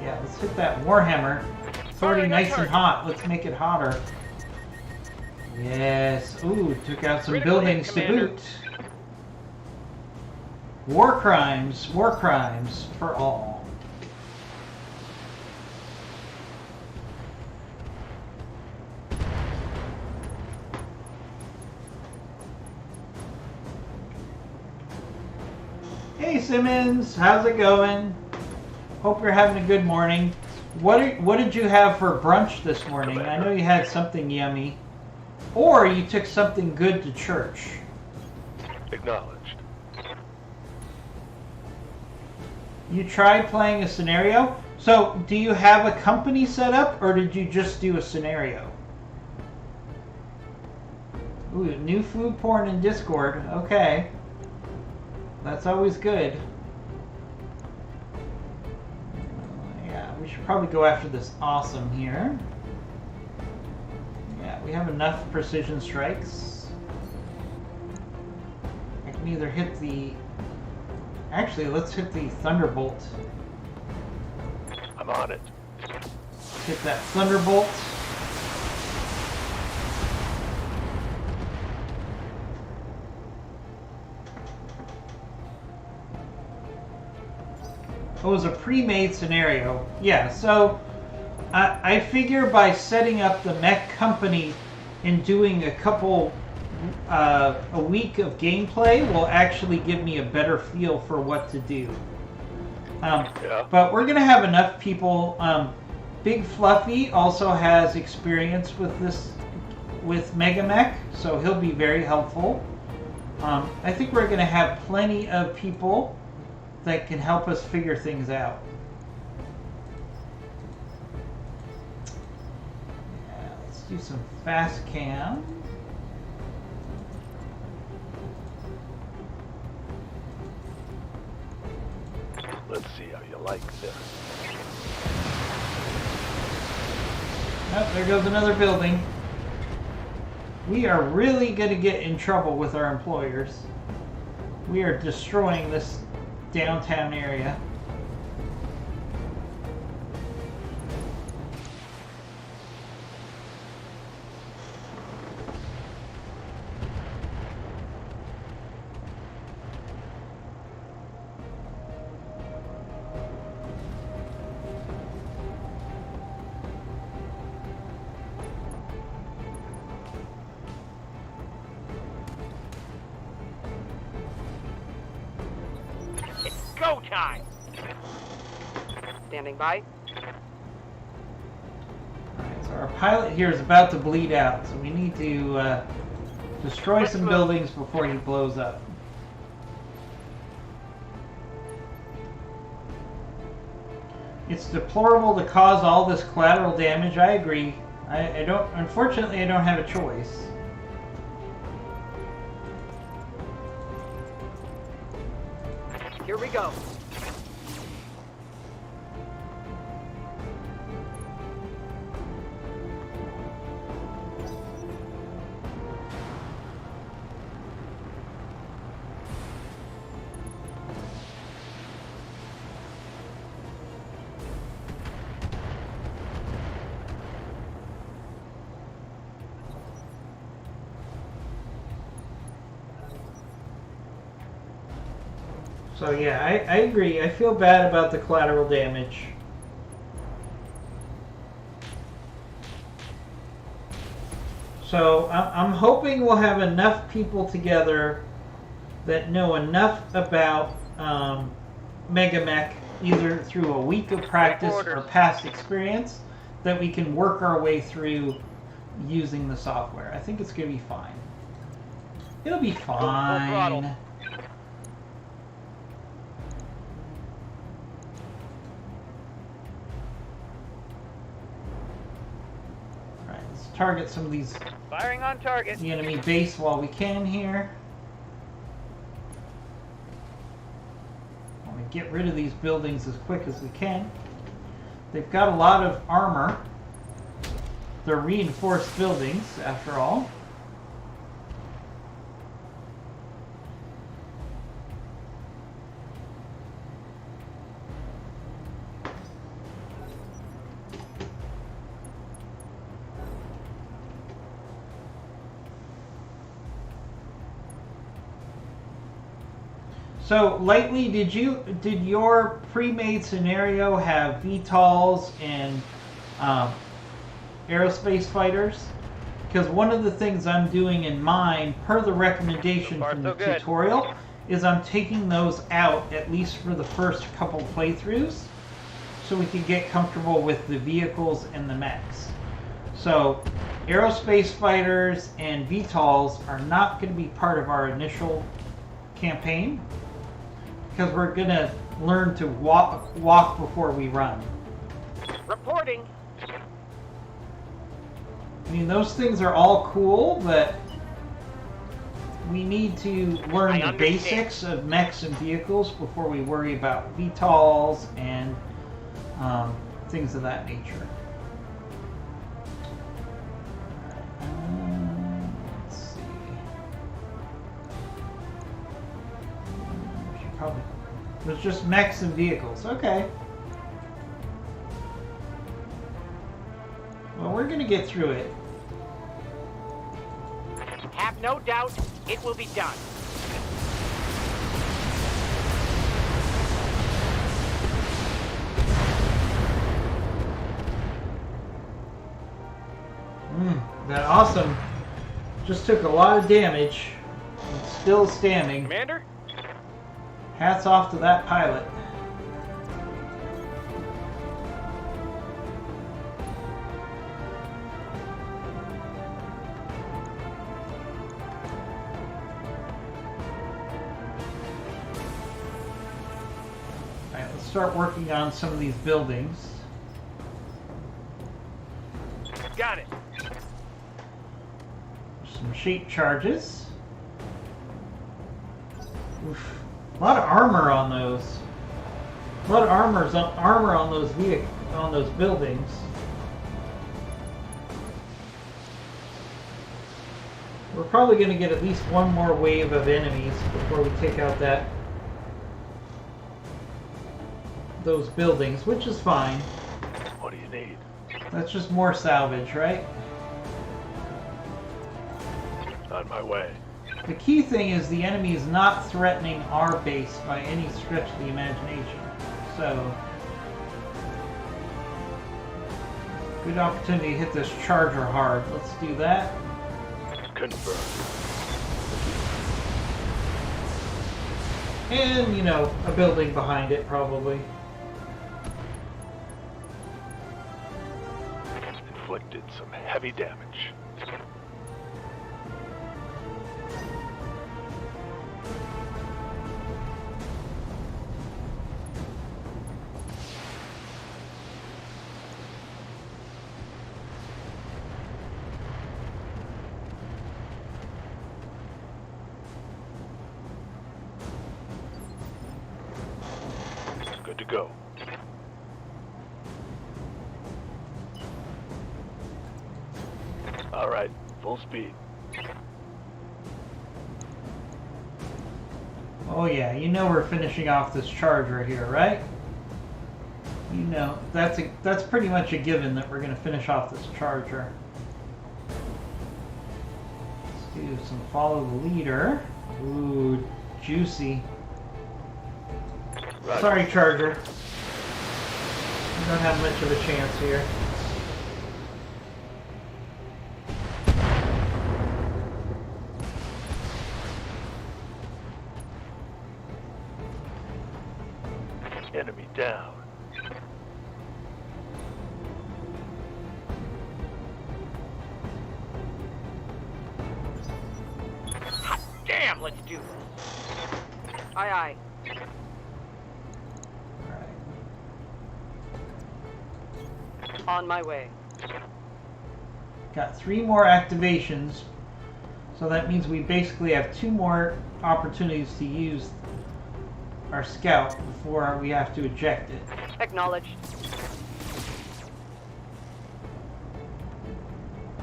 [SPEAKER 1] yeah, let's hit that Warhammer. It's already
[SPEAKER 4] Firing on
[SPEAKER 1] nice and
[SPEAKER 4] target.
[SPEAKER 1] hot. Let's make it hotter. Yes. Ooh, took out some
[SPEAKER 4] Critical hit,
[SPEAKER 1] buildings to
[SPEAKER 4] Commander.
[SPEAKER 1] boot. War crimes for all. Hey Simmons, how's it going? Hope you're having a good morning. What did you have for brunch this morning? I know you had something yummy. Or you took something good to church.
[SPEAKER 7] Acknowledged.
[SPEAKER 1] You tried playing a scenario? So, do you have a company set up, or did you just do a scenario? Ooh, new food porn in Discord. Okay. That's always good. Yeah, we should probably go after this awesome here. Yeah, we have enough precision strikes. I can either hit the... Actually, let's hit the Thunderbolt.
[SPEAKER 7] I'm on it.
[SPEAKER 1] Hit that Thunderbolt. Oh, it was a pre-made scenario. Yeah, so I figure by setting up the mech company and doing a week of gameplay will actually give me a better feel for what to do.
[SPEAKER 7] Yeah.
[SPEAKER 1] But we're gonna have enough people. Big Fluffy also has experience with Mega Mech, so he'll be very helpful. I think we're gonna have plenty of people that can help us figure things out. Yeah, let's do some fast cam.
[SPEAKER 7] Let's see how you like this.
[SPEAKER 1] Oh, there goes another building. We are really going to get in trouble with our employers. We are destroying this downtown area.
[SPEAKER 4] Go time!
[SPEAKER 5] Standing by.
[SPEAKER 1] Alright, so our pilot here is about to bleed out, so we need to destroy some buildings before he blows up. It's deplorable to cause all this collateral damage. I agree. I don't. Unfortunately, I don't have a choice.
[SPEAKER 5] Here we go.
[SPEAKER 1] So yeah, I agree. I feel bad about the collateral damage. So I'm hoping we'll have enough people together that know enough about Mega Mech, either through a week of practice or past experience, that we can work our way through using the software. I think it's going to be fine. It'll be fine. Target some of these
[SPEAKER 4] Firing on target.
[SPEAKER 1] the enemy base while we can here. Want to get rid of these buildings as quick as we can. They've got a lot of armor. They're reinforced buildings, after all. So, Lightly, did your pre-made scenario have VTOLs and aerospace fighters? Because one of the things I'm doing in mine, per the recommendation from the tutorial, is I'm taking those out, at least for the first couple playthroughs, so we can get comfortable with the vehicles and the mechs. So, aerospace fighters and VTOLs are not going to be part of our initial campaign, because we're going to learn to walk before we run.
[SPEAKER 4] Reporting.
[SPEAKER 1] I mean, those things are all cool, but we need to learn the basics of mechs and vehicles before we worry about VTOLs and things of that nature. Let's see. Probably. It was just mechs and vehicles. Okay. Well, we're going to get through it.
[SPEAKER 4] Have no doubt, it will be done.
[SPEAKER 1] That awesome just took a lot of damage. It's still standing.
[SPEAKER 4] Commander?
[SPEAKER 1] Hats off to that pilot. Alright, let's start working on some of these buildings.
[SPEAKER 4] Got it.
[SPEAKER 1] Some shape charges. Oof. A lot of armor on those. A lot of armor on those buildings. We're probably going to get at least one more wave of enemies before we take out those buildings, which is fine.
[SPEAKER 7] What do you need?
[SPEAKER 1] That's just more salvage, right?
[SPEAKER 7] On my way.
[SPEAKER 1] The key thing is the enemy is not threatening our base by any stretch of the imagination. So, good opportunity to hit this charger hard. Let's do that.
[SPEAKER 7] Confirmed.
[SPEAKER 1] And, you know, a building behind it, probably.
[SPEAKER 7] Inflicted some heavy damage. Good to go. All right, full speed.
[SPEAKER 1] Oh yeah, you know we're finishing off this charger here, right? You know, that's pretty much a given that we're going to finish off this charger. Let's do some follow the leader. Ooh, juicy.
[SPEAKER 7] Roger.
[SPEAKER 1] Sorry, charger. You don't have much of a chance here.
[SPEAKER 7] Enemy down.
[SPEAKER 4] Hot damn, let's do this. Aye, aye. On my way.
[SPEAKER 1] Got 3 more activations, so that means we basically have 2 more opportunities to use our scout before we have to eject it.
[SPEAKER 4] Acknowledged.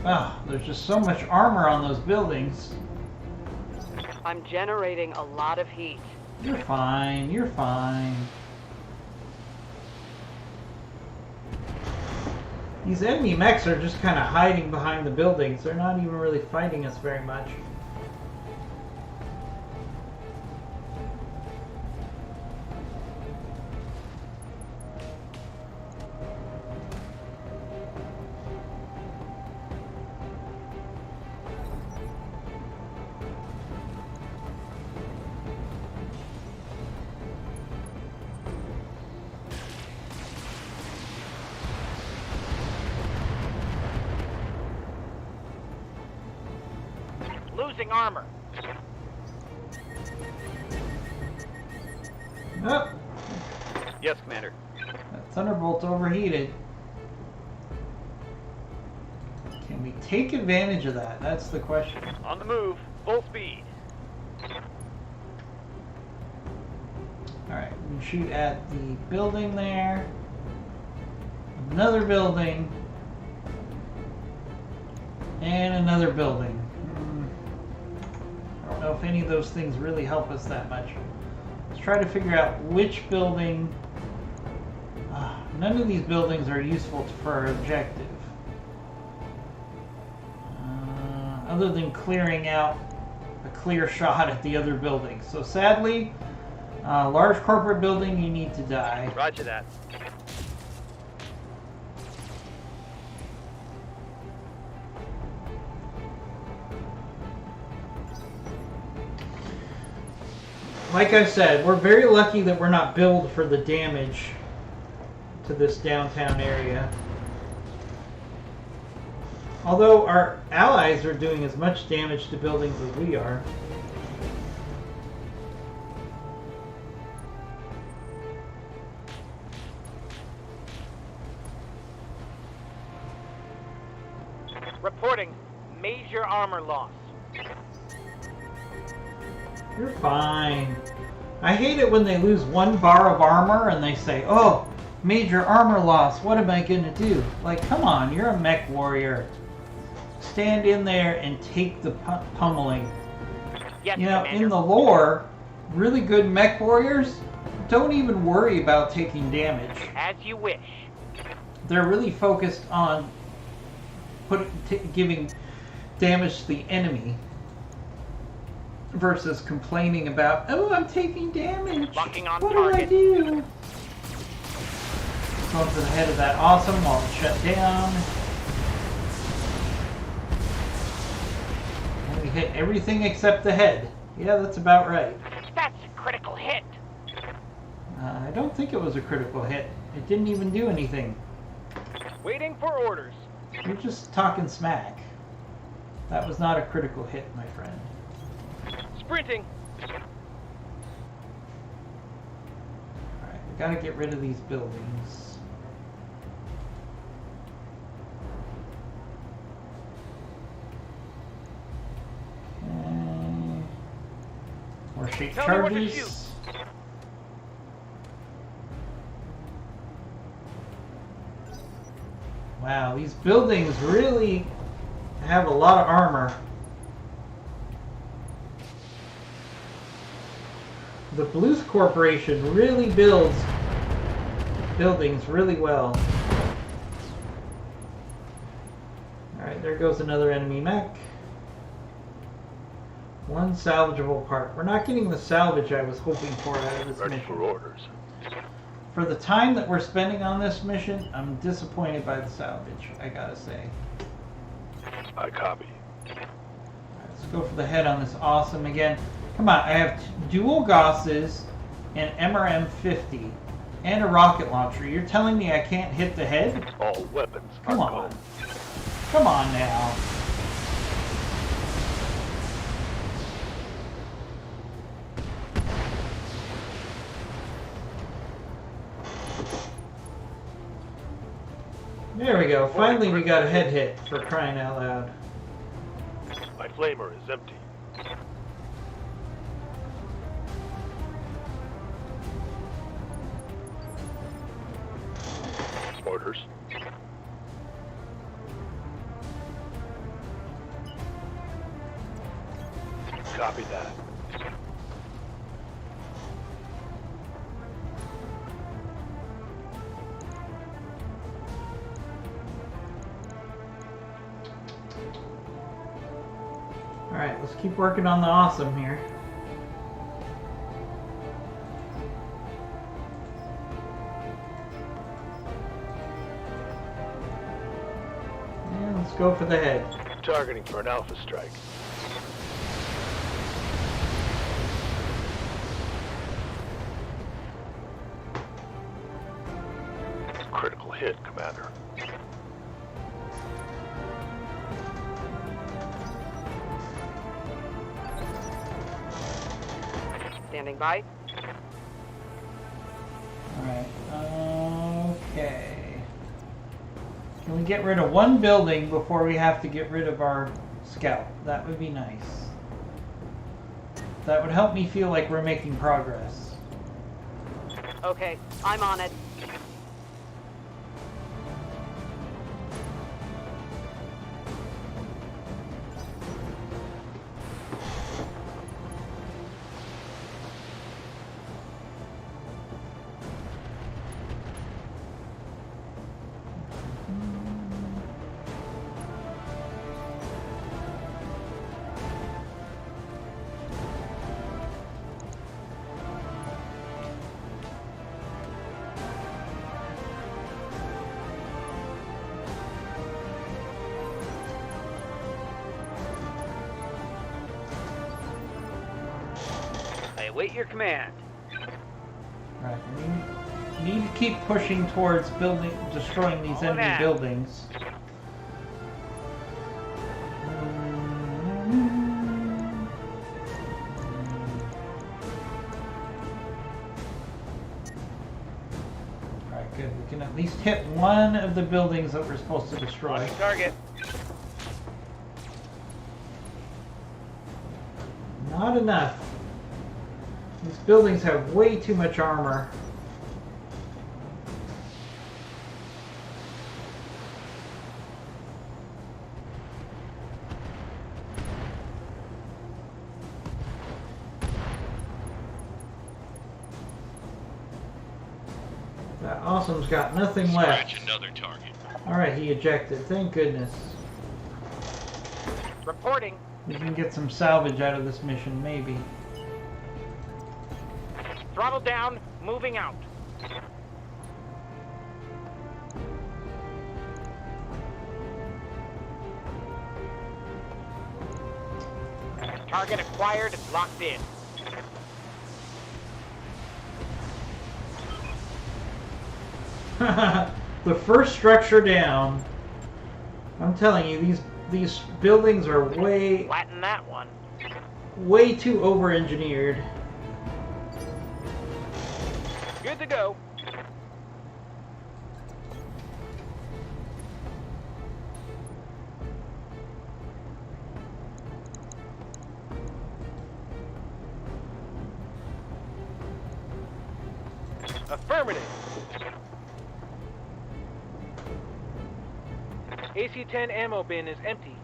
[SPEAKER 1] Ah, there's just so much armor on those buildings.
[SPEAKER 4] I'm generating a lot of heat.
[SPEAKER 1] You're fine, you're fine. These enemy mechs are just kind of hiding behind the buildings. They're not even really fighting us very much.
[SPEAKER 4] losing armor.
[SPEAKER 1] Oh,
[SPEAKER 5] Yes, Commander.
[SPEAKER 1] that Thunderbolt's overheated. Can we take advantage of that? That's the question.
[SPEAKER 5] On the move. Full speed.
[SPEAKER 1] Alright, we can shoot at the building there. Another building. And another building. I don't know if any of those things really help us that much. Let's try to figure out which building. None of these buildings are useful for our objective. Other than clearing out a clear shot at the other building. So sadly, large corporate building, you need to die.
[SPEAKER 5] Roger that.
[SPEAKER 1] Like I said, we're very lucky that we're not billed for the damage to this downtown area. Although our allies are doing as much damage to buildings as we are.
[SPEAKER 4] Reporting major armor loss.
[SPEAKER 1] You're fine. I hate it when they lose one bar of armor and they say, oh, major armor loss, what am I gonna do? Like, come on, you're a mech warrior. Stand in there and take the pummeling.
[SPEAKER 4] Yes,
[SPEAKER 1] You know,
[SPEAKER 4] Commander.
[SPEAKER 1] in the lore, really good mech warriors don't even worry about taking damage.
[SPEAKER 4] As you wish.
[SPEAKER 1] They're really focused on giving damage to the enemy versus complaining about, oh, I'm taking damage.
[SPEAKER 4] Locking on
[SPEAKER 1] what
[SPEAKER 4] target.
[SPEAKER 1] do I do? Going for the head of that awesome while it's shut down. And we hit everything except the head. Yeah, that's about right.
[SPEAKER 4] That's a critical hit.
[SPEAKER 1] I don't think it was a critical hit. It didn't even do anything.
[SPEAKER 5] Waiting for orders.
[SPEAKER 1] You're just talking smack. That was not a critical hit, my friend.
[SPEAKER 5] Sprinting.
[SPEAKER 1] Alright, we gotta get rid of these buildings. Okay. More shape
[SPEAKER 5] Tell me what to
[SPEAKER 1] charges. Wow, these buildings really have a lot of armor. The Blues Corporation really builds buildings really well. Alright, there goes another enemy mech. One salvageable part. We're not getting the salvage I was hoping for out of this
[SPEAKER 7] Ready
[SPEAKER 1] mission.
[SPEAKER 7] for orders.
[SPEAKER 1] For the time that we're spending on this mission, I'm disappointed by the salvage, I gotta say.
[SPEAKER 7] I copy.
[SPEAKER 1] Let's go for the head on this awesome again. Come on, I have dual Gosses, an MRM-50, and a rocket launcher. You're telling me I can't hit the head?
[SPEAKER 7] All weapons
[SPEAKER 1] Come
[SPEAKER 7] are
[SPEAKER 1] on.
[SPEAKER 7] go.
[SPEAKER 1] Come on now. There we go. Finally we got a head hit, for crying out loud.
[SPEAKER 7] My flamer is empty. Orders. Copy that.
[SPEAKER 1] Alright, let's keep working on the awesome here. And let's go for the head.
[SPEAKER 7] Targeting for an alpha strike. Critical hit, Commander.
[SPEAKER 4] Standing by.
[SPEAKER 1] Alright, okay. Can we get rid of one building before we have to get rid of our scout? That would be nice. That would help me feel like we're making progress.
[SPEAKER 4] Okay, I'm on it. I await your command.
[SPEAKER 1] Right, we need to keep pushing towards destroying these
[SPEAKER 4] All of
[SPEAKER 1] enemy
[SPEAKER 4] that.
[SPEAKER 1] buildings. Alright, good. We can at least hit one of the buildings that we're supposed to destroy.
[SPEAKER 5] On target.
[SPEAKER 1] Not enough. These buildings have way too much armor. That awesome's got nothing left.
[SPEAKER 3] Scratch another target.
[SPEAKER 1] Alright, he ejected. Thank goodness.
[SPEAKER 4] Reporting.
[SPEAKER 1] We can get some salvage out of this mission, maybe.
[SPEAKER 4] Throttle down. Moving out. Target acquired. Locked in.
[SPEAKER 1] The first structure down. I'm telling you, these buildings are
[SPEAKER 4] Flatten that one.
[SPEAKER 1] way too over-engineered.
[SPEAKER 5] Good to go. Affirmative. AC-10 ammo bin is empty.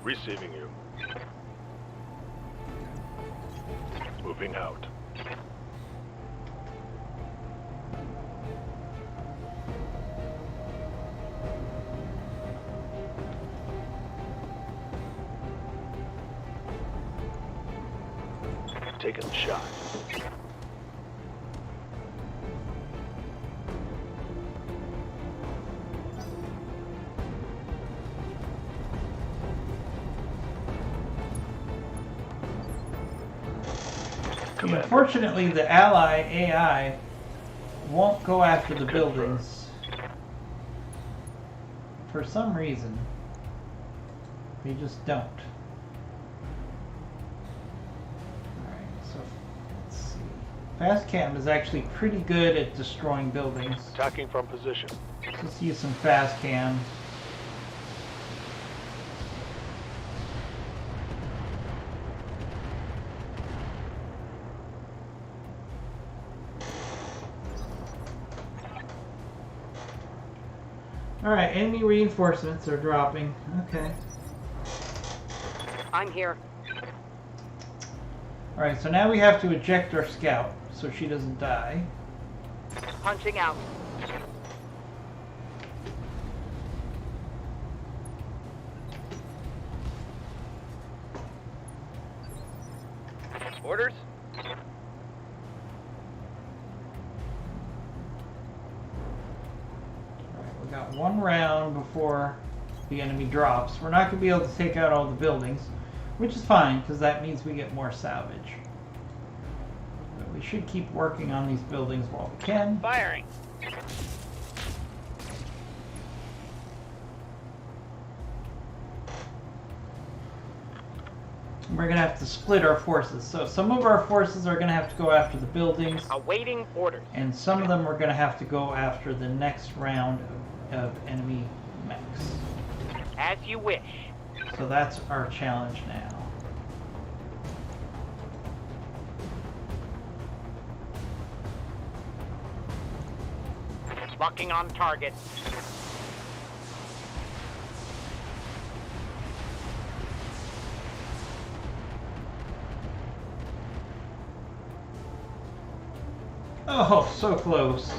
[SPEAKER 7] Receiving you. Moving out. Taking the shot. Commander.
[SPEAKER 1] Unfortunately, the ally AI won't go after the buildings. For some reason. They just don't. Let's see. Fast cam is actually pretty good at destroying buildings.
[SPEAKER 7] Attacking from position.
[SPEAKER 1] Let's use some fast cam. Alright, enemy reinforcements are dropping. Okay.
[SPEAKER 4] I'm here.
[SPEAKER 1] Alright, so now we have to eject our scout so she doesn't die.
[SPEAKER 4] Punching out.
[SPEAKER 5] Orders?
[SPEAKER 1] Alright, we got one round before the enemy drops. We're not going to be able to take out all the buildings, which is fine because that means we get more salvage. But we should keep working on these buildings while we can.
[SPEAKER 4] Firing.
[SPEAKER 1] We're going to have to split our forces. So some of our forces are going to have to go after the buildings,
[SPEAKER 4] Awaiting orders.
[SPEAKER 1] and some of them are going to have to go after the next round of enemy mechs.
[SPEAKER 4] As you wish.
[SPEAKER 1] So that's our challenge now.
[SPEAKER 4] Locking on target.
[SPEAKER 1] Oh, so close.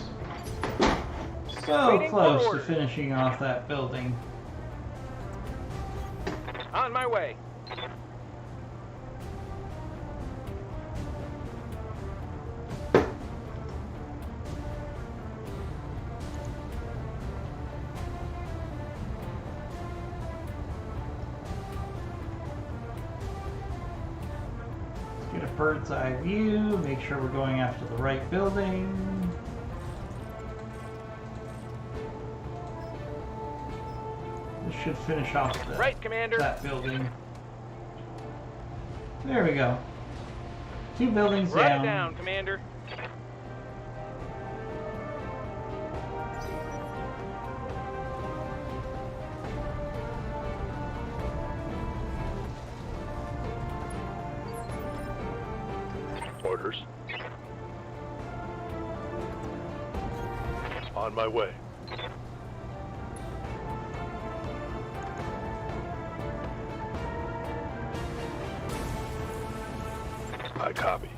[SPEAKER 1] So
[SPEAKER 4] Waiting for
[SPEAKER 1] close to
[SPEAKER 4] orders.
[SPEAKER 1] finishing off that building.
[SPEAKER 5] On my way.
[SPEAKER 1] Get a bird's eye view, make sure we're going after the right building. This should finish off
[SPEAKER 5] Right, Commander.
[SPEAKER 1] that building. There we go. 2 buildings
[SPEAKER 5] Right down, Commander.
[SPEAKER 7] Orders. On my way. I copy.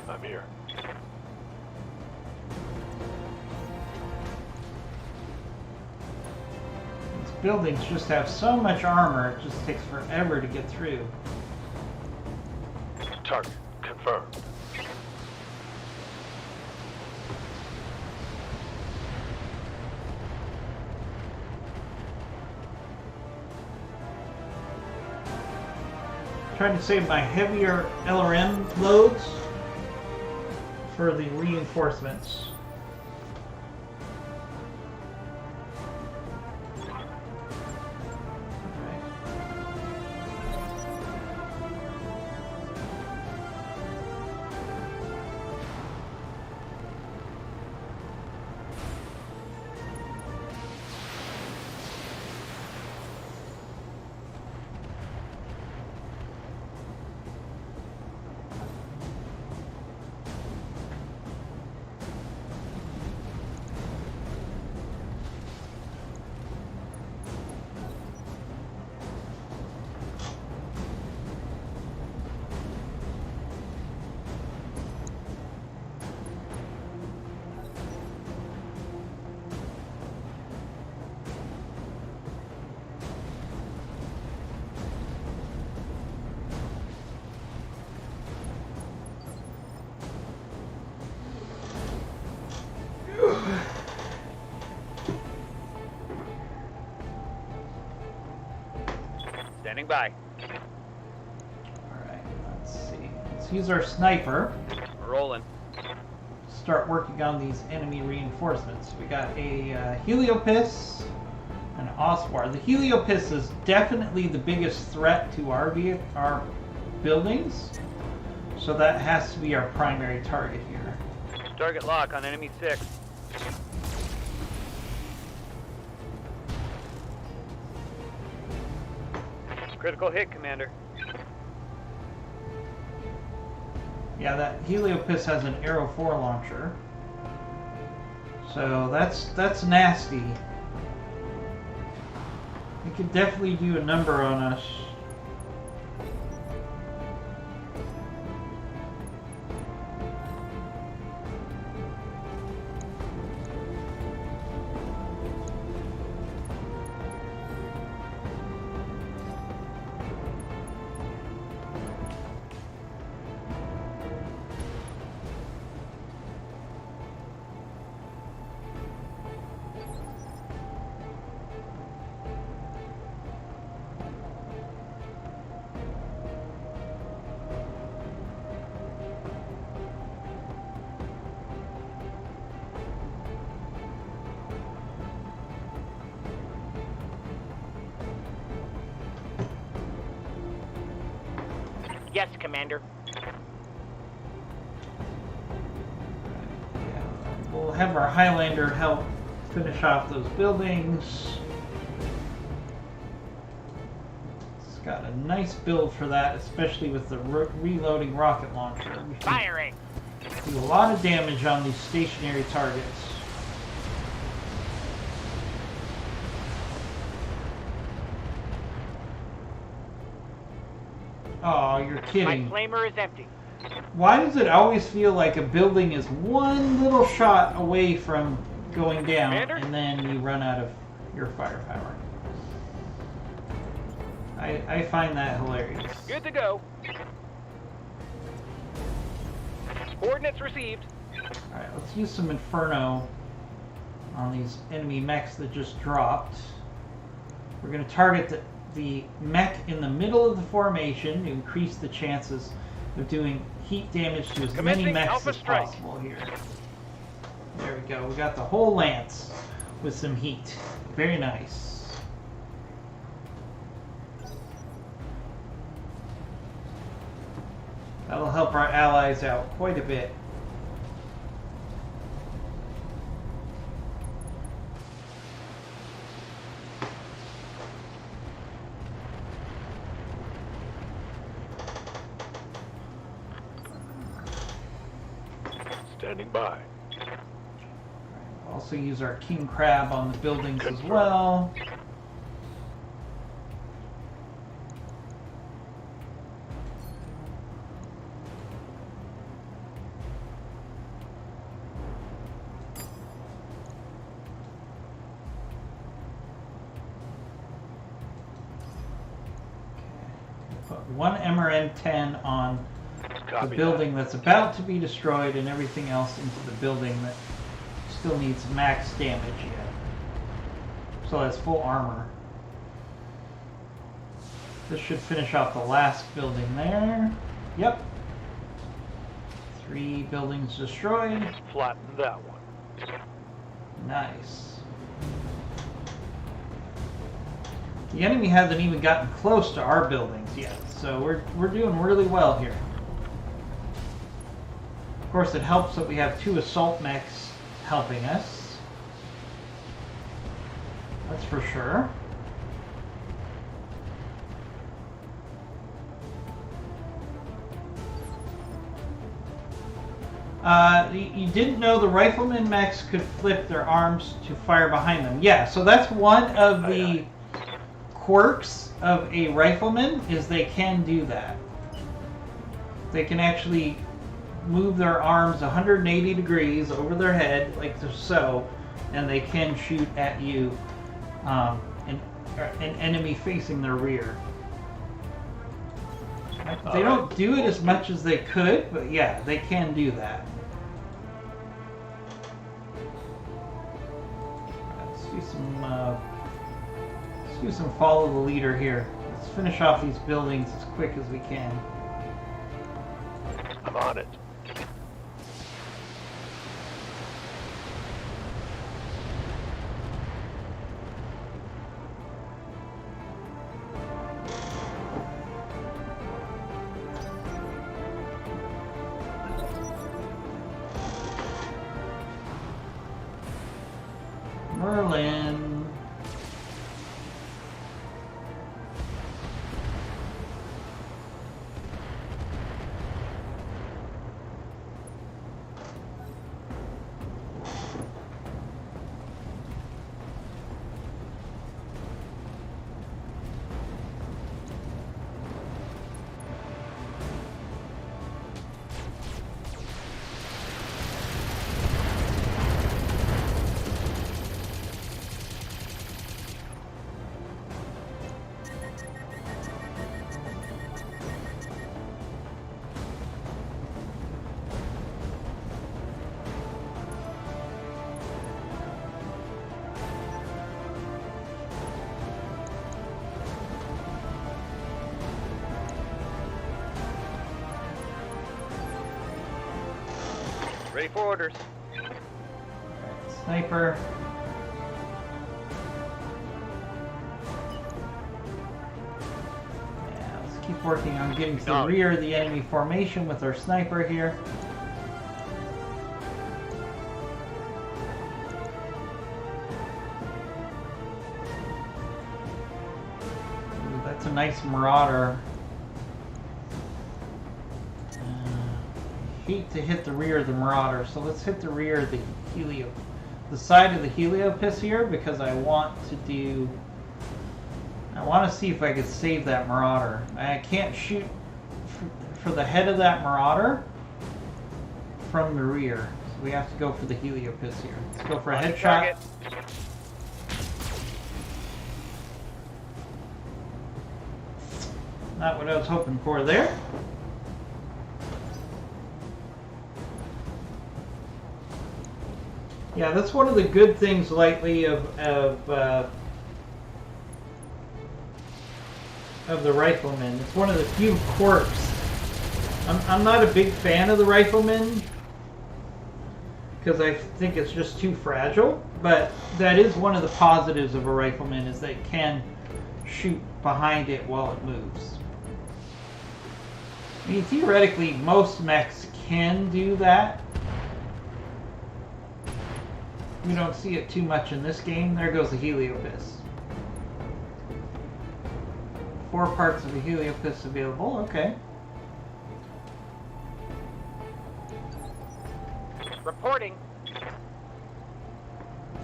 [SPEAKER 7] I'm here.
[SPEAKER 1] These buildings just have so much armor, it just takes forever to get through.
[SPEAKER 7] Target confirmed.
[SPEAKER 1] Trying to save my heavier LRM loads for the reinforcements.
[SPEAKER 4] Standing by.
[SPEAKER 1] Alright, let's see. Let's use our sniper.
[SPEAKER 4] Rolling.
[SPEAKER 1] Start working on these enemy reinforcements. We got a Heliopis and an Oswar. The Heliopis is definitely the biggest threat to our buildings, so that has to be our primary target here.
[SPEAKER 4] Target lock on enemy 6. Critical hit, Commander.
[SPEAKER 1] Yeah, that Heliopis has an Arrow 4 launcher, so that's nasty. It could definitely do a number on us.
[SPEAKER 4] Yes, Commander.
[SPEAKER 1] Yeah, we'll have our Highlander help finish off those buildings. It's got a nice build for that, especially with the reloading rocket launcher. We can
[SPEAKER 4] Firing.
[SPEAKER 1] do a lot of damage on these stationary targets. Oh, you're
[SPEAKER 4] My
[SPEAKER 1] kidding.
[SPEAKER 4] flamer is empty.
[SPEAKER 1] Why does it always feel like a building is one little shot away from going down,
[SPEAKER 5] Commander?
[SPEAKER 1] and then you run out of your firepower? I find that hilarious.
[SPEAKER 5] Good to go. Coordinates received.
[SPEAKER 1] Alright, let's use some Inferno on these enemy mechs that just dropped. We're going to target the mech in the middle of the formation to increase the chances of doing heat damage to as many
[SPEAKER 5] Commencing
[SPEAKER 1] mechs
[SPEAKER 5] Alpha
[SPEAKER 1] as
[SPEAKER 5] Strike.
[SPEAKER 1] possible here. There we go. We got the whole lance with some heat. Very nice. That'll help our allies out quite a bit.
[SPEAKER 7] Standing by.
[SPEAKER 1] Also use our King Crab on the buildings as well. Put one MRN-10 on the
[SPEAKER 7] Copy
[SPEAKER 1] building that's about to be destroyed and everything else into the building that still needs max damage yet. So that's full armor. This should finish off the last building there. Yep. 3 buildings destroyed.
[SPEAKER 7] that. Flatten that one.
[SPEAKER 1] Nice. The enemy hasn't even gotten close to our buildings yet, so we're doing really well here. Of course, it helps that we have 2 assault mechs helping us. That's for sure. You didn't know the rifleman mechs could flip their arms to fire behind them. Yeah, so that's one of the quirks of a rifleman, is they can do that. They can actually move their arms 180 degrees over their head, like so, and they can shoot at you, an enemy facing their rear. They don't do it as much as they could, but yeah, they can do that. Let's do some follow the leader here. Let's finish off these buildings as quick as we can.
[SPEAKER 7] I'm on it.
[SPEAKER 1] Merlin.
[SPEAKER 5] Ready for orders.
[SPEAKER 1] Sniper. Yeah, let's keep working on getting to the rear of the enemy formation with our sniper here. Ooh, that's a nice marauder. Hate to hit the rear of the marauder, so let's hit the rear of the the side of the heliopis here, because I want to see if I can save that marauder. I can't shoot for the head of that marauder from the rear, so we have to go for the heliopis here. Let's go for a headshot. Not what I was hoping for there. Yeah, that's one of the good things lately of the riflemen. It's one of the few quirks. I'm not a big fan of the riflemen because I think it's just too fragile, but that is one of the positives of a rifleman, is that it can shoot behind it while it moves. I mean, theoretically, most mechs can do that. We don't see it too much in this game. There goes the heliopis. 4 parts of the heliopis available. Okay.
[SPEAKER 4] Reporting.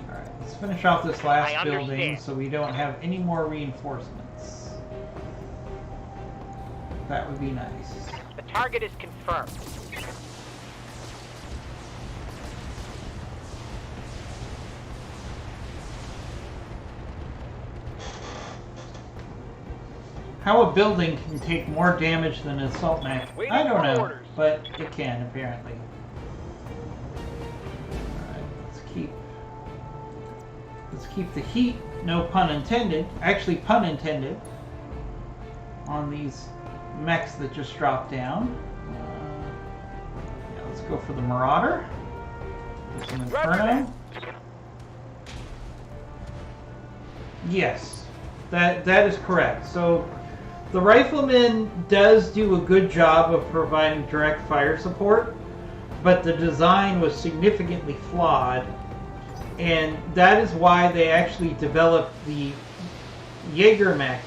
[SPEAKER 1] Alright, let's finish off this last building so we don't have any more reinforcements. That would be nice.
[SPEAKER 4] The target is confirmed.
[SPEAKER 1] How a building can take more damage than an assault mech, I don't know, but it can apparently. Alright, let's keep the heat, no pun intended, actually pun intended, on these mechs that just dropped down. Yeah, let's go for the Marauder. Do some Inferno. Yes, that is correct. So the Rifleman does do a good job of providing direct fire support, but the design was significantly flawed, and that is why they actually developed the Jaeger mech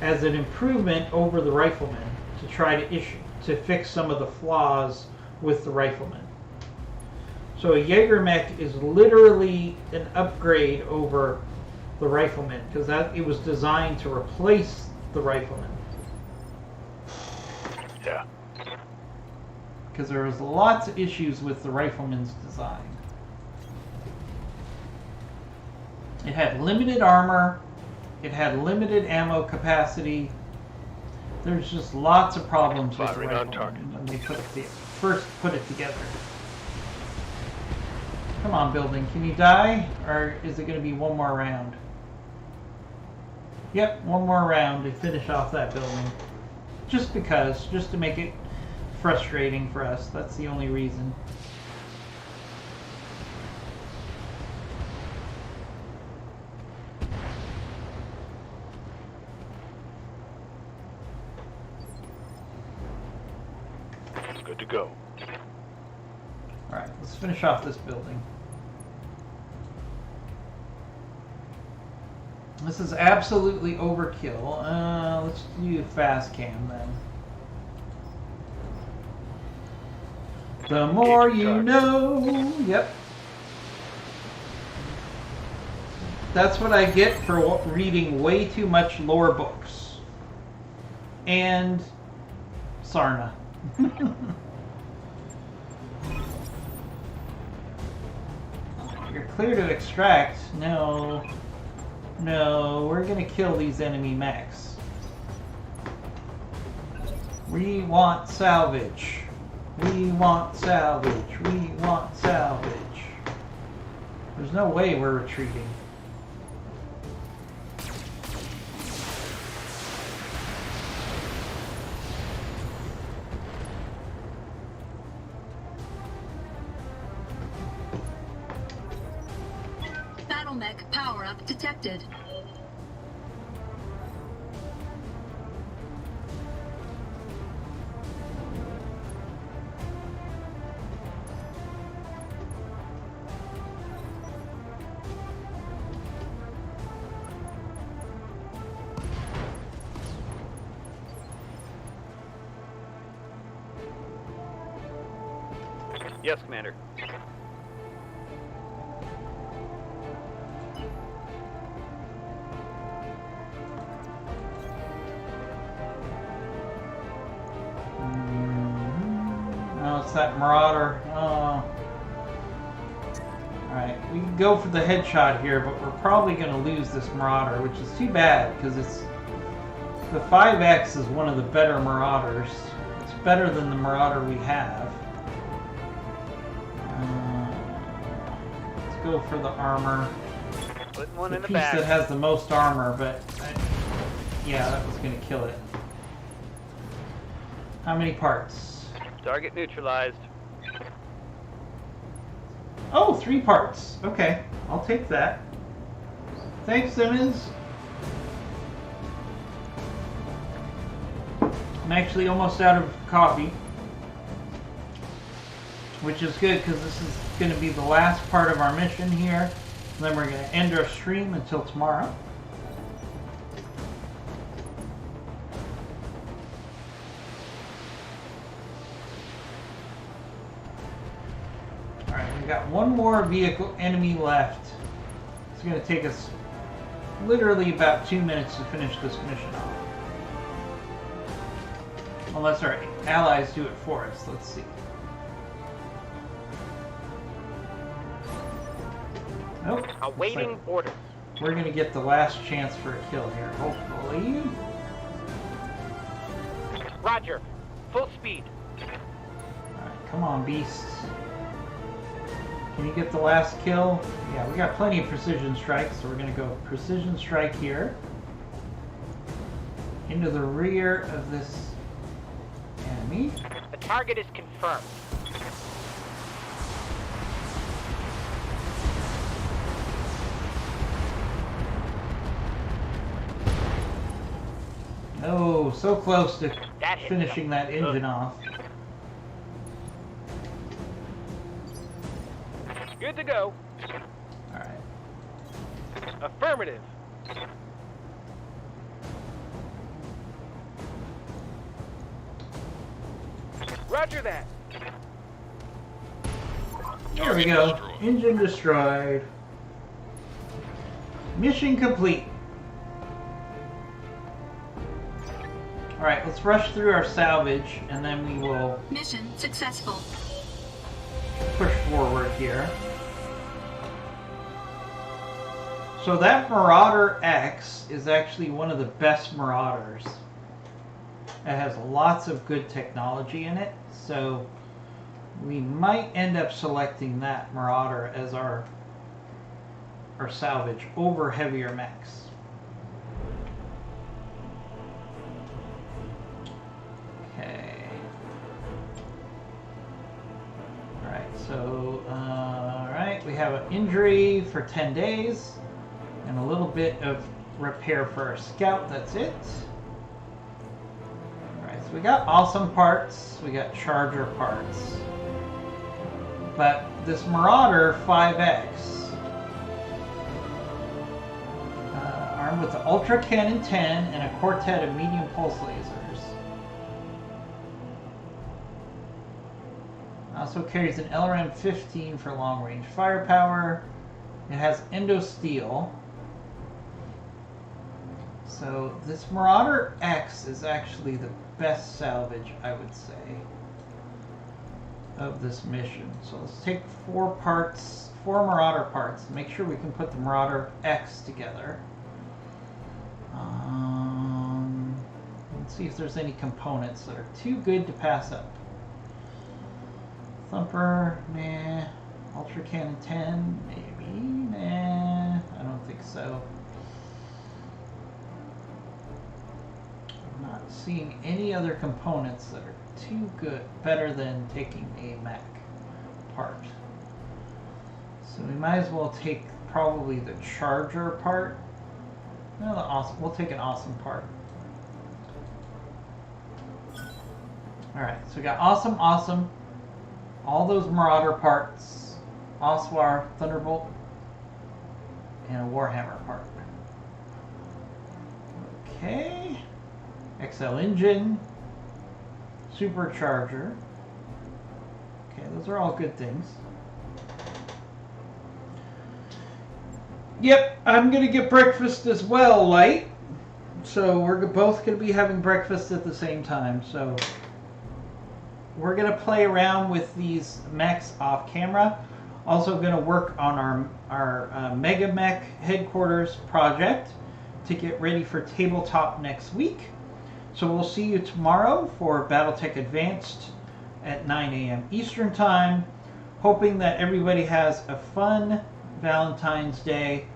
[SPEAKER 1] as an improvement over the Rifleman to try to fix some of the flaws with the Rifleman. So a Jaeger mech is literally an upgrade over the Rifleman, because it was designed to replace the Rifleman.
[SPEAKER 7] Yeah.
[SPEAKER 1] Because there was lots of issues with the Rifleman's design. It had limited armor, it had limited ammo capacity. There's just lots of problems with the Rifleman when they first put it together. Come on, building, can you die? Or is it going to be one more round? Yep, one more round to finish off that building. Just because, just to make it frustrating for us. That's the only reason.
[SPEAKER 7] Good to go.
[SPEAKER 1] Alright, let's finish off this building. This is absolutely overkill. Let's do fast cam then. The more you know. Yep. That's what I get for reading way too much lore books. And Sarna. You're clear to extract. No. No, we're gonna kill these enemy mechs. We want salvage. We want salvage. We want salvage. There's no way we're retreating.
[SPEAKER 12] Battle mech power-up detected.
[SPEAKER 5] Yes, Commander.
[SPEAKER 1] Oh, it's that Marauder. Oh. Alright, we can go for the headshot here, but we're probably going to lose this Marauder, which is too bad, because it's... The 5X is one of the better Marauders. It's better than the Marauder we have. Let's go for the armor.
[SPEAKER 5] Putting one
[SPEAKER 1] The
[SPEAKER 5] in the
[SPEAKER 1] piece
[SPEAKER 5] back.
[SPEAKER 1] that has the most armor, but... yeah, that was going to kill it. How many parts?
[SPEAKER 5] Target neutralized.
[SPEAKER 1] Oh, 3 parts. Okay, I'll take that. Thanks, Simmons. I'm actually almost out of coffee, which is good because this is going to be the last part of our mission here. And then we're going to end our stream until tomorrow. Alright, we've got one more vehicle enemy left. It's going to take us literally about 2 minutes to finish this mission off. Unless our allies do it for us. Let's see. Nope.
[SPEAKER 5] Awaiting orders.
[SPEAKER 1] We're going to get the last chance for a kill here, hopefully.
[SPEAKER 5] Roger. Full speed.
[SPEAKER 1] Alright, come on, beasts. Can you get the last kill? Yeah, we got plenty of precision strikes, so we're going to go precision strike here. Into the rear of this enemy.
[SPEAKER 4] The target is confirmed.
[SPEAKER 1] Oh, so close to
[SPEAKER 4] That hit
[SPEAKER 1] finishing that engine off.
[SPEAKER 5] Good to go.
[SPEAKER 1] Alright.
[SPEAKER 5] Affirmative. Roger that.
[SPEAKER 1] There we go. Engine destroyed. Mission complete. Alright, let's rush through our salvage and then we will
[SPEAKER 12] Mission successful.
[SPEAKER 1] push forward here. So that Marauder X is actually one of the best Marauders. It has lots of good technology in it, so we might end up selecting that Marauder as our salvage over heavier mechs. Okay. Alright, so, alright, we have an injury for 10 days and a little bit of repair for our scout, that's it. Alright, so we got awesome parts, we got charger parts. But this Marauder 5X, armed with the Ultra Cannon 10 and a quartet of medium pulse lasers. Also carries an LRM 15 for long range firepower. It has endo steel. So this Marauder X is actually the best salvage, I would say, of this mission. So let's take 4 Marauder parts, make sure we can put the Marauder X together. Let's see if there's any components that are too good to pass up. Thumper, nah. Ultra Cannon 10, maybe, nah. I don't think so. I'm not seeing any other components that are too good, better than taking a mech part. So we might as well take probably the charger part. No, the awesome. We'll take an awesome part. Alright, so we got awesome, awesome. All those Marauder parts. Oswar, Thunderbolt, and a Warhammer part. Okay. XL engine. Supercharger. Okay, those are all good things. Yep, I'm gonna get breakfast as well, Light. So we're both gonna be having breakfast at the same time. So we're gonna play around with these mechs off camera. Also gonna work on our Mega Mech headquarters project to get ready for tabletop next week. So we'll see you tomorrow for BattleTech Advanced at 9 a.m. Eastern Time. Hoping that everybody has a fun Valentine's Day.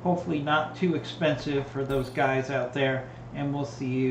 [SPEAKER 1] Hopefully not too expensive for those guys out there. And we'll see you